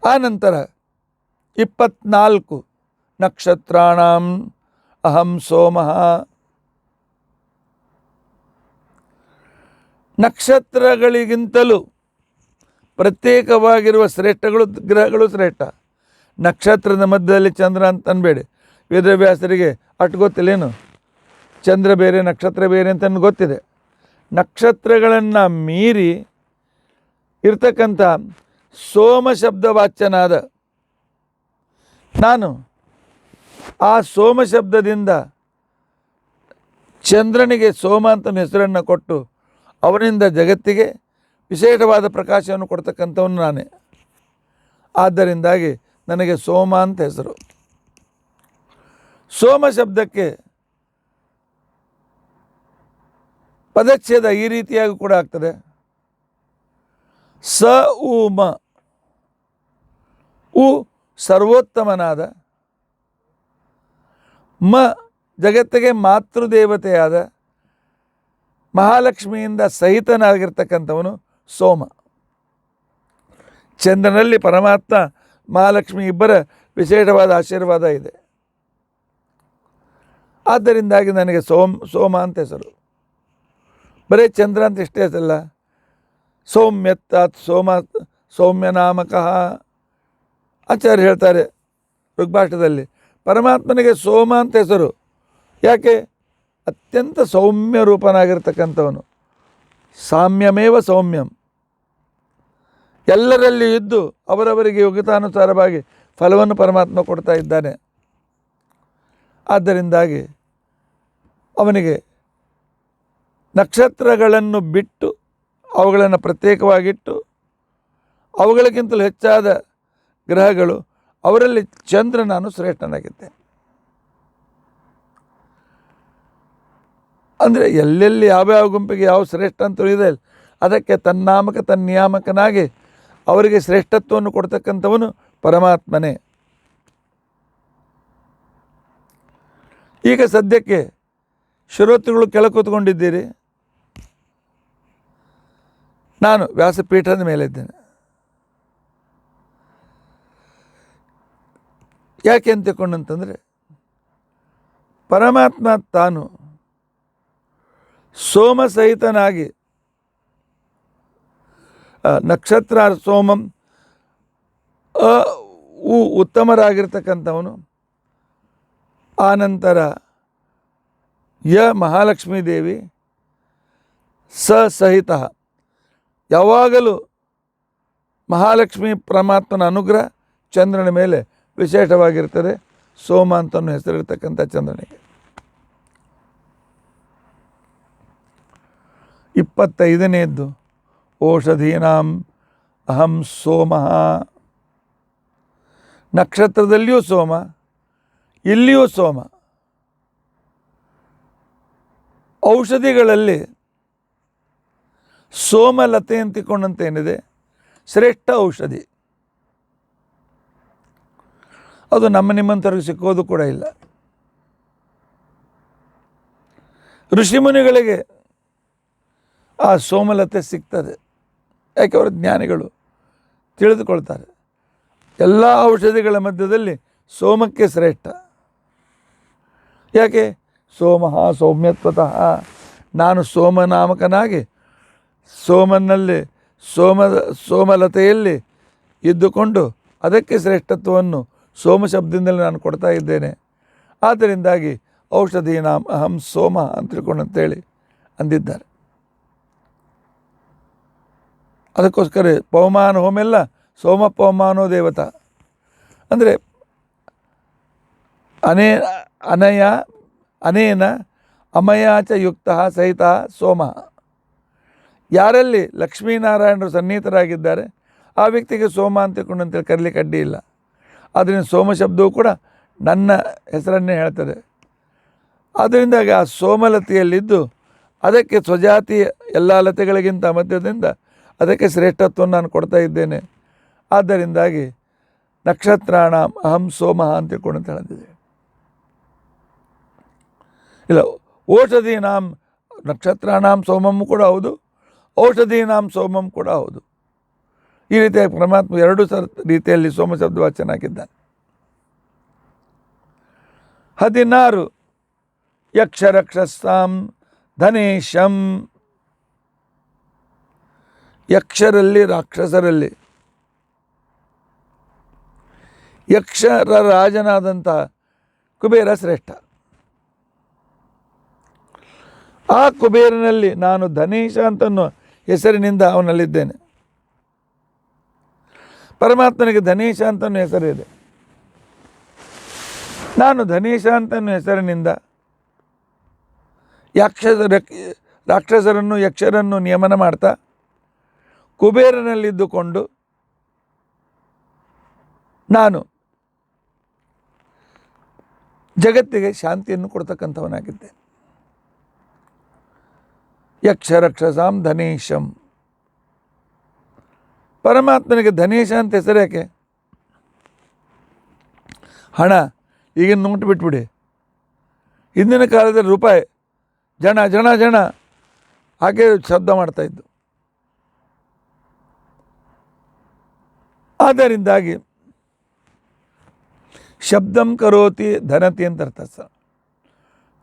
ಆನಂತರ 24 ನಕ್ಷತ್ರಾಣಾಂ ಅಹಂ ಸೋಮಃ. ನಕ್ಷತ್ರಗಳಿಗಿಂತಲೂ ಪ್ರತ್ಯೇಕವಾಗಿರುವ ಗ್ರಹಗಳು ಶ್ರೇಷ್ಠ. ನಕ್ಷತ್ರದ ಮಧ್ಯದಲ್ಲಿ ಚಂದ್ರ ಅಂತ ಅನ್ಬೇಡಿ. ವೇದವ್ಯಾಸರಿಗೆ ಅಷ್ಟು ಗೊತ್ತಿಲ್ಲೇನು? ಚಂದ್ರ ಬೇರೆ ನಕ್ಷತ್ರ ಬೇರೆ ಅಂತ ಗೊತ್ತಿದೆ. ನಕ್ಷತ್ರಗಳನ್ನು ಮೀರಿ ಇರ್ತಕ್ಕಂಥ ಸೋಮ ಶಬ್ದವಾಚ್ಯನಾದ ನಾನು ಆ ಸೋಮ ಶಬ್ದದಿಂದ ಚಂದ್ರನಿಗೆ ಸೋಮ ಅಂತ ಹೆಸರನ್ನು ಕೊಟ್ಟು ಅವನಿಂದ ಜಗತ್ತಿಗೆ ವಿಶೇಷವಾದ ಪ್ರಕಾಶವನ್ನು ಕೊಡ್ತಕ್ಕಂಥವನು ನಾನೇ. ಆದ್ದರಿಂದಾಗಿ ನನಗೆ ಸೋಮ ಅಂತ ಹೆಸರು. ಸೋಮ ಶಬ್ದಕ್ಕೆ ಪದಚ್ಛೇದ ಈ ರೀತಿಯಾಗಿ ಕೂಡ ಆಗ್ತದೆ. ಸ ಉ ಮ. ಉ ಸರ್ವೋತ್ತಮನಾದ, ಮ ಜಗತ್ತಿಗೆ ಮಾತೃದೇವತೆಯಾದ ಮಹಾಲಕ್ಷ್ಮಿಯಿಂದ ಸಹಿತನಾಗಿರ್ತಕ್ಕಂಥವನು ಸೋಮ. ಚಂದ್ರನಲ್ಲಿ ಪರಮಾತ್ಮ ಮಹಾಲಕ್ಷ್ಮಿ ಇಬ್ಬರ ವಿಶೇಷವಾದ ಆಶೀರ್ವಾದ ಇದೆ. ಆದ್ದರಿಂದಾಗಿ ನನಗೆ ಸೋಮ ಅಂತ ಹೆಸರು. ಬರೀ ಚಂದ್ರ ಅಂತ ಇಷ್ಟೇ ಹೆಸರಲ್ಲ, ಸೌಮ್ಯತ್ತಾತ್ ಸೌಮ್ಯ ನಾಮಕಃ. ಆಚಾರ್ಯ ಹೇಳ್ತಾರೆ ಋಗ್ಭಾಷದಲ್ಲಿ ಪರಮಾತ್ಮನಿಗೆ ಸೋಮ ಅಂತ ಹೆಸರು. ಯಾಕೆ? ಅತ್ಯಂತ ಸೌಮ್ಯ ರೂಪನಾಗಿರ್ತಕ್ಕಂಥವನು. ಸಾಮ್ಯಮೇವ ಸೌಮ್ಯಂ. ಎಲ್ಲರಲ್ಲಿ ಇದ್ದು ಅವರವರಿಗೆ ಯೋಗ್ಯತಾನುಸಾರವಾಗಿ ಫಲವನ್ನು ಪರಮಾತ್ಮ ಕೊಡ್ತಾ ಇದ್ದಾನೆ. ಆದ್ದರಿಂದಾಗಿ ಅವನಿಗೆ ನಕ್ಷತ್ರಗಳನ್ನು ಬಿಟ್ಟು ಅವುಗಳನ್ನು ಪ್ರತ್ಯೇಕವಾಗಿಟ್ಟು ಅವುಗಳಿಗಿಂತಲೂ ಹೆಚ್ಚಾದ ಗ್ರಹಗಳು, ಅವರಲ್ಲಿ ಚಂದ್ರ ನಾನು ಶ್ರೇಷ್ಠನಾಗಿದ್ದೆ. ಅಂದರೆ ಎಲ್ಲೆಲ್ಲಿ ಯಾವ್ಯಾವ ಗುಂಪಿಗೆ ಯಾವ ಶ್ರೇಷ್ಠ ಅಂತ ಇದೆ ಅದಕ್ಕೆ ತನ್ನಾಮಕ ತನ್ನಿಯಾಮಕನಾಗಿ ಅವರಿಗೆ ಶ್ರೇಷ್ಠತ್ವವನ್ನು ಕೊಡ್ತಕ್ಕಂಥವನು ಪರಮಾತ್ಮನೇ. ಈಗ ಸದ್ಯಕ್ಕೆ ಶ್ರೋತೃಗಳು ಕೆಳ ಕೂತ್ಕೊಂಡಿದ್ದೀರಿ. ನಾನು ವ್ಯಾಸಪೀಠದ ಮೇಲಿದ್ದೇನೆ. ಯಾಕೆ ಅಂತ ತಿಳ್ಕೊಂಡಂತಂದರೆ ಪರಮಾತ್ಮ ತಾನು ಸೋಮಸಹಿತನಾಗಿ ನಕ್ಷತ್ರ ಸೋಮಂ ಉತ್ತಮರಾಗಿರ್ತಕ್ಕಂಥವನು. ಆನಂತರ ಮಹಾಲಕ್ಷ್ಮೀ ದೇವಿ ಸಹಿತ ಯಾವಾಗಲೂ ಮಹಾಲಕ್ಷ್ಮಿ ಪರಮಾತ್ಮನ ಅನುಗ್ರಹ ಚಂದ್ರನ ಮೇಲೆ ವಿಶೇಷವಾಗಿರ್ತದೆ. ಸೋಮ ಅಂತನೂ ಹೆಸರಿರ್ತಕ್ಕಂಥ ಚಂದ್ರನಿಗೆ 25ನೇದ್ದು ಓಷಧೀನಾಂ ಅಹಂ ಸೋಮಃ. ನಕ್ಷತ್ರದಲ್ಲಿಯೂ ಸೋಮ, ಇಲ್ಲಿಯೂ ಸೋಮ. ಔಷಧಿಗಳಲ್ಲಿ ಸೋಮಲತೆ ಅಂತಿಕೊಂಡಂತೇನಿದೆ ಶ್ರೇಷ್ಠ ಔಷಧಿ. ಅದು ನಮ್ಮ ನಿಮ್ಮಂಥವ್ರಿಗೆ ಸಿಕ್ಕೋದು ಕೂಡ ಇಲ್ಲ. ಋಷಿಮುನಿಗಳಿಗೆ ಆ ಸೋಮಲತೆ ಸಿಗ್ತದೆ. ಯಾಕೆ ಅವರು ಜ್ಞಾನಿಗಳು, ತಿಳಿದುಕೊಳ್ತಾರೆ. ಎಲ್ಲ ಔಷಧಿಗಳ ಮಧ್ಯದಲ್ಲಿ ಸೋಮಕ್ಕೆ ಶ್ರೇಷ್ಠ. ಯಾಕೆ? ಸೋಮಃ ಸೌಮ್ಯತ್ವತಃ, ನಾನು ಸೋಮನಾಮಕನಾಗಿ ಸೋಮನಲ್ಲಿ ಸೋಮಲತೆಯಲ್ಲಿ ಇದ್ದುಕೊಂಡು ಅದಕ್ಕೆ ಶ್ರೇಷ್ಠತ್ವವನ್ನು ಸೋಮ ಶಬ್ದದಿಂದಲೇ ನಾನು ಕೊಡ್ತಾ ಇದ್ದೇನೆ. ಆದ್ದರಿಂದಾಗಿ ಔಷಧೀನಾಂ ಅಹಂ ಸೋಮ ಅಂತ ತಿಳ್ಕೊಂಡಂತೇಳಿ ಅಂದಿದ್ದಾರೆ. ಅದಕ್ಕೋಸ್ಕರ ಪವಮಾನ ಹೋಮೆಲ್ಲ ಸೋಮ ಪವಮಾನೋ ದೇವತಾ ಅಂದರೆ ಅನೇನ ಅಮಯಾಚ ಯುಕ್ತ ಸಹಿತ ಸೋಮ. ಯಾರಲ್ಲಿ ಲಕ್ಷ್ಮೀನಾರಾಯಣರು ಸನ್ನಿಹಿತರಾಗಿದ್ದಾರೆ ಆ ವ್ಯಕ್ತಿಗೆ ಸೋಮ ಅಂತ ತಿಳ್ಕೊಂಡಂತೇಳಿ ಕರೀಲಿಕ್ಕೆ ಅಡ್ಡಿ ಇಲ್ಲ. ಆದ್ದರಿಂದ ಸೋಮ ಶಬ್ದವು ಕೂಡ ನನ್ನ ಹೆಸರನ್ನೇ ಹೇಳ್ತದೆ. ಆದ್ದರಿಂದಾಗಿ ಆ ಸೋಮಲತೆಯಲ್ಲಿದ್ದು ಅದಕ್ಕೆ ಸ್ವಜಾತಿಯ ಎಲ್ಲ ಲತೆಗಳಿಗಿಂತ ಮಧ್ಯದಿಂದ ಅದಕ್ಕೆ ಶ್ರೇಷ್ಠತ್ವವನ್ನು ನಾನು ಕೊಡ್ತಾ ಇದ್ದೇನೆ. ಆದ್ದರಿಂದಾಗಿ ನಕ್ಷತ್ರಾಣ ಅಹಂ ಸೋಮ ಅಂತ ತಿಳ್ಕೊಂಡು ಹೇಳಿದೆ. ಇಲ್ಲ, ಔಷಧೀನಾಂ ನಕ್ಷತ್ರಾಣಾಂ ಸೋಮಂ ಕೂಡ ಹೌದು, ಔಷಧೀನಾಂ ಸೋಮಂ ಕೂಡ ಹೌದು. ಈ ರೀತಿಯಾಗಿ ಪರಮಾತ್ಮ ಎರಡು ರೀತಿಯಲ್ಲಿ ಸೋಮ ಶಬ್ದ ವಾಚನ ಹಾಕಿದ್ದಾನೆ. 16 ಯಕ್ಷರಕ್ಷಸಾಂ ಧನೇಶಂ. ಯಕ್ಷರಲ್ಲಿ ರಾಕ್ಷಸರಲ್ಲಿ ಯಕ್ಷರ ರಾಜನಾದಂತಹ ಕುಬೇರ ಶ್ರೇಷ್ಠ. ಆ ಕುಬೇರನಲ್ಲಿ ನಾನು ಧನೇಶ ಅಂತನ್ನೋ ಹೆಸರಿನಿಂದ ಅವನಲ್ಲಿದ್ದೇನೆ. ಪರಮಾತ್ಮನಿಗೆ ಧನೇಶ ಅಂತನೂ ಹೆಸರಿದೆ. ನಾನು ಧನೇಶ ಅಂತನೂ ಹೆಸರಿನಿಂದ ರಾಕ್ಷಸರನ್ನು ಯಕ್ಷರನ್ನು ನಿಯಮನ ಮಾಡ್ತಾ ಕುಬೇರನಲ್ಲಿದ್ದುಕೊಂಡು ನಾನು ಜಗತ್ತಿಗೆ ಶಾಂತಿಯನ್ನು ಕೊಡ್ತಕ್ಕಂಥವನಾಗಿದ್ದೇನೆ. ಯಕ್ಷರಕ್ಷಸಾಂ ಧನೇಶಂ. ಪರಮಾತ್ಮನಿಗೆ ಧನೇಶ ಅಂತ ಹೆಸರು ಯಾಕೆ? ಹಣ ಈಗಿನ ನೋಟು ಬಿಟ್ಬಿಡಿ. ಹಿಂದಿನ ಕಾಲದಲ್ಲಿ ರೂಪಾಯಿ ಜನ ಜನ ಜನ ಹಾಗೆ ಶಬ್ದ ಮಾಡ್ತಾಯಿದ್ದು. ಆದ್ದರಿಂದಾಗಿ ಶಬ್ದಂ ಕರೋತಿ ಧನತಿ ಅಂತ ಅರ್ಥ.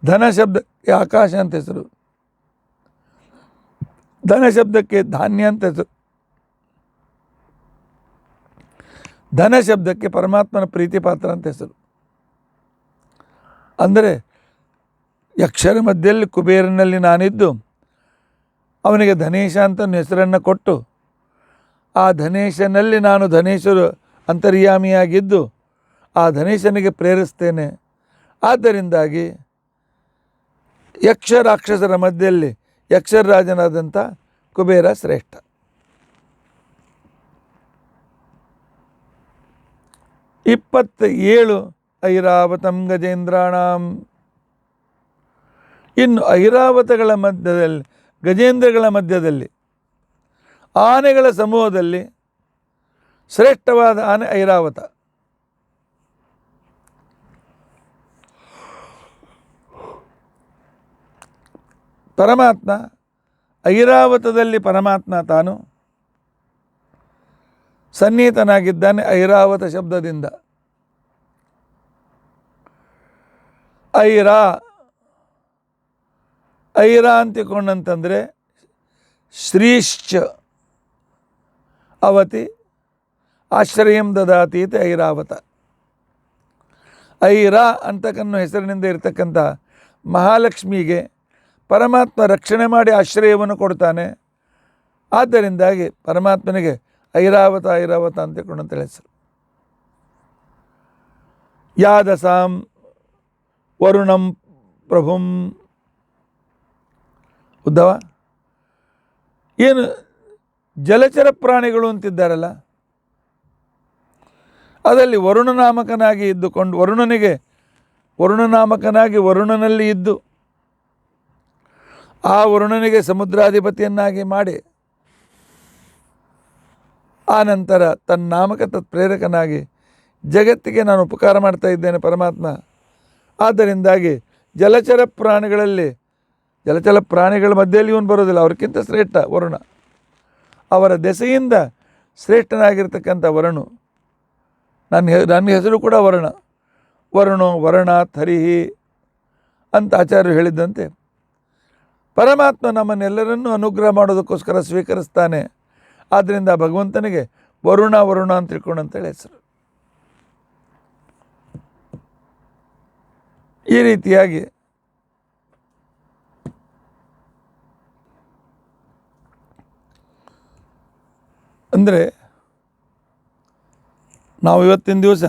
ಧನ ಶಬ್ದಕ್ಕೆ ಆಕಾಶ ಅಂತ ಹೆಸರು, ಧನ ಶಬ್ದಕ್ಕೆ ಧಾನ್ಯ ಅಂತ ಹೆಸರು, ಧನ ಶಬ್ದಕ್ಕೆ ಪರಮಾತ್ಮನ ಪ್ರೀತಿ ಪಾತ್ರ ಅಂತ ಹೆಸರು. ಅಂದರೆ ಯಕ್ಷರ ಮಧ್ಯದಲ್ಲಿ ಕುಬೇರನಲ್ಲಿ ನಾನಿದ್ದು ಅವನಿಗೆ ಧನೇಶ ಅಂತ ಹೆಸರನ್ನು ಕೊಟ್ಟು ಆ ಧನೇಶನಲ್ಲಿ ನಾನು ಧನೇಶರು ಅಂತರ್ಯಾಮಿಯಾಗಿದ್ದು ಆ ಧನೇಶನಿಗೆ ಪ್ರೇರಿಸ್ತೇನೆ. ಆದ್ದರಿಂದಾಗಿ ಯಕ್ಷ ರಾಕ್ಷಸರ ಮಧ್ಯದಲ್ಲಿ ಯಕ್ಷರಾಜನಾದಂಥ ಕುಬೇರ ಶ್ರೇಷ್ಠ. ಇಪ್ಪತ್ತೇಳು ಐರಾವತಂ ಗಜೇಂದ್ರಾಣಂ. ಇನ್ನು ಐರಾವತಗಳ ಮಧ್ಯದಲ್ಲಿ ಗಜೇಂದ್ರಗಳ ಮಧ್ಯದಲ್ಲಿ ಆನೆಗಳ ಸಮೂಹದಲ್ಲಿ ಶ್ರೇಷ್ಠವಾದ ಆನೆ ಐರಾವತ. ಪರಮಾತ್ಮ ಐರಾವತದಲ್ಲಿ ಪರಮಾತ್ಮ ತಾನು ಸನ್ನಿಹಿತನಾಗಿದ್ದಾನೆ. ಐರಾವತ ಶಬ್ದದಿಂದ ಐರ ಅಂತಿಕೊಂಡಂತಂದರೆ ಶ್ರೀಶ್ಚ ಅವತಿ ಆಶ್ರಯಂ ದದಾತೀತ ಐರಾವತ. ಐರ ಅಂತಕ್ಕನ್ನೋ ಹೆಸರಿನಿಂದ ಇರತಕ್ಕಂಥ ಮಹಾಲಕ್ಷ್ಮಿಗೆ ಪರಮಾತ್ಮ ರಕ್ಷಣೆ ಮಾಡಿ ಆಶ್ರಯವನ್ನು ಕೊಡ್ತಾನೆ. ಆದ್ದರಿಂದಾಗಿ ಪರಮಾತ್ಮನಿಗೆ ಐರಾವತ ಅಂತಕೊಂಡಂತ ಹೆಸರು. ಯಾದಸಾಂ ವರುಣಂ ಪ್ರಭುಂ. ಉದ್ದವ ಏನು ಜಲಚರ ಪ್ರಾಣಿಗಳು ಅಂತಿದ್ದಾರಲ್ಲ, ಅದರಲ್ಲಿ ವರುಣನಾಮಕನಾಗಿ ಇದ್ದುಕೊಂಡು ವರುಣನಾಮಕನಾಗಿ ವರುಣನಲ್ಲಿ ಇದ್ದು ಆ ವರುಣನಿಗೆ ಸಮುದ್ರಾಧಿಪತಿಯನ್ನಾಗಿ ಮಾಡಿ ಆ ನಂತರ ತನ್ನ ನಾಮಕ ಪ್ರೇರಕನಾಗಿ ಜಗತ್ತಿಗೆ ನಾನು ಉಪಕಾರ ಮಾಡ್ತಾ ಇದ್ದೇನೆ ಪರಮಾತ್ಮ. ಆದ್ದರಿಂದಾಗಿ ಜಲಚರ ಪ್ರಾಣಿಗಳ ಮಧ್ಯೆಯಲ್ಲಿ ಇವನು ಬರೋದಿಲ್ಲ, ಅವ್ರಿಗಿಂತ ಶ್ರೇಷ್ಠ ವರುಣ. ಅವರ ದೆಸೆಯಿಂದ ಶ್ರೇಷ್ಠನಾಗಿರ್ತಕ್ಕಂಥ ವರುಣು. ನನ್ನ ಹೆಸರು ಕೂಡ ವರುಣೋ ವರ್ಣಾತ್ ಹರಿಹಿ ಅಂತ ಆಚಾರ್ಯರು ಹೇಳಿದ್ದಂತೆ ಪರಮಾತ್ಮ ನಮ್ಮನ್ನೆಲ್ಲರನ್ನೂ ಅನುಗ್ರಹ ಮಾಡೋದಕ್ಕೋಸ್ಕರ ಸ್ವೀಕರಿಸ್ತಾನೆ. ಆದ್ದರಿಂದ ಭಗವಂತನಿಗೆ ವರುಣ ಅಂತ ತಿಳ್ಕೊಂಡಂತೇಳಿ ಹೆಸರು. ಈ ರೀತಿಯಾಗಿ ಅಂದರೆ ನಾವು ಇವತ್ತಿನ ದಿವಸ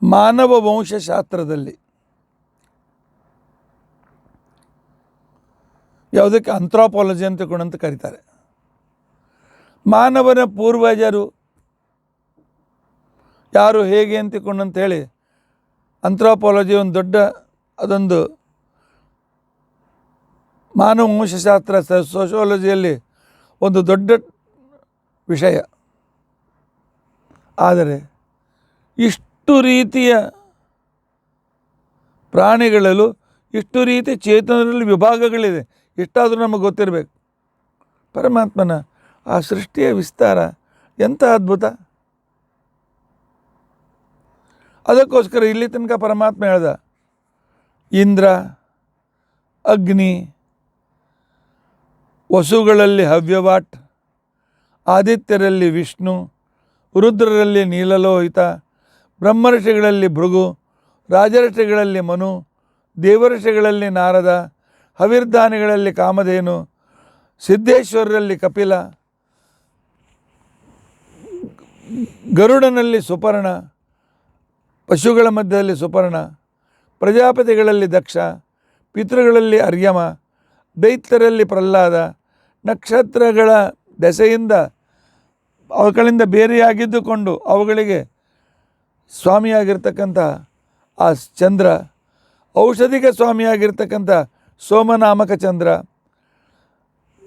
ಮಾನವ ವಂಶಶಾಸ್ತ್ರದಲ್ಲಿ ಯಾವುದಕ್ಕೆ ಆಂಥ್ರೋಪಾಲಜಿ ಅಂತ ಕರೀತಾರೆ. ಮಾನವನ ಪೂರ್ವಜರು ಯಾರು ಹೇಗೆ ಅಂತಿಕೊಂಡಂತ ಹೇಳಿ ಆಂಥ್ರೋಪಾಲಜಿ ಅದೊಂದು ಮಾನವ ವಂಶಶಾಸ್ತ್ರ ಸೋಶಿಯಾಲಜಿಯಲ್ಲಿ ಒಂದು ದೊಡ್ಡ ವಿಷಯ. ಆದರೆ ಇಷ್ಟು ರೀತಿಯ ಪ್ರಾಣಿಗಳಲ್ಲೂ ಇಷ್ಟು ರೀತಿ ಚೇತನರಲ್ಲಿ ವಿಭಾಗಗಳಿದೆ. ಇಷ್ಟಾದರೂ ನಮಗೆ ಗೊತ್ತಿರಬೇಕು ಪರಮಾತ್ಮನ ಆ ಸೃಷ್ಟಿಯ ವಿಸ್ತಾರ ಎಂಥ ಅದ್ಭುತ. ಅದಕ್ಕೋಸ್ಕರ ಇಲ್ಲಿ ತನಕ ಪರಮಾತ್ಮ ಹೇಳ್ದ, ಇಂದ್ರ, ಅಗ್ನಿ, ವಸುಗಳಲ್ಲಿ ಹವ್ಯವಾಟ್, ಆದಿತ್ಯರಲ್ಲಿ ವಿಷ್ಣು, ರುದ್ರರಲ್ಲಿ ನೀಲಲೋಹಿತ, ಬ್ರಹ್ಮರ್ಷಿಗಳಲ್ಲಿ ಭೃಗು, ರಾಜರ್ಷಿಗಳಲ್ಲಿ ಮನು, ದೇವರ್ಷಿಗಳಲ್ಲಿ ನಾರದ, ಹವಿರ್ಧಾನಿಗಳಲ್ಲಿ ಕಾಮಧೇನು, ಸಿದ್ಧೇಶ್ವರರಲ್ಲಿ ಕಪಿಲ, ಗರುಡನಲ್ಲಿ ಸುಪರ್ಣ, ಪಶುಗಳ ಮಧ್ಯದಲ್ಲಿ ಸುಪರ್ಣ, ಪ್ರಜಾಪತಿಗಳಲ್ಲಿ ದಕ್ಷ, ಪಿತೃಗಳಲ್ಲಿ ಅರ್ಯಮ, ದೈತ್ಯರಲ್ಲಿ ಪ್ರಹ್ಲಾದ, ನಕ್ಷತ್ರಗಳ ದೆಸೆಯಿಂದ ಅವುಗಳಿಂದ ಬೇರೆಯಾಗಿದ್ದುಕೊಂಡು ಅವುಗಳಿಗೆ ಸ್ವಾಮಿಯಾಗಿರ್ತಕ್ಕಂಥ ಆ ಚಂದ್ರ, ಔಷಧಿಗೆ ಸ್ವಾಮಿಯಾಗಿರ್ತಕ್ಕಂಥ ಸೋಮನಾಮಕ ಚಂದ್ರ,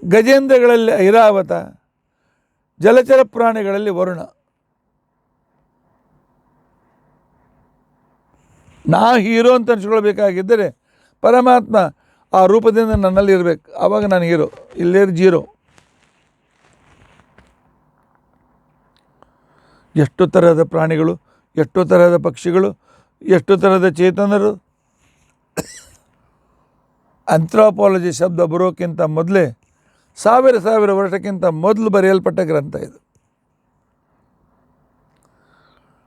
ಗಜೇಂದ್ರಗಳಲ್ಲಿ ಐರಾವತ, ಜಲಚರ ಪ್ರಾಣಿಗಳಲ್ಲಿ ವರುಣ. ನಾ ಹೀರೋ ಅಂತ ಅನ್ಸ್ಕೊಳ್ಬೇಕಾಗಿದ್ದರೆ ಪರಮಾತ್ಮ ಆ ರೂಪದಿಂದ ನನ್ನಲ್ಲಿ ಇರಬೇಕು, ಆವಾಗ ನಾನು ಹೀರೋ, ಇಲ್ಲೇ ಜೀರೋ. ಎಷ್ಟು ತರಹದ ಪ್ರಾಣಿಗಳು, ಎಷ್ಟು ತರಹದ ಪಕ್ಷಿಗಳು, ಎಷ್ಟು ತರಹದ ಚೇತನರು. ಆಂಥ್ರೋಪಾಲಜಿ ಶಬ್ದ ಬರೋಕ್ಕಿಂತ ಮೊದಲೇ ಸಾವಿರ ವರ್ಷಕ್ಕಿಂತ ಮೊದಲು ಬರೆಯಲ್ಪಟ್ಟ ಗ್ರಂಥ ಇದು.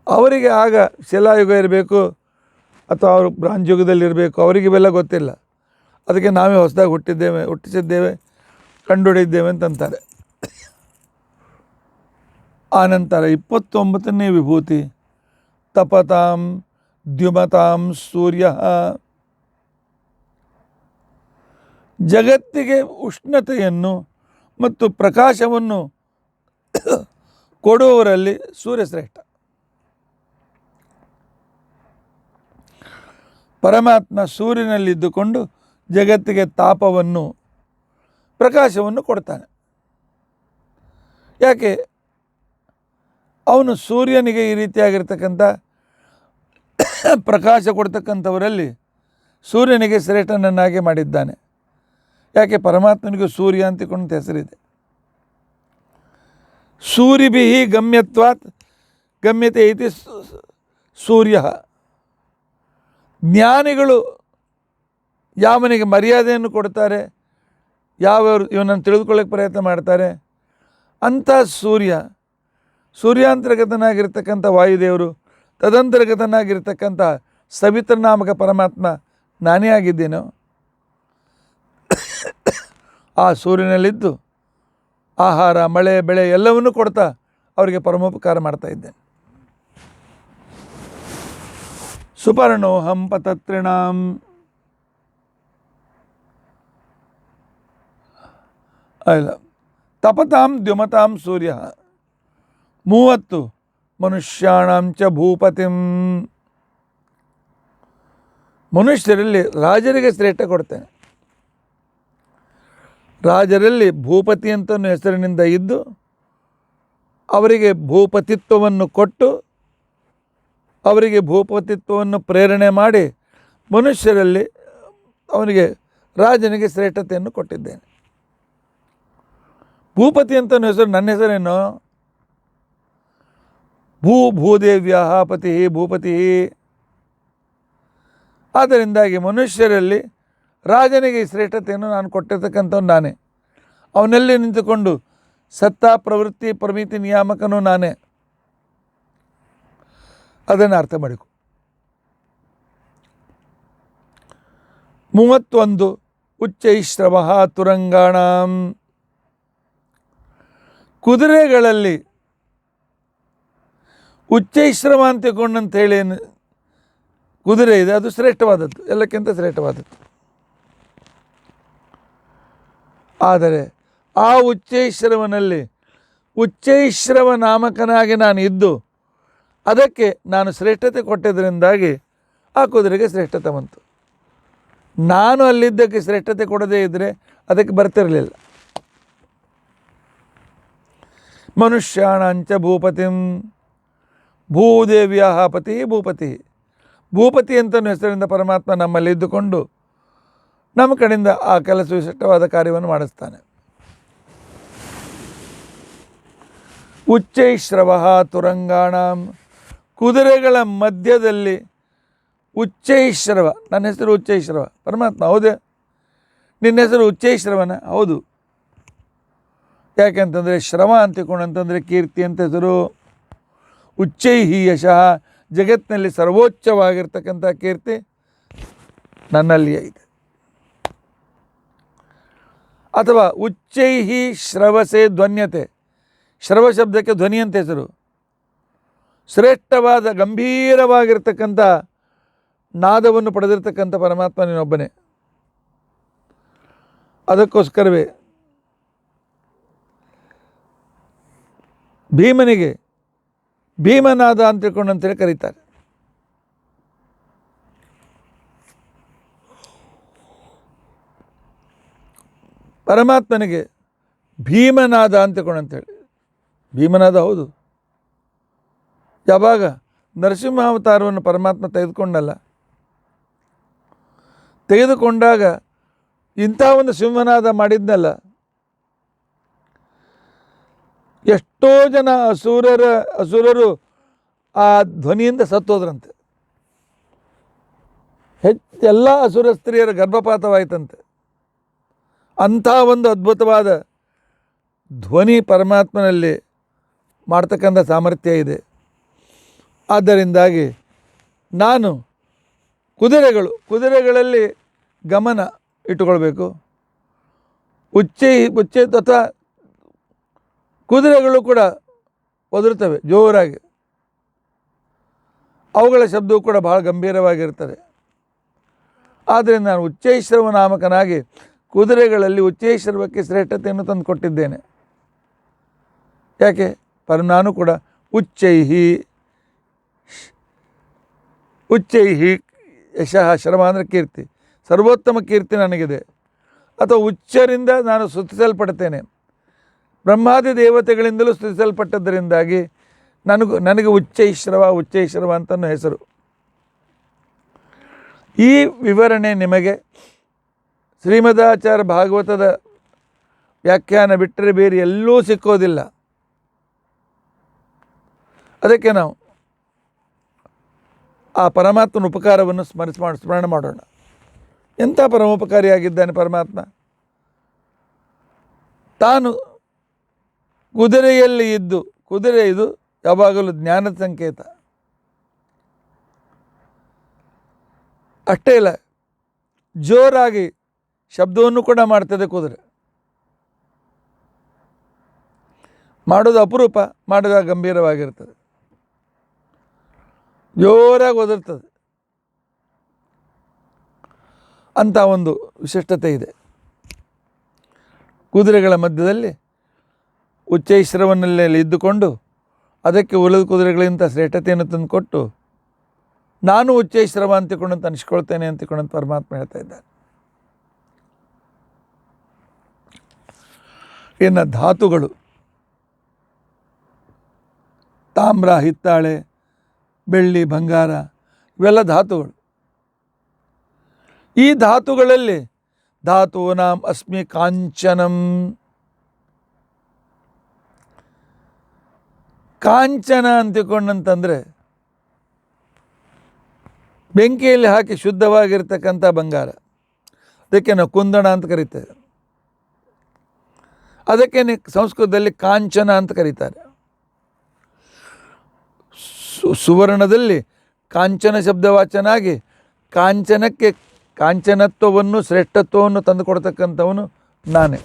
ಅವರಿಗೆ ಆಗ ಶಿಲಾಯುಗ ಇರಬೇಕು ಅಥವಾ ಅವರು ಬ್ರಾಂಜ್ ಯುಗದಲ್ಲಿರಬೇಕು, ಅವರಿಗೆ ಇವೆಲ್ಲ ಗೊತ್ತಿಲ್ಲ. ಅದಕ್ಕೆ ನಾವೇ ಹೊಸದಾಗಿ ಹುಟ್ಟಿಸಿದ್ದೇವೆ, ಕಂಡುಹಿಡಿದ್ದೇವೆ ಅಂತಂತಾರೆ. ಆನಂತರ 29ನೇ ವಿಭೂತಿ ತಪತಾಂ ದ್ಯುಮತಾಂ ಸೂರ್ಯ. ಜಗತ್ತಿಗೆ ಉಷ್ಣತೆಯನ್ನು ಮತ್ತು ಪ್ರಕಾಶವನ್ನು ಕೊಡುವವರಲ್ಲಿ ಸೂರ್ಯ ಶ್ರೇಷ್ಠ. ಪರಮಾತ್ಮ ಸೂರ್ಯನಲ್ಲಿದ್ದುಕೊಂಡು ಜಗತ್ತಿಗೆ ತಾಪವನ್ನು, ಪ್ರಕಾಶವನ್ನು ಕೊಡ್ತಾನೆ. ಯಾಕೆ ಅವನು ಸೂರ್ಯನಿಗೆ ಈ ರೀತಿಯಾಗಿರ್ತಕ್ಕಂಥ ಪ್ರಕಾಶ ಕೊಡ್ತಕ್ಕಂಥವರಲ್ಲಿ ಸೂರ್ಯನಿಗೆ ಶ್ರೇಷ್ಠನನ್ನಾಗಿ ಮಾಡಿದ್ದಾನೆ. ಯಾಕೆ? ಪರಮಾತ್ಮನಿಗೂ ಸೂರ್ಯ ಅಂತಿಕೊಂಡ ಹೆಸರಿದೆ. ಸೂರ್ಯಭಿ ಗಮ್ಯತ್ವಾತ್ ಗಮ್ಯತೆ ಇತಿ ಸೂರ್ಯ. ಜ್ಞಾನಿಗಳು ಯಾವನಿಗೆ ಮರ್ಯಾದೆಯನ್ನು ಕೊಡ್ತಾರೆ, ಯಾವ್ಯಾವರು ಇವನನ್ನು ತಿಳಿದುಕೊಳ್ಳೋಕ್ಕೆ ಪ್ರಯತ್ನ ಮಾಡ್ತಾರೆ, ಅಂಥ ಸೂರ್ಯಾಂತರ್ಗತನಾಗಿರ್ತಕ್ಕಂಥ ವಾಯುದೇವರು, ತದಂತರ್ಗತನಾಗಿರ್ತಕ್ಕಂಥ ಸವಿತೃನಾಮಕ ಪರಮಾತ್ಮ ನಾನೇ ಆಗಿದ್ದೇನೋ. ಆ ಸೂರ್ಯನಲ್ಲಿದ್ದು ಆಹಾರ, ಮಳೆ, ಬೆಳೆ ಎಲ್ಲವನ್ನೂ ಕೊಡ್ತಾ ಅವರಿಗೆ ಪರಮೋಪಕಾರ ಮಾಡ್ತಾ ಇದ್ದೇನೆ. ಸುಪರ್ಣೋಹಂ ಪತತ್ರಿಣಾಂ. ಅಲ್ಲ, ತಪತಾಂ ದ್ಯುಮತಾಂ ಸೂರ್ಯ 30 ಮನುಷ್ಯಾಣಾಂ ಚ ಭೂಪತಿಂ. ಮನುಷ್ಯರಲ್ಲಿ ರಾಜರಿಗೆ ಶ್ರೇಷ್ಠ ಕೊಡ್ತೇನೆ. ರಾಜರಲ್ಲಿ ಭೂಪತಿ ಅಂತ ಹೆಸರಿನಿಂದ ಇದ್ದು ಅವರಿಗೆ ಭೂಪತಿತ್ವವನ್ನು ಕೊಟ್ಟು ಅವರಿಗೆ ಭೂಪತಿತ್ವವನ್ನು ಪ್ರೇರಣೆ ಮಾಡಿ ಮನುಷ್ಯರಲ್ಲಿ ಅವನಿಗೆ ರಾಜನಿಗೆ ಶ್ರೇಷ್ಠತೆಯನ್ನು ಕೊಟ್ಟಿದ್ದೇನೆ. ಭೂಪತಿ ಅಂತ ಹೆಸರು ನನ್ನ ಹೆಸರೇನು? ಭೂದೇವ್ಯ ಪತಿ ಭೂಪತಿ. ಆದ್ದರಿಂದಾಗಿ ಮನುಷ್ಯರಲ್ಲಿ ರಾಜನಿಗೆ ಈ ಶ್ರೇಷ್ಠತೆಯನ್ನು ನಾನು ಕೊಟ್ಟಿರ್ತಕ್ಕಂಥವ್ನು ನಾನೇ. ಅವನಲ್ಲಿ ನಿಂತುಕೊಂಡು ಸತ್ತ ಪ್ರವೃತ್ತಿ ಪ್ರಮಿತಿ ನಿಯಾಮಕನೂ ನಾನೇ. ಅದನ್ನು ಅರ್ಥ ಮಾಡಿಕೊ. 31 ಉಚ್ಚೈಶ್ರವ ತುರಂಗಾಣಾಂ. ಕುದುರೆಗಳಲ್ಲಿ ಉಚ್ಚೈಶ್ರವ ಅಂತಿಕೊಂಡಂಥೇಳಿ ಕುದುರೆ ಇದೆ, ಅದು ಶ್ರೇಷ್ಠವಾದದ್ದು, ಎಲ್ಲಕ್ಕಿಂತ ಶ್ರೇಷ್ಠವಾದದ್ದು. ಆದರೆ ಆ ಉಚ್ಚೈಶ್ರವನಲ್ಲಿ ಉಚ್ಚೈಶ್ರವ ನಾಮಕನಾಗಿ ನಾನು ಇದ್ದು ಅದಕ್ಕೆ ನಾನು ಶ್ರೇಷ್ಠತೆ ಕೊಟ್ಟಿದ್ದರಿಂದಾಗಿ ಆ ಕುದುರೆಗೆ ಶ್ರೇಷ್ಠತೆ ಬಂತು. ನಾನು ಅಲ್ಲಿದ್ದಕ್ಕೆ ಶ್ರೇಷ್ಠತೆ ಕೊಡದೇ ಇದ್ದರೆ ಅದಕ್ಕೆ ಬರ್ತಿರಲಿಲ್ಲ. ಮನುಷ್ಯಾಣಂಚ ಭೂಪತಿಂ. ಭೂದೇವ್ಯ ಪತಿ ಭೂಪತಿ. ಭೂಪತಿ ಅಂತ ಹೆಸರಿಂದ ಪರಮಾತ್ಮ ನಮ್ಮಲ್ಲಿ ಇದ್ದುಕೊಂಡು ನಮ್ಮ ಕಡೆಯಿಂದ ಆ ಕೆಲಸ ವಿಶಿಷ್ಟವಾದ ಕಾರ್ಯವನ್ನು ಮಾಡಿಸ್ತಾನೆ. ಉಚ್ಚೈಶ್ರವ ತುರಂಗಾಣಾಂ. ಕುದುರೆಗಳ ಮಧ್ಯದಲ್ಲಿ ಉಚ್ಚೈಶ್ರವ. ನನ್ನ ಹೆಸರು ಉಚ್ಚೈಶ್ರವ. ಪರಮಾತ್ಮ ಹೌದೇ? ನಿನ್ನ ಹೆಸರು ಉಚ್ಚೈಶ್ರವನ? ಹೌದು. ಯಾಕೆಂತಂದರೆ ಶ್ರವ ಅಂತಿಕೊಂಡಂತಂದರೆ ಕೀರ್ತಿ ಅಂತ ಹೆಸರು. ಉಚ್ಚೈಹಿ ಯಶಃ. ಜಗತ್ತಿನಲ್ಲಿ ಸರ್ವೋಚ್ಚವಾಗಿರ್ತಕ್ಕಂಥ ಕೀರ್ತಿ ನನ್ನಲ್ಲಿಯೇ ಇದೆ. ಅಥವಾ ಉಚ್ಚೈಹಿ ಶ್ರವಸೆ ಧ್ವನ್ಯತೆ. ಶ್ರವ ಶಬ್ದಕ್ಕೆ ಧ್ವನಿ ಅಂತ ಹೆಸರು. ಶ್ರೇಷ್ಠವಾದ ಗಂಭೀರವಾಗಿರ್ತಕ್ಕಂಥ ನಾದವನ್ನು ಪಡೆದಿರ್ತಕ್ಕಂಥ ಪರಮಾತ್ಮ ನೀನೊಬ್ಬನೇ. ಅದಕ್ಕೋಸ್ಕರವೇ ಭೀಮನಿಗೆ ಭೀಮನಾದ ಅಂತ ತಿಳ್ಕೊಂಡು ಅಂತೇಳಿ ಕರೀತಾರೆ. ಪರಮಾತ್ಮನಿಗೆ ಭೀಮನಾದ ಅಂತ ತಿಳ್ಕೊಂಡು ಅಂತೇಳಿ. ಭೀಮನಾದ ಹೌದು. ಯಾವಾಗ ನರಸಿಂಹಾವತಾರವನ್ನು ಪರಮಾತ್ಮ ತೆಗೆದುಕೊಂಡಲ್ಲ, ತೆಗೆದುಕೊಂಡಾಗ ಇಂಥ ಒಂದು ಸಿಂಹನಾದ ಮಾಡಿದ್ನಲ್ಲ, ಎಷ್ಟೋ ಜನ ಅಸುರರು ಆ ಧ್ವನಿಯಿಂದ ಸತ್ತೋದ್ರಂತೆ. ಎಲ್ಲ ಅಸುರ ಸ್ತ್ರೀಯರ ಗರ್ಭಪಾತವಾಯಿತಂತೆ. ಅಂಥ ಒಂದು ಅದ್ಭುತವಾದ ಧ್ವನಿ ಪರಮಾತ್ಮನಲ್ಲಿ ಮಾಡ್ತಕ್ಕಂಥ ಸಾಮರ್ಥ್ಯ ಇದೆ. ಆದ್ದರಿಂದಾಗಿ ನಾನು ಕುದುರೆಗಳಲ್ಲಿ ಗಮನ ಇಟ್ಟುಕೊಳ್ಬೇಕು. ಉಚ್ಚೈ ಅಥವಾ ಕುದುರೆಗಳು ಕೂಡ ಒದರುತ್ತವೆ ಜೋರಾಗಿ. ಅವುಗಳ ಶಬ್ದವು ಕೂಡ ಬಹಳ ಗಂಭೀರವಾಗಿರ್ತದೆ. ಆದ್ದರಿಂದ ನಾನು ಉಚ್ಚೈಶ್ರವ ನಾಮಕನಾಗಿ ಕುದುರೆಗಳಲ್ಲಿ ಉಚ್ಚೈಶ್ರವಕ್ಕೆ ಶ್ರೇಷ್ಠತೆಯನ್ನು ತಂದು ಕೊಟ್ಟಿದ್ದೇನೆ. ಯಾಕೆ? ನಾನು ಕೂಡ ಉಚ್ಚೈಹಿ ಯಶಃ. ಶ್ರಮ ಅಂದರೆ ಕೀರ್ತಿ, ಸರ್ವೋತ್ತಮ ಕೀರ್ತಿ ನನಗಿದೆ. ಅಥವಾ ಉಚ್ಚರಿಂದ ನಾನು ಸ್ತುತಿಸಲ್ಪಡ್ತೇನೆ. ಬ್ರಹ್ಮಾದಿ ದೇವತೆಗಳಿಂದಲೂ ಸ್ತುತಿಸಲ್ಪಟ್ಟದ್ದರಿಂದಾಗಿ ನನಗೆ ಉಚ್ಚೈಶ್ರವ ಅಂತನೂ ಹೆಸರು. ಈ ವಿವರಣೆ ನಿಮಗೆ ಶ್ರೀಮದಾಚಾರ್ಯ ಭಾಗವತದ ವ್ಯಾಖ್ಯಾನ ಬಿಟ್ಟರೆ ಬೇರೆ ಎಲ್ಲೂ ಸಿಕ್ಕೋದಿಲ್ಲ. ಅದಕ್ಕೆ ನಾವು ಆ ಪರಮಾತ್ಮನ ಉಪಕಾರವನ್ನು ಸ್ಮರಣೆ ಮಾಡೋಣ. ಎಂಥ ಪರಮೋಪಕಾರಿಯಾಗಿದ್ದಾನೆ ಪರಮಾತ್ಮ. ತಾನು ಕುದುರೆಯಲ್ಲಿ ಇದ್ದು, ಕುದುರೆ ಇದು ಯಾವಾಗಲೂ ಜ್ಞಾನದ ಸಂಕೇತ. ಅಷ್ಟೇ ಇಲ್ಲ, ಜೋರಾಗಿ ಶಬ್ದವನ್ನು ಕೂಡ ಮಾಡ್ತದೆ ಕುದುರೆ. ಮಾಡೋದು ಅಪರೂಪ, ಮಾಡಿದಾಗ ಗಂಭೀರವಾಗಿರ್ತದೆ, ಜೋರಾಗಿ ಒದರ್ತದೆ. ಅಂಥ ಒಂದು ವಿಶಿಷ್ಟತೆ ಇದೆ. ಕುದುರೆಗಳ ಮಧ್ಯದಲ್ಲಿ ಉಚ್ಚೈಶ್ರವನಲ್ಲಿ ಇದ್ದುಕೊಂಡು ಅದಕ್ಕೆ ಉಳಿದ ಕುದುರೆಗಳಿಂದ ಶ್ರೇಷ್ಠತೆಯನ್ನು ತಂದುಕೊಟ್ಟು ನಾನು ಉಚ್ಚೈಶ್ರವ ಅಂತಿಕೊಂಡಂತ ಅನಿಸ್ಕೊಳ್ತೇನೆ ಅಂತಿಕೊಂಡಂತ ಪರಮಾತ್ಮ ಹೇಳ್ತಾ ಇದ್ದಾರೆ. ಇನ್ನು ಧಾತುಗಳು, ತಾಮ್ರ, ಹಿತ್ತಾಳೆ, ಬೆಳ್ಳಿ, ಬಂಗಾರ ಇವೆಲ್ಲ ಧಾತುಗಳು. ಈ ಧಾತುಗಳಲ್ಲಿ ಧಾತೂನಾಂ ಅಸ್ಮಿ ಕಾಂಚನಂ. ಕಾಂಚನ ಅಂತಿಕೊಂಡಂತಂದರೆ ಬೆಂಕಿಯಲ್ಲಿ ಹಾಕಿ ಶುದ್ಧವಾಗಿರ್ತಕ್ಕಂಥ ಬಂಗಾರ, ಅದಕ್ಕೆ ನಾವು ಕುಂದಣ ಅಂತ ಕರೀತೇವೆ. ಅದಕ್ಕೆ ಸಂಸ್ಕೃತದಲ್ಲಿ ಕಾಂಚನ ಅಂತ ಕರೀತಾರೆ. ಸುವರ್ಣದಲ್ಲಿ ಕಾಂಚನ ಶಬ್ದವಾಚನಾಗಿ ಕಾಂಚನಕ್ಕೆ ಕಾಂಚನತ್ವವನ್ನು ಶ್ರೇಷ್ಠತ್ವವನ್ನು ತಂದುಕೊಡ್ತಕ್ಕಂಥವನು ನಾನೇ.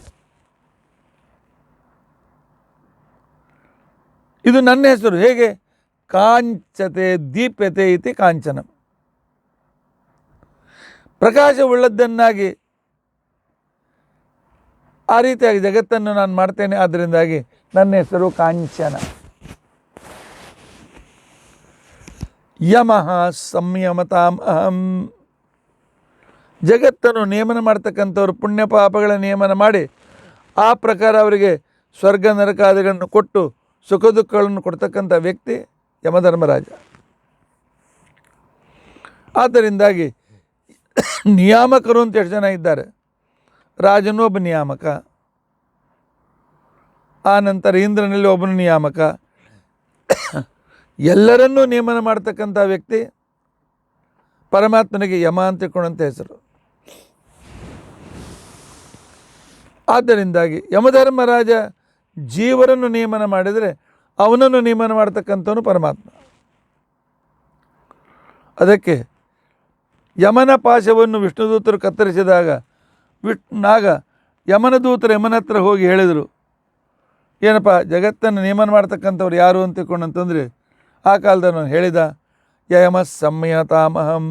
ಇದು ನನ್ನ ಹೆಸರು. ಹೇಗೆ? ಕಾಂಚತೆ ದೀಪ್ಯತೆ ಇತಿ ಕಾಂಚನ. ಪ್ರಕಾಶವುಳ್ಳದ್ದನ್ನಾಗಿ ಆ ರೀತಿಯಾಗಿ ಜಗತ್ತನ್ನು ನಾನು ಮಾಡ್ತೇನೆ. ಆದ್ದರಿಂದಾಗಿ ನನ್ನ ಹೆಸರು ಕಾಂಚನ. ಯಮಃ ಸಂಯಮತಾಂ ಅಹಂ. ಜಗತ್ತನ್ನು ನಿಯಮನ ಮಾಡ್ತಕ್ಕಂಥವ್ರು ಪುಣ್ಯ ಪಾಪಗಳ ನಿಯಮನ ಮಾಡಿ ಆ ಪ್ರಕಾರ ಅವರಿಗೆ ಸ್ವರ್ಗ ನರಕಾದಿಗಳನ್ನು ಕೊಟ್ಟು ಸುಖ ದುಃಖಗಳನ್ನು ಕೊಡ್ತಕ್ಕಂಥ ವ್ಯಕ್ತಿ ಯಮಧರ್ಮರಾಜ. ಆದ್ದರಿಂದಾಗಿ ನಿಯಾಮಕರು ಅಂತ ಎಷ್ಟು ಜನ ಇದ್ದಾರೆ. ರಾಜನೂ ಒಬ್ಬ ನಿಯಾಮಕ, ಆ ನಂತರ ಇಂದ್ರನಲ್ಲಿ ಒಬ್ಬನು ನಿಯಾಮಕ. ಎಲ್ಲರನ್ನೂ ನಿಯಮನ ಮಾಡ್ತಕ್ಕಂಥ ವ್ಯಕ್ತಿ ಪರಮಾತ್ಮನಿಗೆ ಯಮ ಅಂತ ತಿಳ್ಕೊಂಡಂಥ ಹೆಸರು. ಆದ್ದರಿಂದಾಗಿ ಯಮಧರ್ಮರಾಜ ಜೀವರನ್ನು ನಿಯಮನ ಮಾಡಿದರೆ ಅವನನ್ನು ನಿಯಮನ ಮಾಡ್ತಕ್ಕಂಥವನು ಪರಮಾತ್ಮ. ಅದಕ್ಕೆ ಯಮನ ಪಾಶವನ್ನು ವಿಷ್ಣುದೂತರು ಕತ್ತರಿಸಿದಾಗ ನಾಗ ಯಮನ ದೂತರು ಯಮನ ಹತ್ರ ಹೋಗಿ ಹೇಳಿದರು, ಏನಪ್ಪ ಜಗತ್ತನ್ನು ನಿಯಮನ ಮಾಡ್ತಕ್ಕಂಥವ್ರು ಯಾರು ಅಂತ ತಿಳ್ಕೊಂಡಂತಂದರೆ ಆ ಕಾಲದಲ್ಲಿ ಹೇಳಿದ, ಯಮ ಸಂಯತಾಮಹಂ,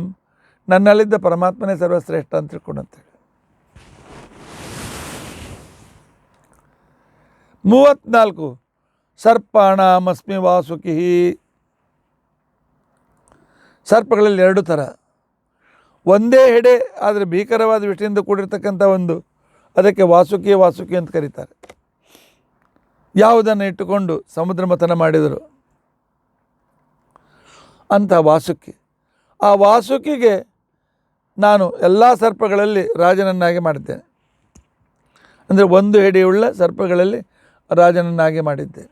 ನನ್ನಲ್ಲಿದ್ದ ಪರಮಾತ್ಮನೇ ಸರ್ವಶ್ರೇಷ್ಠ ಅಂತ ತಿಳ್ಕೊಂಡಂತೇಳಿ. 34 ಸರ್ಪಾಣಾಮಸ್ಮಿ ವಾಸುಕಿ. ಸರ್ಪಗಳಲ್ಲಿ 2 ಥರ. ಒಂದೇ ಹೆಡೆ ಆದರೆ ಭೀಕರವಾದ ವಿಷದಿಂದ ಕೂಡಿರ್ತಕ್ಕಂಥ ಒಂದು, ಅದಕ್ಕೆ ವಾಸುಕಿ ವಾಸುಕಿ ಅಂತ ಕರೀತಾರೆ. ಯಾವುದನ್ನು ಇಟ್ಟುಕೊಂಡು ಸಮುದ್ರ ಮಥನ ಮಾಡಿದರು ಅಂಥ ವಾಸುಕಿ. ಆ ವಾಸುಕಿಗೆ ನಾನು ಎಲ್ಲ ಸರ್ಪಗಳಲ್ಲಿ ರಾಜನನ್ನಾಗಿ ಮಾಡಿದ್ದೇನೆ. ಅಂದರೆ ಒಂದು ಹೆಡೆಯುಳ್ಳ ಸರ್ಪಗಳಲ್ಲಿ ರಾಜನನ್ನಾಗಿ ಮಾಡಿದ್ದೆ.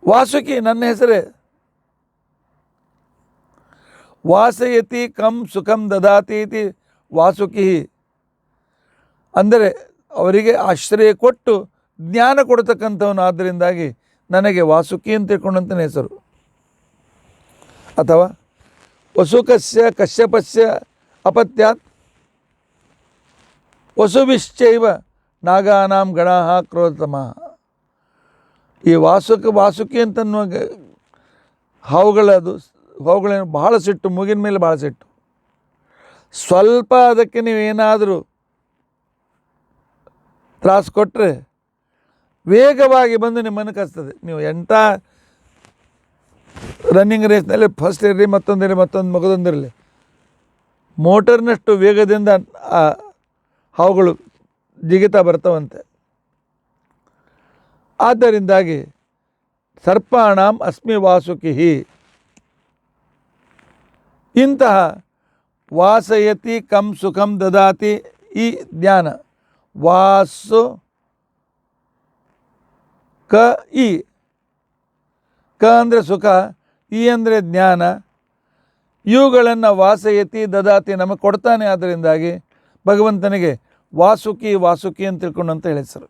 ವಾಸುಕಿ ನನ್ನ ಹೆಸರೇ. ವಾಸಯತಿ ಕಂ ಸುಖಂ ದದಾತಿ ಇತಿ ವಾಸುಕಿ. ಅಂದರೆ ಅವರಿಗೆ ಆಶ್ರಯ ಕೊಟ್ಟು ಜ್ಞಾನ ಕೊಡ್ತಕ್ಕಂಥವನು. ಆದ್ದರಿಂದಾಗಿ ನನಗೆ ವಾಸುಕಿ ಅಂತ ತಿಳ್ಕೊಂಡಂತನೇ ಹೆಸರು. ಅಥವಾ ವಸುಕಸ್ಯ ಕಶ್ಯಪಸ್ಯ ಅಪತ್ಯಾತ್ ವಸುಭಿಶ್ಚೈವ ನಾಗಾನಾಂ ಗಣಾಃ ಕ್ರೋಧತಮಃ. ಈ ವಾಸುಕಿ ಅಂತನ್ನುವ ಹಾವುಗಳೇನು ಬಹಳ ಸಿಟ್ಟು, ಮೂಗಿನ ಮೇಲೆ ಭಾಳ ಸಿಟ್ಟು. ಸ್ವಲ್ಪ ಅದಕ್ಕೆ ನೀವೇನಾದರೂ ತ್ರಾಸು ಕೊಟ್ಟರೆ ವೇಗವಾಗಿ ಬಂದು ನಿಮ್ಮನ್ನು ಕಚ್ತದೆ. ನೀವು ಎಂಥ ರನ್ನಿಂಗ್ ರೇಸ್ನಲ್ಲಿ ಫಸ್ಟ್ ಇರಲಿ, ಮತ್ತೊಂದಿರಲಿ, ಮಗದೊಂದಿರಲಿ, ಮೋಟರ್ನಷ್ಟು ವೇಗದಿಂದ ಆ ಹಾವುಗಳು ಜಿಗಿತಾ ಬರ್ತಾವಂತೆ. ಆದ್ದರಿಂದಾಗಿ ಸರ್ಪಾಣಾಂ ಅಸ್ಮಿ ವಾಸುಕಿ. ಇಂತಹ ವಾಸಯತಿ ಕಂ ಸುಖಂ ದದಾತಿ ಈ ಜ್ಞಾನ, ವಾಸು ಕ ಈ, ಕ ಅಂದರೆ ಸುಖ, ಈ ಅಂದರೆ ಜ್ಞಾನ, ಇವುಗಳನ್ನು ವಾಸಯತಿ ದದಾತಿ ನಮಗೆ ಕೊಡ್ತಾನೆ. ಆದ್ದರಿಂದಾಗಿ ಭಗವಂತನಿಗೆ ವಾಸುಕಿ ವಾಸುಕಿ ಅಂತ ತಿಳ್ಕೊಂಡು ಅಂತ ಹೆಸರು.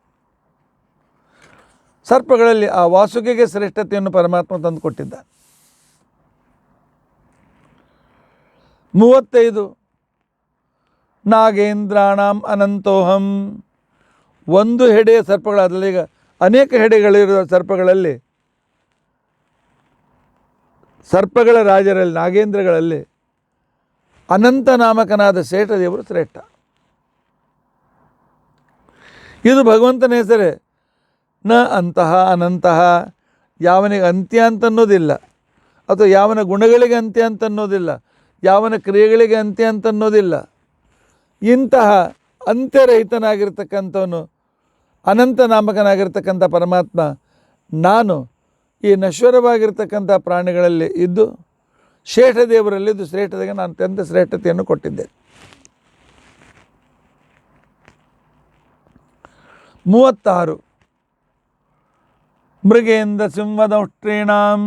ಸರ್ಪಗಳಲ್ಲಿ ಆ ವಾಸುಕಿಗೆ ಶ್ರೇಷ್ಠತೆಯನ್ನು ಪರಮಾತ್ಮ ತಂದು ಕೊಟ್ಟಿದ್ದಾನೆ. 35 ನಾಗೇಂದ್ರಾಣಾಂ ಅನಂತೋಹಂ, ಒಂದು ಹೆಡೆಯ ಸರ್ಪಗಳಾದಲ್ಲಿ, ಈಗ ಅನೇಕ ಹೆಡೆಗಳಿರುವ ಸರ್ಪಗಳಲ್ಲಿ, ಸರ್ಪಗಳ ರಾಜರಲ್ಲಿ, ನಾಗೇಂದ್ರಗಳಲ್ಲಿ ಅನಂತ ನಾಮಕನಾದ ಶೇಷದೇವರು ಶ್ರೇಷ್ಠ. ಇದು ಭಗವಂತನ ಹೆಸರೇ. ನ ಅಂತಹ ಅನಂತಹ, ಯಾವನಿಗೆ ಅಂತ್ಯ ಅಂತ ಅನ್ನೋದಿಲ್ಲ, ಅಥವಾ ಯಾವನ ಗುಣಗಳಿಗೆ ಅಂತ್ಯ ಅಂತ ಅನ್ನೋದಿಲ್ಲ, ಯಾವನ ಕ್ರಿಯೆಗಳಿಗೆ ಅಂತ್ಯ ಅಂತ ಅನ್ನೋದಿಲ್ಲ. ಇಂತಹ ಅಂತ್ಯರಹಿತನಾಗಿರ್ತಕ್ಕಂಥವನು, ಅನಂತ ನಾಮಕನಾಗಿರ್ತಕ್ಕಂಥ ಪರಮಾತ್ಮ ನಾನು ಈ ನಶ್ವರವಾಗಿರ್ತಕ್ಕಂಥ ಪ್ರಾಣಿಗಳಲ್ಲಿ ಇದ್ದು ಶೇಷದೇವರಲ್ಲಿದ್ದು ಶ್ರೇಷ್ಠತೆಗೆ ನಾನು ಅತ್ಯಂತ ಶ್ರೇಷ್ಠತೆಯನ್ನು ಕೊಟ್ಟಿದ್ದೇನೆ. 36 ಮೃಗೇಂದ್ರ ಸಿಂಹದೌಷ್ಟ್ರೀಣಾಂ,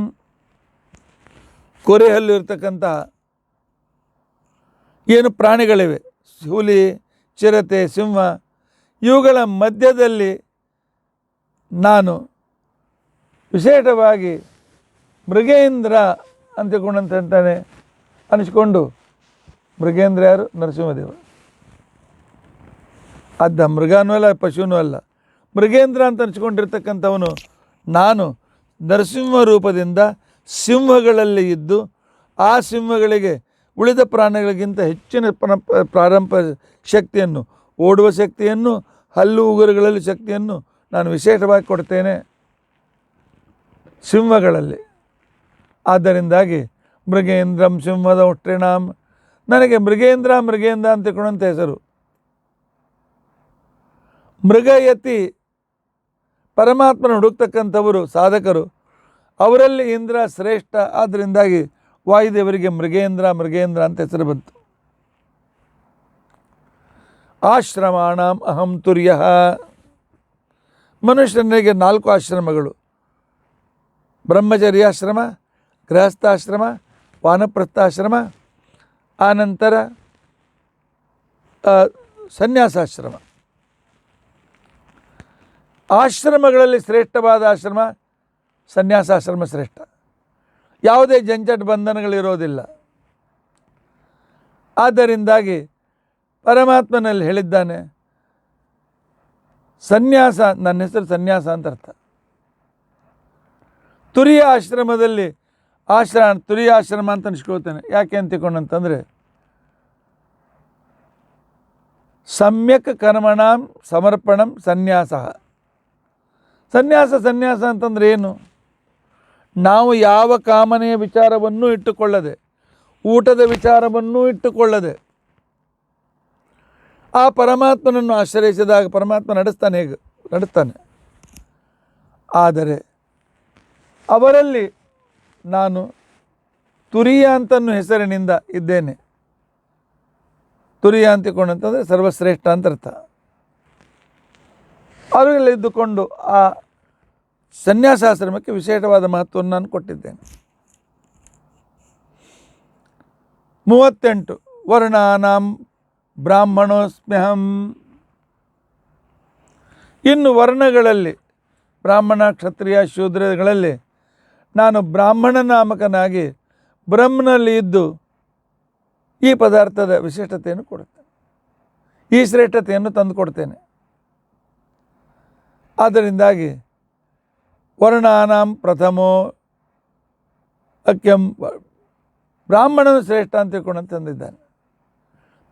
ಕೊರೆಹಲ್ಲಿರ್ತಕ್ಕಂತಹ ಏನು ಪ್ರಾಣಿಗಳಿವೆ, ಹುಲಿ, ಚಿರತೆ, ಸಿಂಹ, ಇವುಗಳ ಮಧ್ಯದಲ್ಲಿ ನಾನು ವಿಶೇಷವಾಗಿ ಮೃಗೇಂದ್ರ ಅಂತಿಕೊಂಡಂತಾನೆ ಅನಿಸ್ಕೊಂಡು, ಮೃಗೇಂದ್ರ ಯಾರು? ನರಸಿಂಹದೇವರು. ಅದ್ದ ಮೃಗನೂ ಅಲ್ಲ, ಪಶುವೂ ಅಲ್ಲ, ಮೃಗೇಂದ್ರ ಅಂತ ಅನಿಸ್ಕೊಂಡಿರ್ತಕ್ಕಂಥವನು ನಾನು ನರಸಿಂಹ ರೂಪದಿಂದ ಸಿಂಹಗಳಲ್ಲಿ ಇದ್ದು, ಆ ಸಿಂಹಗಳಿಗೆ ಉಳಿದ ಪ್ರಾಣಿಗಳಿಗಿಂತ ಹೆಚ್ಚಿನ ಪ್ರಾರಂಭ ಶಕ್ತಿಯನ್ನು, ಓಡುವ ಶಕ್ತಿಯನ್ನು, ಹಲ್ಲು ಉಗುರುಗಳಲ್ಲಿ ಶಕ್ತಿಯನ್ನು ನಾನು ವಿಶೇಷವಾಗಿ ಕೊಡ್ತೇನೆ ಸಿಂಹಗಳಲ್ಲಿ. ಆದ್ದರಿಂದಾಗಿ ಮೃಗೇಂದ್ರಂ ಸಿಂಹದ ಉಷ್ಟ್ರಿಣಾಂ, ನನಗೆ ಮೃಗೇಂದ್ರ ಮೃಗೇಂದ್ರ ಅಂತ ತಿಳ್ಕೊಂಡಂಥ ಹೆಸರು. ಮೃಗಯತಿ, ಪರಮಾತ್ಮನ ಹುಡುಕ್ತಕ್ಕಂಥವರು ಸಾಧಕರು, ಅವರಲ್ಲಿ ಇಂದ್ರ ಶ್ರೇಷ್ಠ. ಆದ್ದರಿಂದಾಗಿ ವಾಯುದೇವರಿಗೆ ಮೃಗೇಂದ್ರ ಮೃಗೇಂದ್ರ ಅಂತ ಹೆಸರು ಬಂತು. ಆಶ್ರಮಾಣಾಂ ಅಹಂ ತುರ್ಯ, ಮನುಷ್ಯನಿಗೆ 4 ಆಶ್ರಮಗಳು: ಬ್ರಹ್ಮಚರ್ಯಾಶ್ರಮ, ಗೃಹಸ್ಥಾಶ್ರಮ, ವಾನಪ್ರಸ್ಥಾಶ್ರಮ, ಆನಂತರ ಸನ್ಯಾಸಾಶ್ರಮ. ಆಶ್ರಮಗಳಲ್ಲಿ ಶ್ರೇಷ್ಠವಾದ ಆಶ್ರಮ ಸನ್ಯಾಸಾಶ್ರಮ ಶ್ರೇಷ್ಠ. ಯಾವುದೇ ಜಂಜಟ್ ಬಂಧನಗಳಿರೋದಿಲ್ಲ. ಆದ್ದರಿಂದಾಗಿ ಪರಮಾತ್ಮನಲ್ಲಿ ಹೇಳಿದ್ದಾನೆ, ಸನ್ಯಾಸ, ನನ್ನ ಹೆಸರು ಸನ್ಯಾಸ ಅಂತ ಅರ್ಥ. ತುರಿಯ ಆಶ್ರಮದಲ್ಲಿ ತುರಿಯ ಆಶ್ರಮ ಅಂತ ಅನಿಸ್ಕೊಳ್ತೇನೆ. ಯಾಕೆ ಅಂತಿಕೊಂಡಂತಂದರೆ, ಸಮ್ಯಕ್ ಕರ್ಮಣಾಂ ಸಮರ್ಪಣಂ ಸನ್ಯಾಸ. ಸನ್ಯಾಸ ಅಂತಂದರೆ ಏನು? ನಾವು ಯಾವ ಕಾಮನೆಯ ವಿಚಾರವನ್ನೂ ಇಟ್ಟುಕೊಳ್ಳದೆ, ಊಟದ ವಿಚಾರವನ್ನೂ ಇಟ್ಟುಕೊಳ್ಳದೆ ಆ ಪರಮಾತ್ಮನನ್ನು ಆಶ್ರಯಿಸಿದಾಗ ಪರಮಾತ್ಮ ನಡೆಸ್ತಾನೆ. ಆದರೆ ಅವರಲ್ಲಿ ನಾನು ತುರಿಯ ಅಂತನ್ನೋ ಹೆಸರಿನಿಂದ ಇದ್ದೇನೆ. ತುರಿಯ ಅಂತಿಕೊಂಡಂತಂದರೆ ಸರ್ವಶ್ರೇಷ್ಠ ಅಂತ ಅರ್ಥ. ಅವರೆಲ್ಲ ಇದ್ದುಕೊಂಡು ಆ ಸನ್ಯಾಸಾಶ್ರಮಕ್ಕೆ ವಿಶೇಷವಾದ ಮಹತ್ವವನ್ನು ನಾನು ಕೊಟ್ಟಿದ್ದೇನೆ. 38 ವರ್ಣಾನಾಂ ಬ್ರಾಹ್ಮಣೋಸ್ಮ್ಯಹಂ, ಇನ್ನು ವರ್ಣಗಳಲ್ಲಿ ಬ್ರಾಹ್ಮಣ, ಕ್ಷತ್ರಿಯ, ಶೂದ್ರಗಳಲ್ಲಿ ನಾನು ಬ್ರಾಹ್ಮಣ ನಾಮಕನಾಗಿ ಬ್ರಹ್ಮನಲ್ಲಿ ಇದ್ದು ಈ ಪದಾರ್ಥದ ವಿಶಿಷ್ಟತೆಯನ್ನು ಕೊಡುತ್ತೇನೆ, ಈ ಶ್ರೇಷ್ಠತೆಯನ್ನು ತಂದು ಕೊಡ್ತೇನೆ. ಆದ್ದರಿಂದಾಗಿ ವರ್ಣಾನಾಂ ಪ್ರಥಮೋ ಅಕ್ಯಂ, ಬ್ರಾಹ್ಮಣನು ಶ್ರೇಷ್ಠ ಅಂತ ತಿಳ್ಕೊಂಡು ತಂದಿದ್ದಾನೆ.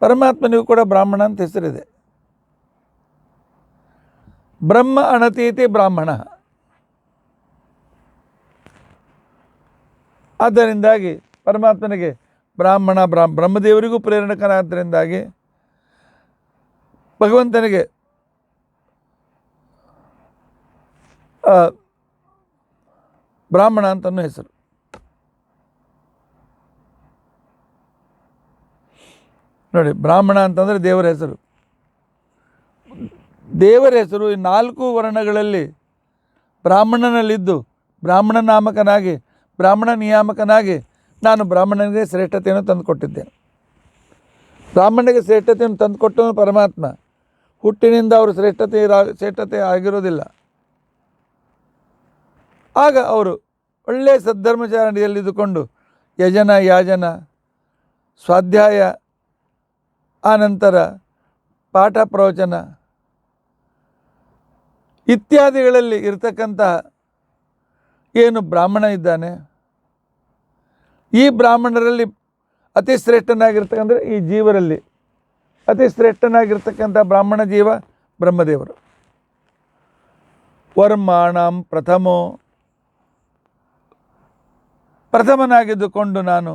ಪರಮಾತ್ಮನಿಗೂ ಕೂಡ ಬ್ರಾಹ್ಮಣ ಅಂತ ಹೆಸರಿದೆ. ಬ್ರಹ್ಮ ಅಣತೀತಿ ಬ್ರಾಹ್ಮಣ. ಆದ್ದರಿಂದಾಗಿ ಪರಮಾತ್ಮನಿಗೆ ಬ್ರಹ್ಮದೇವರಿಗೂ ಪ್ರೇರಣಕನಾದ್ದರಿಂದಾಗಿ ಭಗವಂತನಿಗೆ ಬ್ರಾಹ್ಮಣ ಅಂತನೂ ಹೆಸರು. ನೋಡಿ, ಬ್ರಾಹ್ಮಣ ಅಂತಂದರೆ ದೇವರ ಹೆಸರು. ದೇವರ ಹೆಸರು ಈ 4 ವರ್ಣಗಳಲ್ಲಿ ಬ್ರಾಹ್ಮಣನಲ್ಲಿದ್ದು ಬ್ರಾಹ್ಮಣ ನಾಮಕನಾಗಿ ಬ್ರಾಹ್ಮಣ ನಿಯಾಮಕನಾಗಿ ನಾನು ಬ್ರಾಹ್ಮಣನಿಗೆ ಶ್ರೇಷ್ಠತೆಯನ್ನು ತಂದುಕೊಟ್ಟಿದ್ದೇನೆ. ಬ್ರಾಹ್ಮಣನಿಗೆ ಶ್ರೇಷ್ಠತೆಯನ್ನು ತಂದುಕೊಟ್ಟನು ಪರಮಾತ್ಮ. ಹುಟ್ಟಿನಿಂದ ಅವರು ಶ್ರೇಷ್ಠತೆ ಆಗಿರೋದಿಲ್ಲ. ಆಗ ಅವರು ಒಳ್ಳೆಯ ಸದ್ಧರ್ಮಚಾರಣೆಯಲ್ಲಿದ್ದುಕೊಂಡು ಯಜನ, ಯಾಜನ, ಸ್ವಾಧ್ಯಾಯ, ಆನಂತರ ಪಾಠ ಪ್ರವಚನ ಇತ್ಯಾದಿಗಳಲ್ಲಿ ಇರತಕ್ಕಂತಹ ಏನು ಬ್ರಾಹ್ಮಣ ಇದ್ದಾನೆ, ಈ ಬ್ರಾಹ್ಮಣರಲ್ಲಿ ಅತಿ ಶ್ರೇಷ್ಠನಾಗಿರ್ತಕ್ಕಂಥ ಈ ಜೀವರಲ್ಲಿ ಅತಿ ಶ್ರೇಷ್ಠನಾಗಿರ್ತಕ್ಕಂಥ ಬ್ರಾಹ್ಮಣ ಜೀವ ಬ್ರಹ್ಮದೇವರು. ವರ್ಮಾಣಂ ಪ್ರಥಮನಾಗಿದ್ದುಕೊಂಡು ನಾನು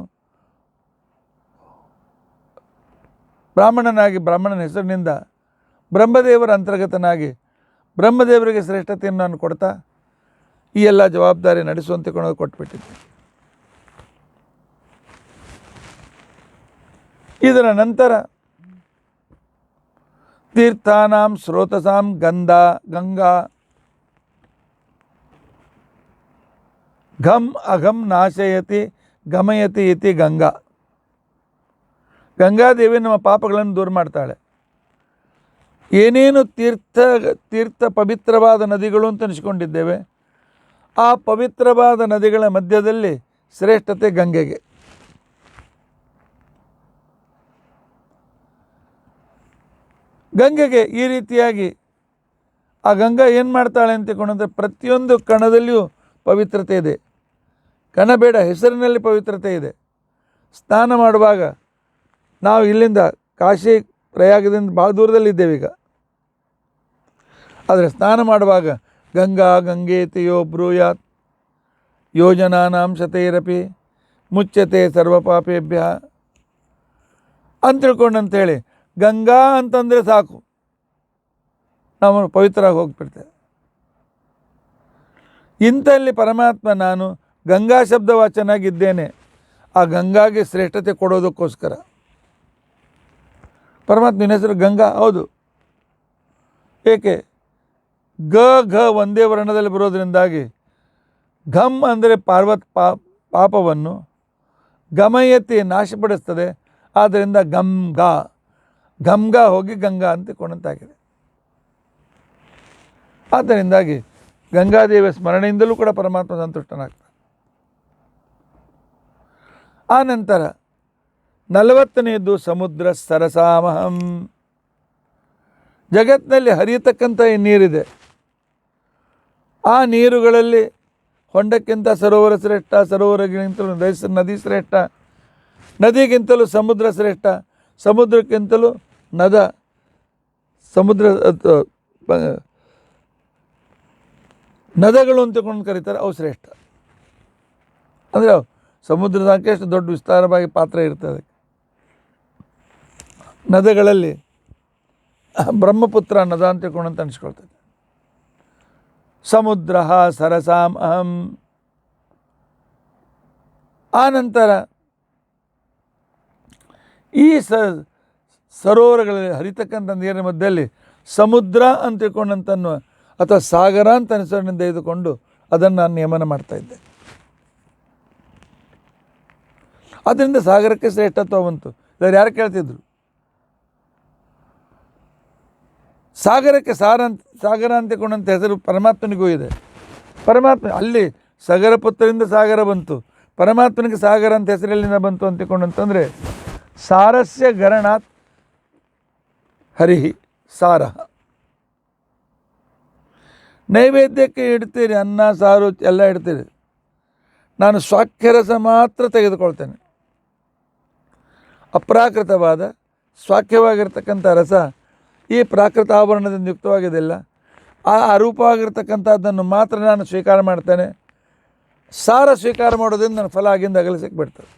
ಬ್ರಾಹ್ಮಣನ ಹೆಸರಿನಿಂದ ಬ್ರಹ್ಮದೇವರ ಅಂತರ್ಗತನಾಗಿ ಬ್ರಹ್ಮದೇವರಿಗೆ ಶ್ರೇಷ್ಠತೆಯನ್ನು ನಾನು ಕೊಡ್ತಾ ಈ ಎಲ್ಲ ಜವಾಬ್ದಾರಿ ನಡೆಸುವಂತೆ ಕೊಟ್ಬಿಟ್ಟಿದ್ದೆ. ಇದರ ನಂತರ ತೀರ್ಥಾನಾಂ ಸ್ರೋತಸಾಂ ಗಂಗಾ ಘಂ ಅಘಂ ನಾಶಯತಿ ಗಮಯತಿ ಇತಿ ಗಂಗಾದೇವಿ ನಮ್ಮ ಪಾಪಗಳನ್ನು ದೂರ ಮಾಡ್ತಾಳೆ. ಏನೇನು ತೀರ್ಥ ಪವಿತ್ರವಾದ ನದಿಗಳು ಅಂತ ಅನಿಸ್ಕೊಂಡಿದ್ದೇವೆ, ಆ ಪವಿತ್ರವಾದ ನದಿಗಳ ಮಧ್ಯದಲ್ಲಿ ಶ್ರೇಷ್ಠತೆ ಗಂಗೆಗೆ. ಗಂಗೆಗೆ ಈ ರೀತಿಯಾಗಿ ಆ ಗಂಗಾ ಏನು ಮಾಡ್ತಾಳೆ ಅಂತಕೊಂಡ್ರೆ ಪ್ರತಿಯೊಂದು ಕಣದಲ್ಲಿಯೂ ಪವಿತ್ರತೆ ಇದೆ. ಕಣ ಬೇಡ, ಹೆಸರಿನಲ್ಲಿ ಪವಿತ್ರತೆ ಇದೆ. ಸ್ನಾನ ಮಾಡುವಾಗ ನಾವು ಇಲ್ಲಿಂದ ಕಾಶಿ ಪ್ರಯಾಗದಿಂದ ಭಾಳ ದೂರದಲ್ಲಿದ್ದೇವೆ ಈಗ. ಆದರೆ ಸ್ನಾನ ಮಾಡುವಾಗ ಗಂಗೇತಿಯೋ ಬ್ರೂಯಾತ್ ಯೋಜನಾನಾಂ ಶತೈರಪಿ ಮುಚ್ಯತೆ ಸರ್ವಪಾಪೇಭ್ಯ ಅಂತ ತಿಳ್ಕೊಂಡಂಥೇಳಿ ಗಂಗಾ ಅಂತಂದರೆ ಸಾಕು, ನಾವು ಪವಿತ್ರವಾಗಿ ಹೋಗ್ಬಿಡ್ತೇವೆ. ಇಂಥಲ್ಲಿ ಪರಮಾತ್ಮ ನಾನು ಗಂಗಾ ಶಬ್ದವಾಚನಾಗಿದ್ದೇನೆ. ಆ ಗಂಗಾಗೆ ಶ್ರೇಷ್ಠತೆ ಕೊಡೋದಕ್ಕೋಸ್ಕರ ಪರಮಾತ್ಮನ ಹೆಸರು ಗಂಗಾ. ಹೌದು, ಏಕೆ? ಘ ಒಂದೇ ವರ್ಣದಲ್ಲಿ ಬರೋದ್ರಿಂದಾಗಿ ಘಮ್ ಅಂದರೆ ಪಾಪವನ್ನು, ಗಮಯತಿ ನಾಶಪಡಿಸ್ತದೆ. ಆದ್ದರಿಂದ ಘಮ್ಗಾ ಹೋಗಿ ಗಂಗಾ ಅಂತಿಕೊಂಡಂತಾಗಿದೆ. ಆದ್ದರಿಂದಾಗಿ ಗಂಗಾದೇವಿಯ ಸ್ಮರಣೆಯಿಂದಲೂ ಕೂಡ ಪರಮಾತ್ಮ ಸಂತುಷ್ಟನಾಗ್ತಾನೆ. ಆ ನಂತರ 40ನೇದು ಸಮುದ್ರ ಸರಸಾಮಹಂ. ಜಗತ್ತಿನಲ್ಲಿ ಹರಿಯತಕ್ಕಂಥ ಈ ನೀರಿದೆ. ಆ ನೀರುಗಳಲ್ಲಿ ಹೊಂಡಕ್ಕಿಂತ ಸರೋವರ ಶ್ರೇಷ್ಠ, ಸರೋವರಗಿಂತಲೂ ನದಿ ಶ್ರೇಷ್ಠ, ನದಿಗಿಂತಲೂ ಸಮುದ್ರ ಶ್ರೇಷ್ಠ, ಸಮುದ್ರಕ್ಕಿಂತಲೂ ನದಗಳು ಅಂತಕೊಂಡು ಕರೀತಾರೆ, ಅವು ಶ್ರೇಷ್ಠ. ಅಂದರೆ ಸಮುದ್ರದ ಎಷ್ಟು ದೊಡ್ಡ ವಿಸ್ತಾರವಾಗಿ ಪಾತ್ರ ಇರ್ತದೆ. ನದಿಗಳಲ್ಲಿ ಬ್ರಹ್ಮಪುತ್ರ ನದ ಅಂತ ತಿಳ್ಕೊಂಡಂತ ಅನಿಸ್ಕೊಳ್ತದೆ. ಸಮುದ್ರ ಸರಸಾಂ ಅಹಂ. ಆ ನಂತರ ಈ ಸರೋವರಗಳಲ್ಲಿ ಹರಿತಕ್ಕಂಥ ನೀರಿನ ಮಧ್ಯದಲ್ಲಿ ಸಮುದ್ರ ಅಂತ ತಿಳ್ಕೊಂಡಂತನ್ನುವ ಅಥವಾ ಸಾಗರ ಅಂತ ಅನುಸರಣೆಯಿಂದ ತೆಗೆದುಕೊಂಡು ಅದನ್ನು ನಾನು ನಿಯಮನ ಮಾಡ್ತಾಯಿದ್ದೆ. ಆದ್ದರಿಂದ ಸಾಗರಕ್ಕೆ ಶ್ರೇಷ್ಠತ್ವ ಬಂತು. ಇವರು ಯಾರು ಕೇಳ್ತಿದ್ರು? ಸಾಗರಕ್ಕೆ ಸಾಗರ ಅಂತಕೊಂಡಂಥ ಹೆಸರು ಪರಮಾತ್ಮನಿಗೂ ಇದೆ. ಪರಮಾತ್ಮ ಅಲ್ಲಿ ಸಗರ ಪುತ್ರರಿಂದ ಸಾಗರ ಬಂತು, ಪರಮಾತ್ಮನಿಗೆ ಸಾಗರ ಅಂತ ಹೆಸರಲ್ಲಿಂದ ಬಂತು ಅಂತಕೊಂಡಂತಂದರೆ ಸಾರಸ್ಯ ಗರಣಾತ್ ಹರಿಹಿ ಸಾರ. ನೈವೇದ್ಯಕ್ಕೆ ಇಡ್ತೀರಿ, ಅನ್ನ ಸಾರು ಎಲ್ಲ ಇಡ್ತೀರಿ, ನಾನು ಸ್ವಾಖ್ಯರಸ ಮಾತ್ರ ತೆಗೆದುಕೊಳ್ತೇನೆ. ಅಪ್ರಾಕೃತವಾದ ಸ್ವಾಖ್ಯವಾಗಿರ್ತಕ್ಕಂಥ ರಸ ಈ ಪ್ರಾಕೃತ ಆಭರಣದಿಂದ ಯುಕ್ತವಾಗಿದೆಯಲ್ಲ, ಆ ಅರೂಪವಾಗಿರ್ತಕ್ಕಂಥದ್ದನ್ನು ಮಾತ್ರ ನಾನು ಸ್ವೀಕಾರ ಮಾಡ್ತೇನೆ. ಸಾರ ಸ್ವೀಕಾರ ಮಾಡೋದ್ರಿಂದ ನನ್ನ ಫಲ ಆಗಿಂದ ಅಗಲಿಸಕ್ಕೆ ಬಿಡ್ತದೆ.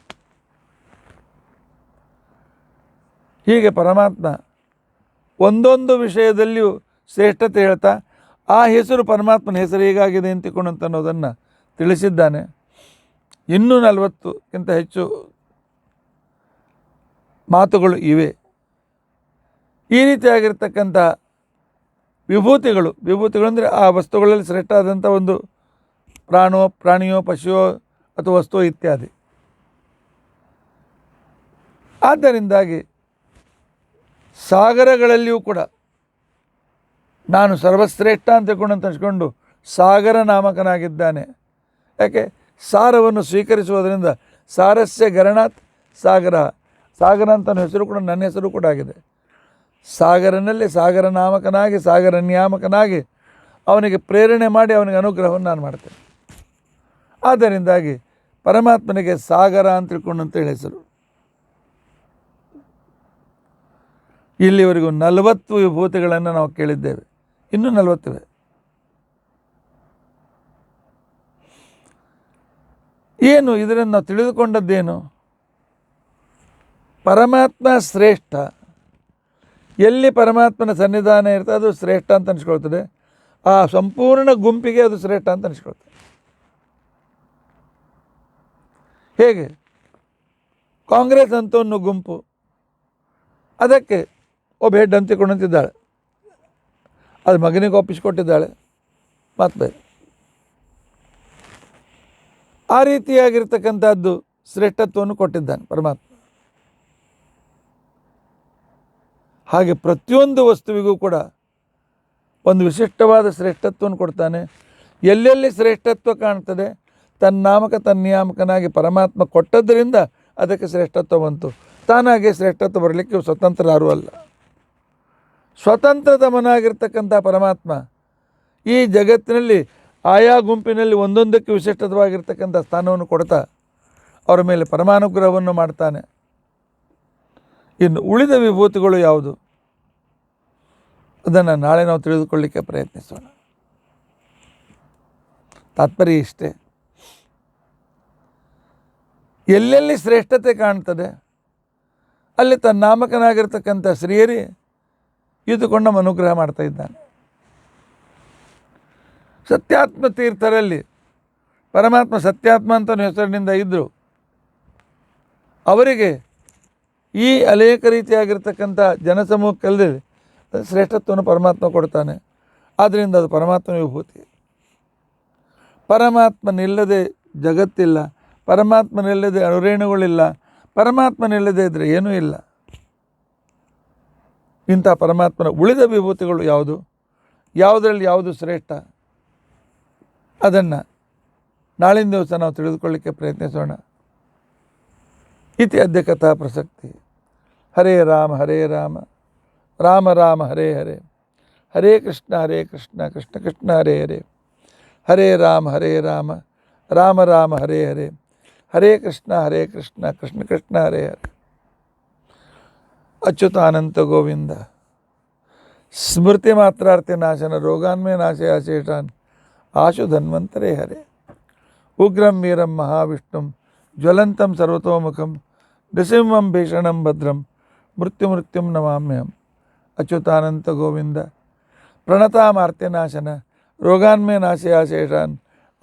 ಹೀಗೆ ಪರಮಾತ್ಮ ಒಂದೊಂದು ವಿಷಯದಲ್ಲಿಯೂ ಶ್ರೇಷ್ಠತೆ ಹೇಳ್ತಾ ಆ ಹೆಸರು ಪರಮಾತ್ಮನ ಹೆಸರು ಹೇಗಾಗಿದೆ ಅಂತಿಕೊಂಡಂತ ಅನ್ನೋದನ್ನು ತಿಳಿಸಿದ್ದಾನೆ. ಇನ್ನೂ 40ಕ್ಕಿಂತ ಹೆಚ್ಚು ಮಾತುಗಳು ಇವೆ. ಈ ರೀತಿಯಾಗಿರ್ತಕ್ಕಂಥ ವಿಭೂತಿಗಳು ಅಂದರೆ ಆ ವಸ್ತುಗಳಲ್ಲಿ ಶ್ರೇಷ್ಠ ಆದಂಥ ಒಂದು ಪ್ರಾಣಿಯೋ ಪಶುವೋ ಅಥವಾ ವಸ್ತುವೋ ಇತ್ಯಾದಿ. ಆದ್ದರಿಂದಾಗಿ ಸಾಗರಗಳಲ್ಲಿಯೂ ಕೂಡ ನಾನು ಸರ್ವಶ್ರೇಷ್ಠ ಅಂತ ಅನ್ಸ್ಕೊಂಡು ಸಾಗರ ನಾಮಕನಾಗಿದ್ದಾನೆ. ಯಾಕೆ? ಸಾರವನ್ನು ಸ್ವೀಕರಿಸುವುದರಿಂದ ಸಾರಸ್ಯ ಗರಣಾತ್ ಸಾಗರ, ಸಾಗರ ಅಂತ ಹೆಸರು ಕೂಡ ನನ್ನ ಹೆಸರು ಕೂಡ ಆಗಿದೆ. ಸಾಗರನಲ್ಲಿ ಸಾಗರ ನಾಮಕನಾಗಿ ಸಾಗರ ನಿಯಾಮಕನಾಗಿ ಅವನಿಗೆ ಪ್ರೇರಣೆ ಮಾಡಿ ಅವನಿಗೆ ಅನುಗ್ರಹವನ್ನು ನಾನು ಮಾಡ್ತೇನೆ. ಆದ್ದರಿಂದಾಗಿ ಪರಮಾತ್ಮನಿಗೆ ಸಾಗರ ಅಂತ ತಿಳ್ಕೊಂಡಂತೇಳಿ ಹೆಸರು. ಇಲ್ಲಿವರೆಗೂ 40 ವಿಭೂತಿಗಳನ್ನು ನಾವು ಕೇಳಿದ್ದೇವೆ, ಇನ್ನೂ 40 ಇವೆ. ಏನು ಇದರಿಂದ ನಾವು ತಿಳಿದುಕೊಂಡದ್ದೇನು? ಪರಮಾತ್ಮ ಶ್ರೇಷ್ಠ. ಎಲ್ಲಿ ಪರಮಾತ್ಮನ ಸನ್ನಿಧಾನ ಇರ್ತದೆ ಅದು ಶ್ರೇಷ್ಠ ಅಂತ ಅನಿಸ್ಕೊಳ್ತದೆ. ಆ ಸಂಪೂರ್ಣ ಗುಂಪಿಗೆ ಅದು ಶ್ರೇಷ್ಠ ಅಂತ ಅನಿಸ್ಕೊಳ್ತದೆ. ಹೇಗೆ? ಕಾಂಗ್ರೆಸ್ ಅಂತ ಒಂದು ಗುಂಪು, ಅದಕ್ಕೆ ಒಬ್ಬ ಹೆಡ್ ಅಂತಿಕೊಂಡಂತಿದ್ದಾಳೆ, ಅದು ಮಗನಿಗೆ ಒಪ್ಪಿಸಿಕೊಟ್ಟಿದ್ದಾಳೆ, ಮತ್ತು ಬೇರೆ ಆ ರೀತಿಯಾಗಿರ್ತಕ್ಕಂಥದ್ದು ಶ್ರೇಷ್ಠತ್ವವನ್ನು ಕೊಟ್ಟಿದ್ದಾನೆ ಪರಮಾತ್ಮ. ಹಾಗೆ ಪ್ರತಿಯೊಂದು ವಸ್ತುವಿಗೂ ಕೂಡ ಒಂದು ವಿಶಿಷ್ಟವಾದ ಶ್ರೇಷ್ಠತ್ವವನ್ನು ಕೊಡ್ತಾನೆ. ಎಲ್ಲೆಲ್ಲಿ ಶ್ರೇಷ್ಠತ್ವ ಕಾಣ್ತದೆ ತನ್ನಾಮಕ ತನ್ನಿಯಾಮಕನಾಗಿ ಪರಮಾತ್ಮ ಕೊಟ್ಟದ್ದರಿಂದ ಅದಕ್ಕೆ ಶ್ರೇಷ್ಠತ್ವ ಬಂತು. ತಾನಾಗೆ ಶ್ರೇಷ್ಠತ್ವ ಬರಲಿಕ್ಕೆ ಸ್ವತಂತ್ರ ಯಾರೂ ಅಲ್ಲ. ಸ್ವತಂತ್ರತಮನಾಗಿರ್ತಕ್ಕಂಥ ಪರಮಾತ್ಮ ಈ ಜಗತ್ತಿನಲ್ಲಿ ಆಯಾ ಗುಂಪಿನಲ್ಲಿ ಒಂದೊಂದಕ್ಕೆ ವಿಶಿಷ್ಟವಾಗಿರ್ತಕ್ಕಂಥ ಸ್ಥಾನವನ್ನು ಕೊಡ್ತಾ ಅವರ ಮೇಲೆ ಪರಮಾನುಗ್ರಹವನ್ನು ಮಾಡ್ತಾನೆ. ಇನ್ನು ಉಳಿದ ವಿಭೂತಿಗಳು ಯಾವುದು ಅದನ್ನು ನಾಳೆ ನಾವು ತಿಳಿದುಕೊಳ್ಳಿಕ್ಕೆ ಪ್ರಯತ್ನಿಸೋಣ. ತಾತ್ಪರ್ಯ ಇಷ್ಟೇ, ಎಲ್ಲೆಲ್ಲಿ ಶ್ರೇಷ್ಠತೆ ಕಾಣ್ತದೆ ಅಲ್ಲಿ ತನ್ನಾಮಕನಾಗಿರ್ತಕ್ಕಂಥ ಶ್ರೀಹರಿ ಇದ್ದುಕೊಂಡು ನಮ್ಮ ಅನುಗ್ರಹ ಮಾಡ್ತಾ ಇದ್ದಾನೆ. ಸತ್ಯಾತ್ಮ ತೀರ್ಥರಲ್ಲಿ ಪರಮಾತ್ಮ ಸತ್ಯಾತ್ಮ ಅಂತ ಹೆಸರಿನಿಂದ ಇದ್ದರು. ಅವರಿಗೆ ಈ ಅನೇಕ ರೀತಿಯಾಗಿರ್ತಕ್ಕಂಥ ಜನಸಮೂಹಕ್ಕಲ್ಲದೆ ಶ್ರೇಷ್ಠತ್ವವನ್ನು ಪರಮಾತ್ಮ ಕೊಡ್ತಾನೆ. ಆದ್ದರಿಂದ ಅದು ಪರಮಾತ್ಮನ ವಿಭೂತಿ. ಪರಮಾತ್ಮನಿಲ್ಲದೆ ಜಗತ್ತಿಲ್ಲ, ಪರಮಾತ್ಮನಿಲ್ಲದೆ ಅಣುರೇಣುಗಳಿಲ್ಲ, ಪರಮಾತ್ಮನಿಲ್ಲದೆ ಇದ್ದರೆ ಏನೂ ಇಲ್ಲ. ಇಂಥ ಪರಮಾತ್ಮನ ಉಳಿದ ವಿಭೂತಿಗಳು ಯಾವುದು, ಯಾವುದರಲ್ಲಿ ಯಾವುದು ಶ್ರೇಷ್ಠ, ಅದನ್ನು ನಾಳಿನ ದಿವಸ ನಾವು ತಿಳಿದುಕೊಳ್ಳಿಕ್ಕೆ ಪ್ರಯತ್ನಿಸೋಣ. ಇತಿ ಅದ್ಯ ಕಥಾ ಪ್ರಸಕ್ತಿ. ಹರೇ ರಾಮ ರಾಮ ರಾಮ ಹರೇ ಹರೇ, ಹರೇ ಕೃಷ್ಣ ಕೃಷ್ಣ ಕೃಷ್ಣ ಹರೇ ಹರೇ, ಹರೇ ರಾಮ ರಾಮ ರಾಮ ಹರೇ ಹರೇ, ಹರೇ ಕೃಷ್ಣ ಕೃಷ್ಣ ಕೃಷ್ಣ ಹರೇ ಹರೇ. ಅಚ್ಯುತಾನಂತ ಗೋವಿಂದ. ಸ್ಮೃತಿ ಮಾತ್ರಾರ್ಥಿ ನಾಶನ ರೋಗಾನ್ಮೇ ನಾಶಯ ಶೇಷಾನ್ ಆಶು ಧನ್ವಂತರೇ ಹರೇ. ಉಗ್ರಂ ವೀರಂ ಮಹಾವಿಷ್ಣುಂ ಜ್ವಲಂತಂ ಸರ್ವತೋಮುಖಂ ನೃಸಿಂಹಂ ಭೀಷಣಂ ಭದ್ರಂ ಮೃತ್ಯುಂ ನಮಾಮ್ಯಹಂ. ಅಚ್ಯುತಾನಂತ ಗೋವಿಂದ. ಪ್ರಣತಾಮಾರ್ತ್ಯನಾಶನ ರೋಗಾನ್ಮೇ ನಾಶಯ ಶೇಷಾನ್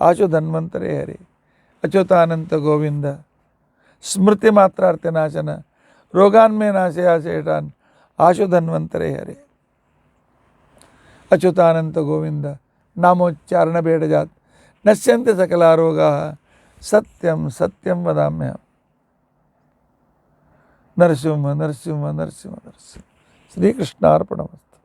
ಆಶು ಧನ್ವಂತರೇ ಹರೇ. ಅಚ್ಯುತಾನಂತ ಗೋವಿಂದ. ಸ್ಮೃತಿ ಮಾತ್ರಾರ್ಥ್ಯನಾಶನ ರೋಗಾನ್ಮೇ ನಾಶಯ ಶೇಷಾನ್ ಆಶು ಧನ್ವಂತರೇ ಹರೇ. ಅಚ್ಯುತಾನಂತ ಗೋವಿಂದ. ನಾಮೋಚ್ಚಾರಣ ಬೇಡಜಾತ್ ನಶ್ಯಂತೆ ಸಕಲ ರೋಗಾ ಸತ್ಯಂ ಸತ್ಯಂ ವದಾಮ್ಯಹಂ. ನರಸಿಂಹ ನರಸಿಂಹ ನರಸಿಂಹ ನರಸಿಂಹ. ಶ್ರೀಕೃಷ್ಣಾರ್ಪಣಮಸ್ತು.